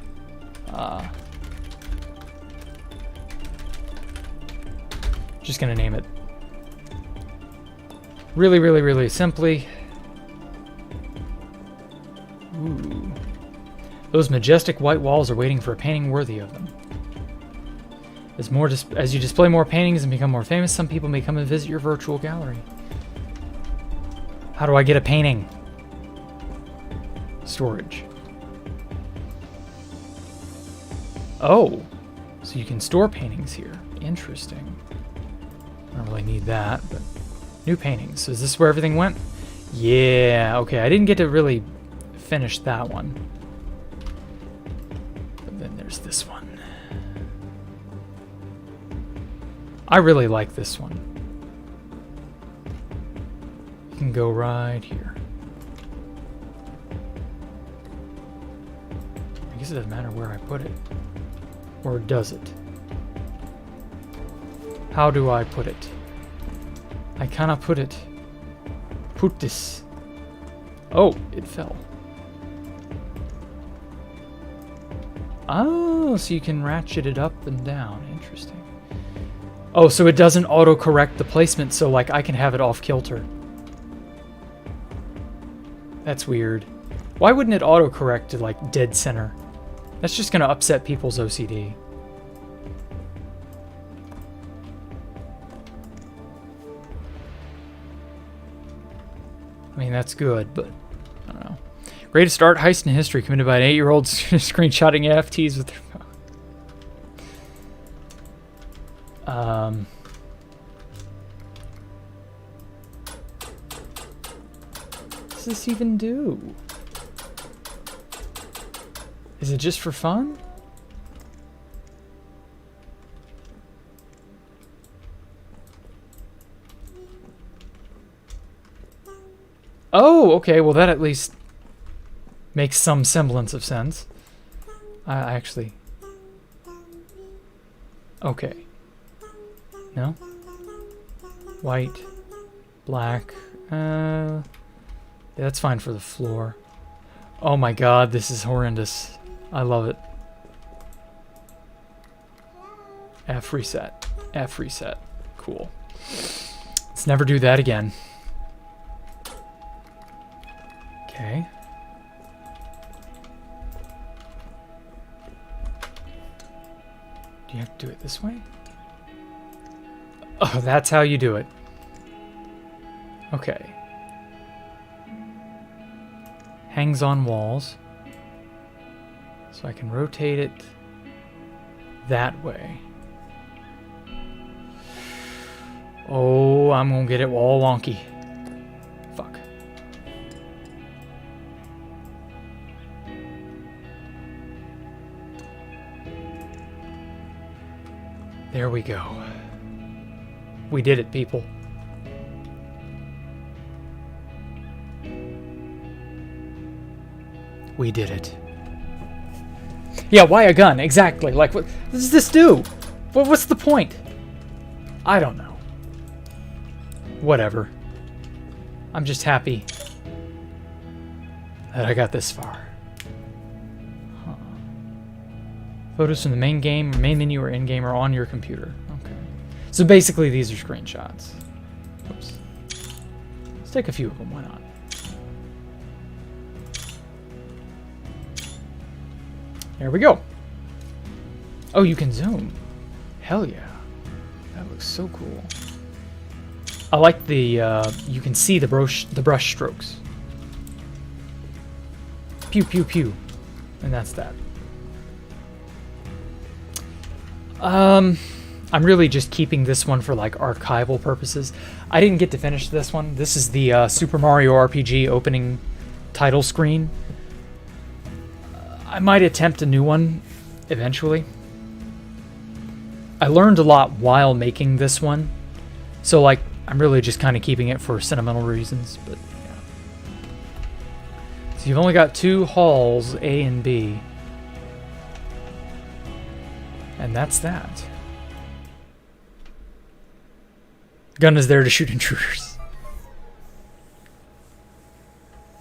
Just gonna name it really simply. Ooh. Those majestic white walls are waiting for a painting worthy of them. As you display more paintings and become more famous, some people may come and visit your virtual gallery. How do I get a painting? Storage. Oh, so you can store paintings here. Interesting. I don't really need that, but new paintings. So is this where everything went? Yeah, okay. I didn't get to really finish that one. But then there's this one. I really like this one. You can go right here. I guess it doesn't matter where I put it. Or does it? How do I put it? I cannot put it. Put this. Oh, it fell. Oh, so you can ratchet it up and down. Interesting. Oh, so it doesn't auto-correct the placement, so like I can have it off kilter. That's weird. Why wouldn't it auto-correct to like dead center? That's just gonna upset people's OCD. I mean, that's good, but I don't know. Greatest art heist in history committed by an 8-year-old screenshotting NFTs with their phone. What does this even do? Is it just for fun? Oh, okay. Well, that at least makes some semblance of sense. I actually... Okay. No? White. Black. Yeah, that's fine for the floor. Oh my god, this is horrendous. I love it. F reset. F reset. Cool. Let's never do that again. Okay. Do you have to do it this way? Oh, that's how you do it. Okay. Hangs on walls. So I can rotate it that way. Oh, I'm gonna get it all wonky. Fuck. There we go. We did it, people. We did it. Yeah, why a gun? Exactly. Like, what does this do? What's the point? I don't know. Whatever. I'm just happy that I got this far. Huh. Photos from the main game, main menu, or in-game, or on your computer. Okay. So basically, these are screenshots. Oops. Let's take a few of them. Why not? There we go. Oh, you can zoom. Hell yeah. That looks so cool. I like the, you can see the brush strokes. Pew, pew, pew. And that's that. I'm really just keeping this one for like archival purposes. I didn't get to finish this one. This is the Super Mario RPG opening title screen. I might attempt a new one eventually. I learned a lot while making this one. So like, I'm really just kind of keeping it for sentimental reasons, but yeah. So you've only got 2 halls, A and B. And that's that. Gun is there to shoot intruders.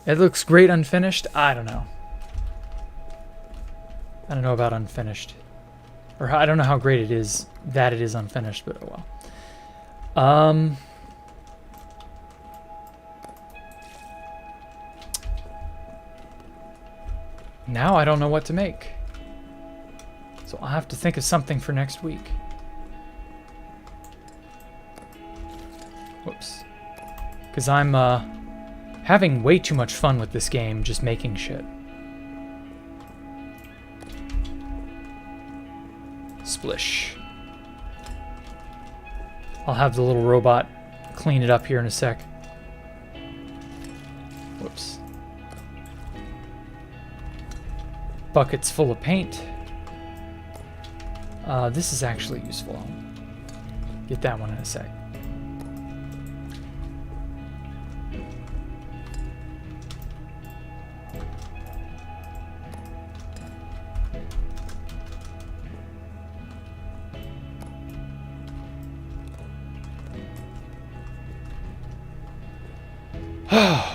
It looks great unfinished. I don't know. I don't know about unfinished. Or I don't know how great it is that it is unfinished, but oh well. Now I don't know what to make. So I'll have to think of something for next week. Whoops. Because I'm having way too much fun with this game, just making shit. Splish. I'll have the little robot clean it up here in a sec. Whoops. Buckets full of paint. This is actually useful. I'll get that one in a sec.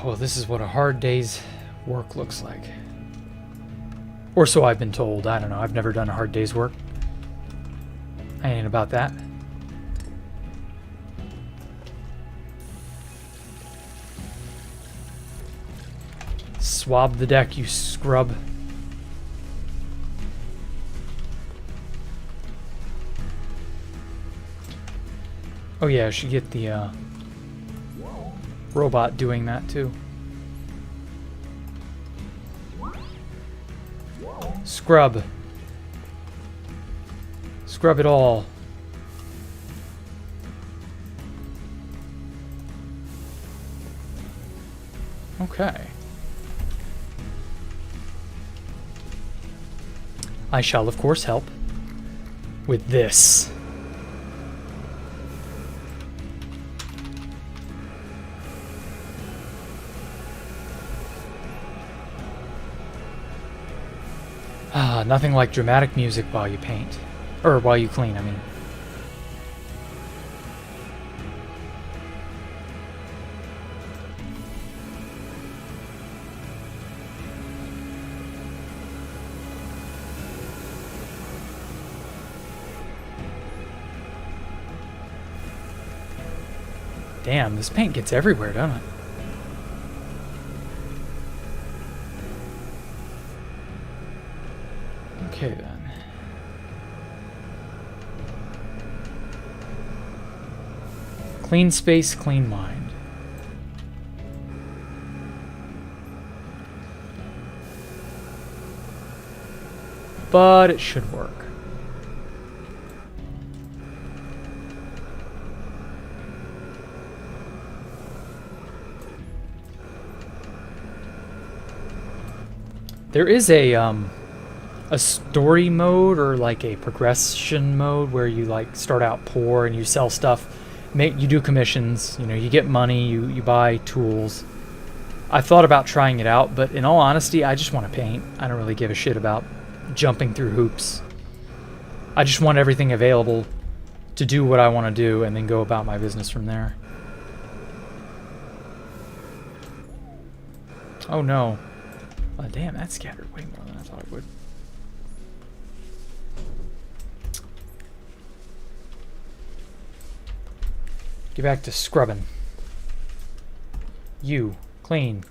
Well, this is what a hard day's work looks like. Or so I've been told. I don't know. I've never done a hard day's work. I ain't about that. Swab the deck, you scrub. Oh yeah, I should get the robot doing that too. Scrub. Scrub it all. Okay. I shall, of course, help with this. Nothing like dramatic music while you paint. Or while you clean, I mean. Damn, this paint gets everywhere, doesn't it? Okay, then. Clean space, clean mind. But it should work. There is a story mode or like a progression mode where you like start out poor and you sell stuff, you do commissions, you know, you get money, you buy tools. I thought about trying it out, but in all honesty, I just want to paint. I don't really give a shit about jumping through hoops. I just want everything available to do what I want to do and then go about my business from there. Oh no. Oh, damn, that scattered way more than I thought it would. Get back to scrubbing. You. Clean.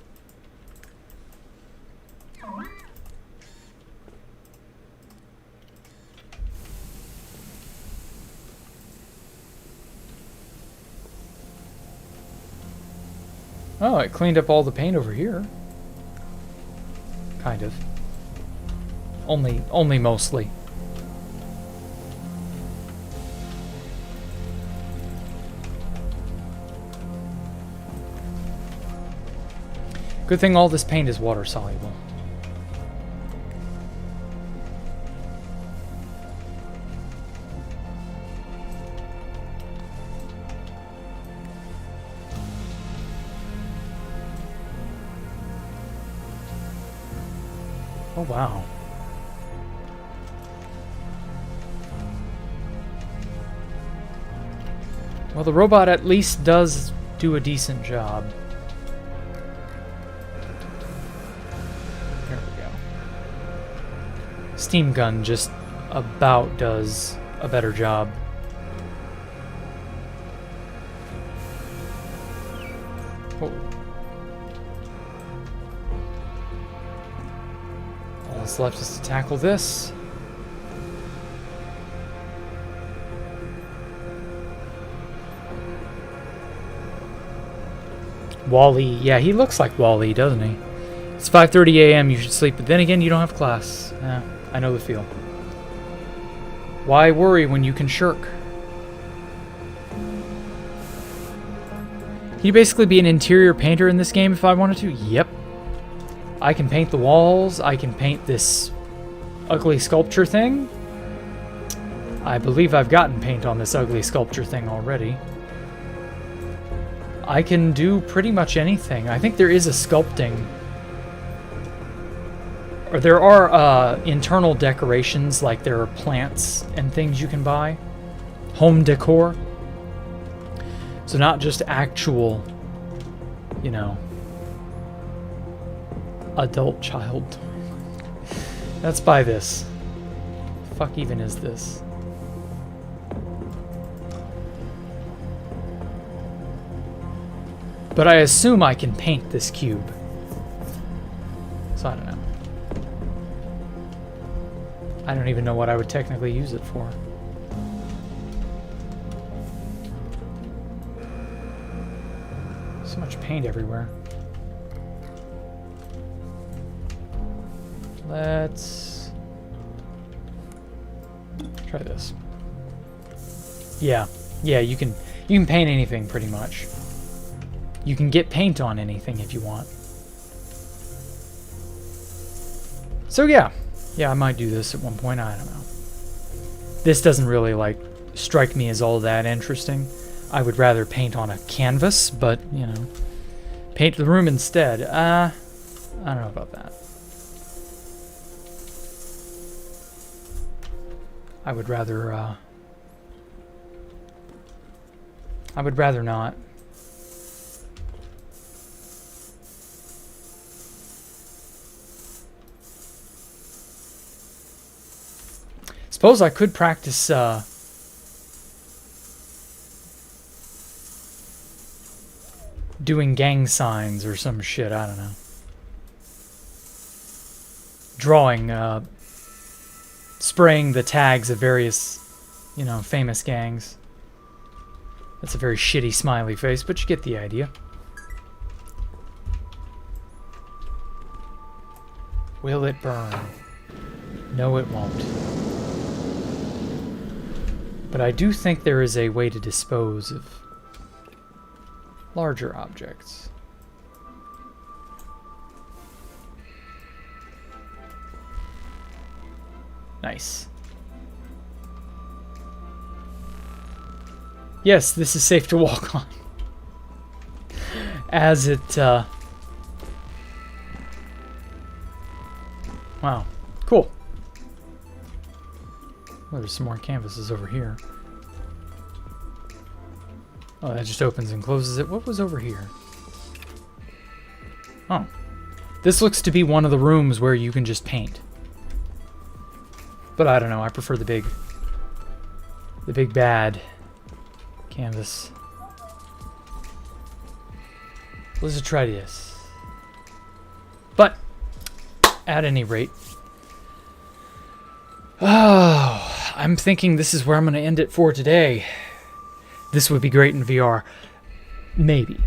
Oh, it cleaned up all the paint over here. Kind of. Only mostly. Good thing all this paint is water soluble. Oh, wow. Well, the robot at least does do a decent job. There we go. Steam gun just about does a better job. Oh. All that's left is to tackle this. Wall-E. Yeah, he looks like Wall-E, doesn't he? It's 5:30 a.m. You should sleep, but then again, you don't have class. I know the feel. Why worry when you can shirk? Can you basically be an interior painter in this game if I wanted to? Yep. I can paint the walls. I can paint this ugly sculpture thing. I believe I've gotten paint on this ugly sculpture thing already. I can do pretty much anything. I think there is a sculpting, or there are internal decorations, like there are plants and things you can buy. Home decor. So not just actual, you know, adult child toy. Let's buy this. The fuck even is this? But I assume I can paint this cube. So I don't know. I don't even know what I would technically use it for. So much paint everywhere. Let's try this. Yeah, you can paint anything pretty much. You can get paint on anything if you want. So yeah, I might do this at one point. I don't know. This doesn't really like strike me as all that interesting. I would rather paint on a canvas, but you know, paint the room instead. I don't know about that. I would rather not. Suppose I could practice doing gang signs or some shit, I don't know. Drawing, spraying the tags of various, you know, famous gangs. That's a very shitty smiley face, but you get the idea. Will it burn? No, it won't. But I do think there is a way to dispose of larger objects. Nice. Yes, this is safe to walk on. As it, wow. Cool. Oh, there's some more canvases over here. Oh, that just opens and closes it. What was over here? Oh. This looks to be one of the rooms where you can just paint. But I don't know, I prefer the big bad canvas. let's try this. But at any rate, I'm thinking this is where I'm going to end it for today. This would be great in VR. Maybe.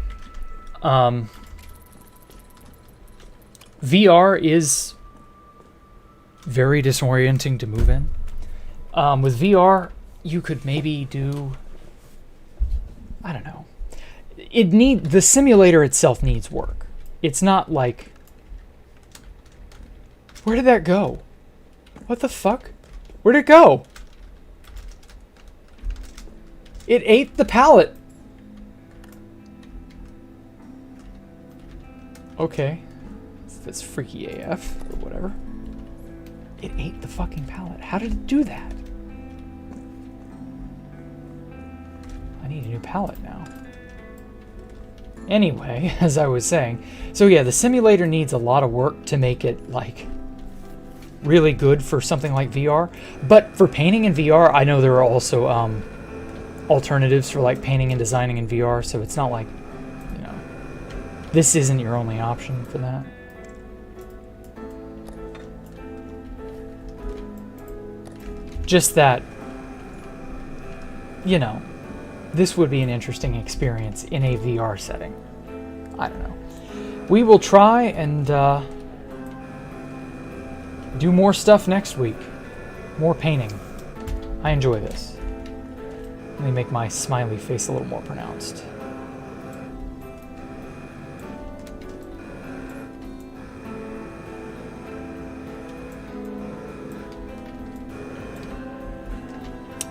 VR is very disorienting to move in. With VR, you could maybe do, I don't know. The simulator itself needs work. It's not like, where did that go? What the fuck? Where'd it go? It ate the pallet. Okay. That's freaky AF or whatever. It ate the fucking pallet. How did it do that? I need a new pallet now. Anyway, as I was saying, so yeah, the simulator needs a lot of work to make it like really good for something like VR. But for painting in VR, I know there are also alternatives for like painting and designing in VR, so it's not like, you know, this isn't your only option for that. Just that, you know, this would be an interesting experience in a VR setting. I don't know. We will try and do more stuff next week. More painting. I enjoy this. Let me make my smiley face a little more pronounced.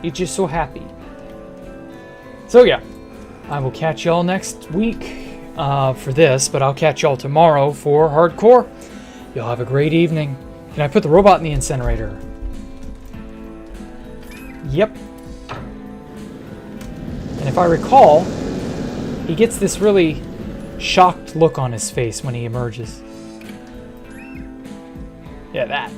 You're just so happy. So yeah, I will catch y'all next week for this, but I'll catch y'all tomorrow for hardcore. Y'all have a great evening. Can I put the robot in the incinerator? Yep. And if I recall, he gets this really shocked look on his face when he emerges. Yeah, that.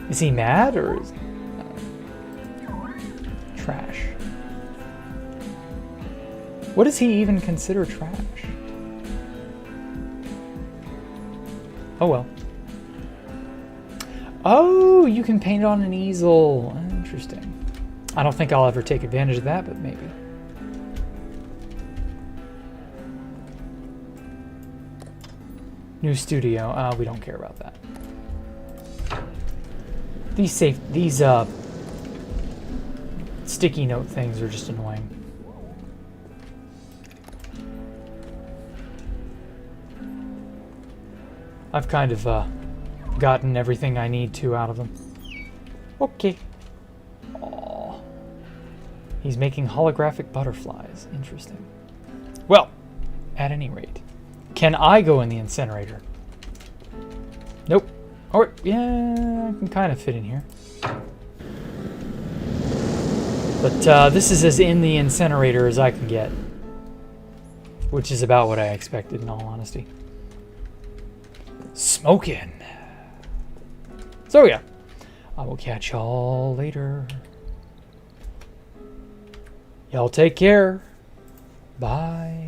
Is he mad or is trash? What does he even consider trash? Oh well. Oh, you can paint it on an easel. Interesting. I don't think I'll ever take advantage of that, but maybe. New studio. We don't care about that. These sticky note things are just annoying. I've kind of gotten everything I need to out of them. Okay. Aww. He's making holographic butterflies. Interesting. Well, at any rate, can I go in the incinerator? Nope. Or, yeah, I can kind of fit in here. But this is as in the incinerator as I can get. Which is about what I expected, in all honesty. Smoking. So yeah, I will catch y'all later. Y'all take care. Bye.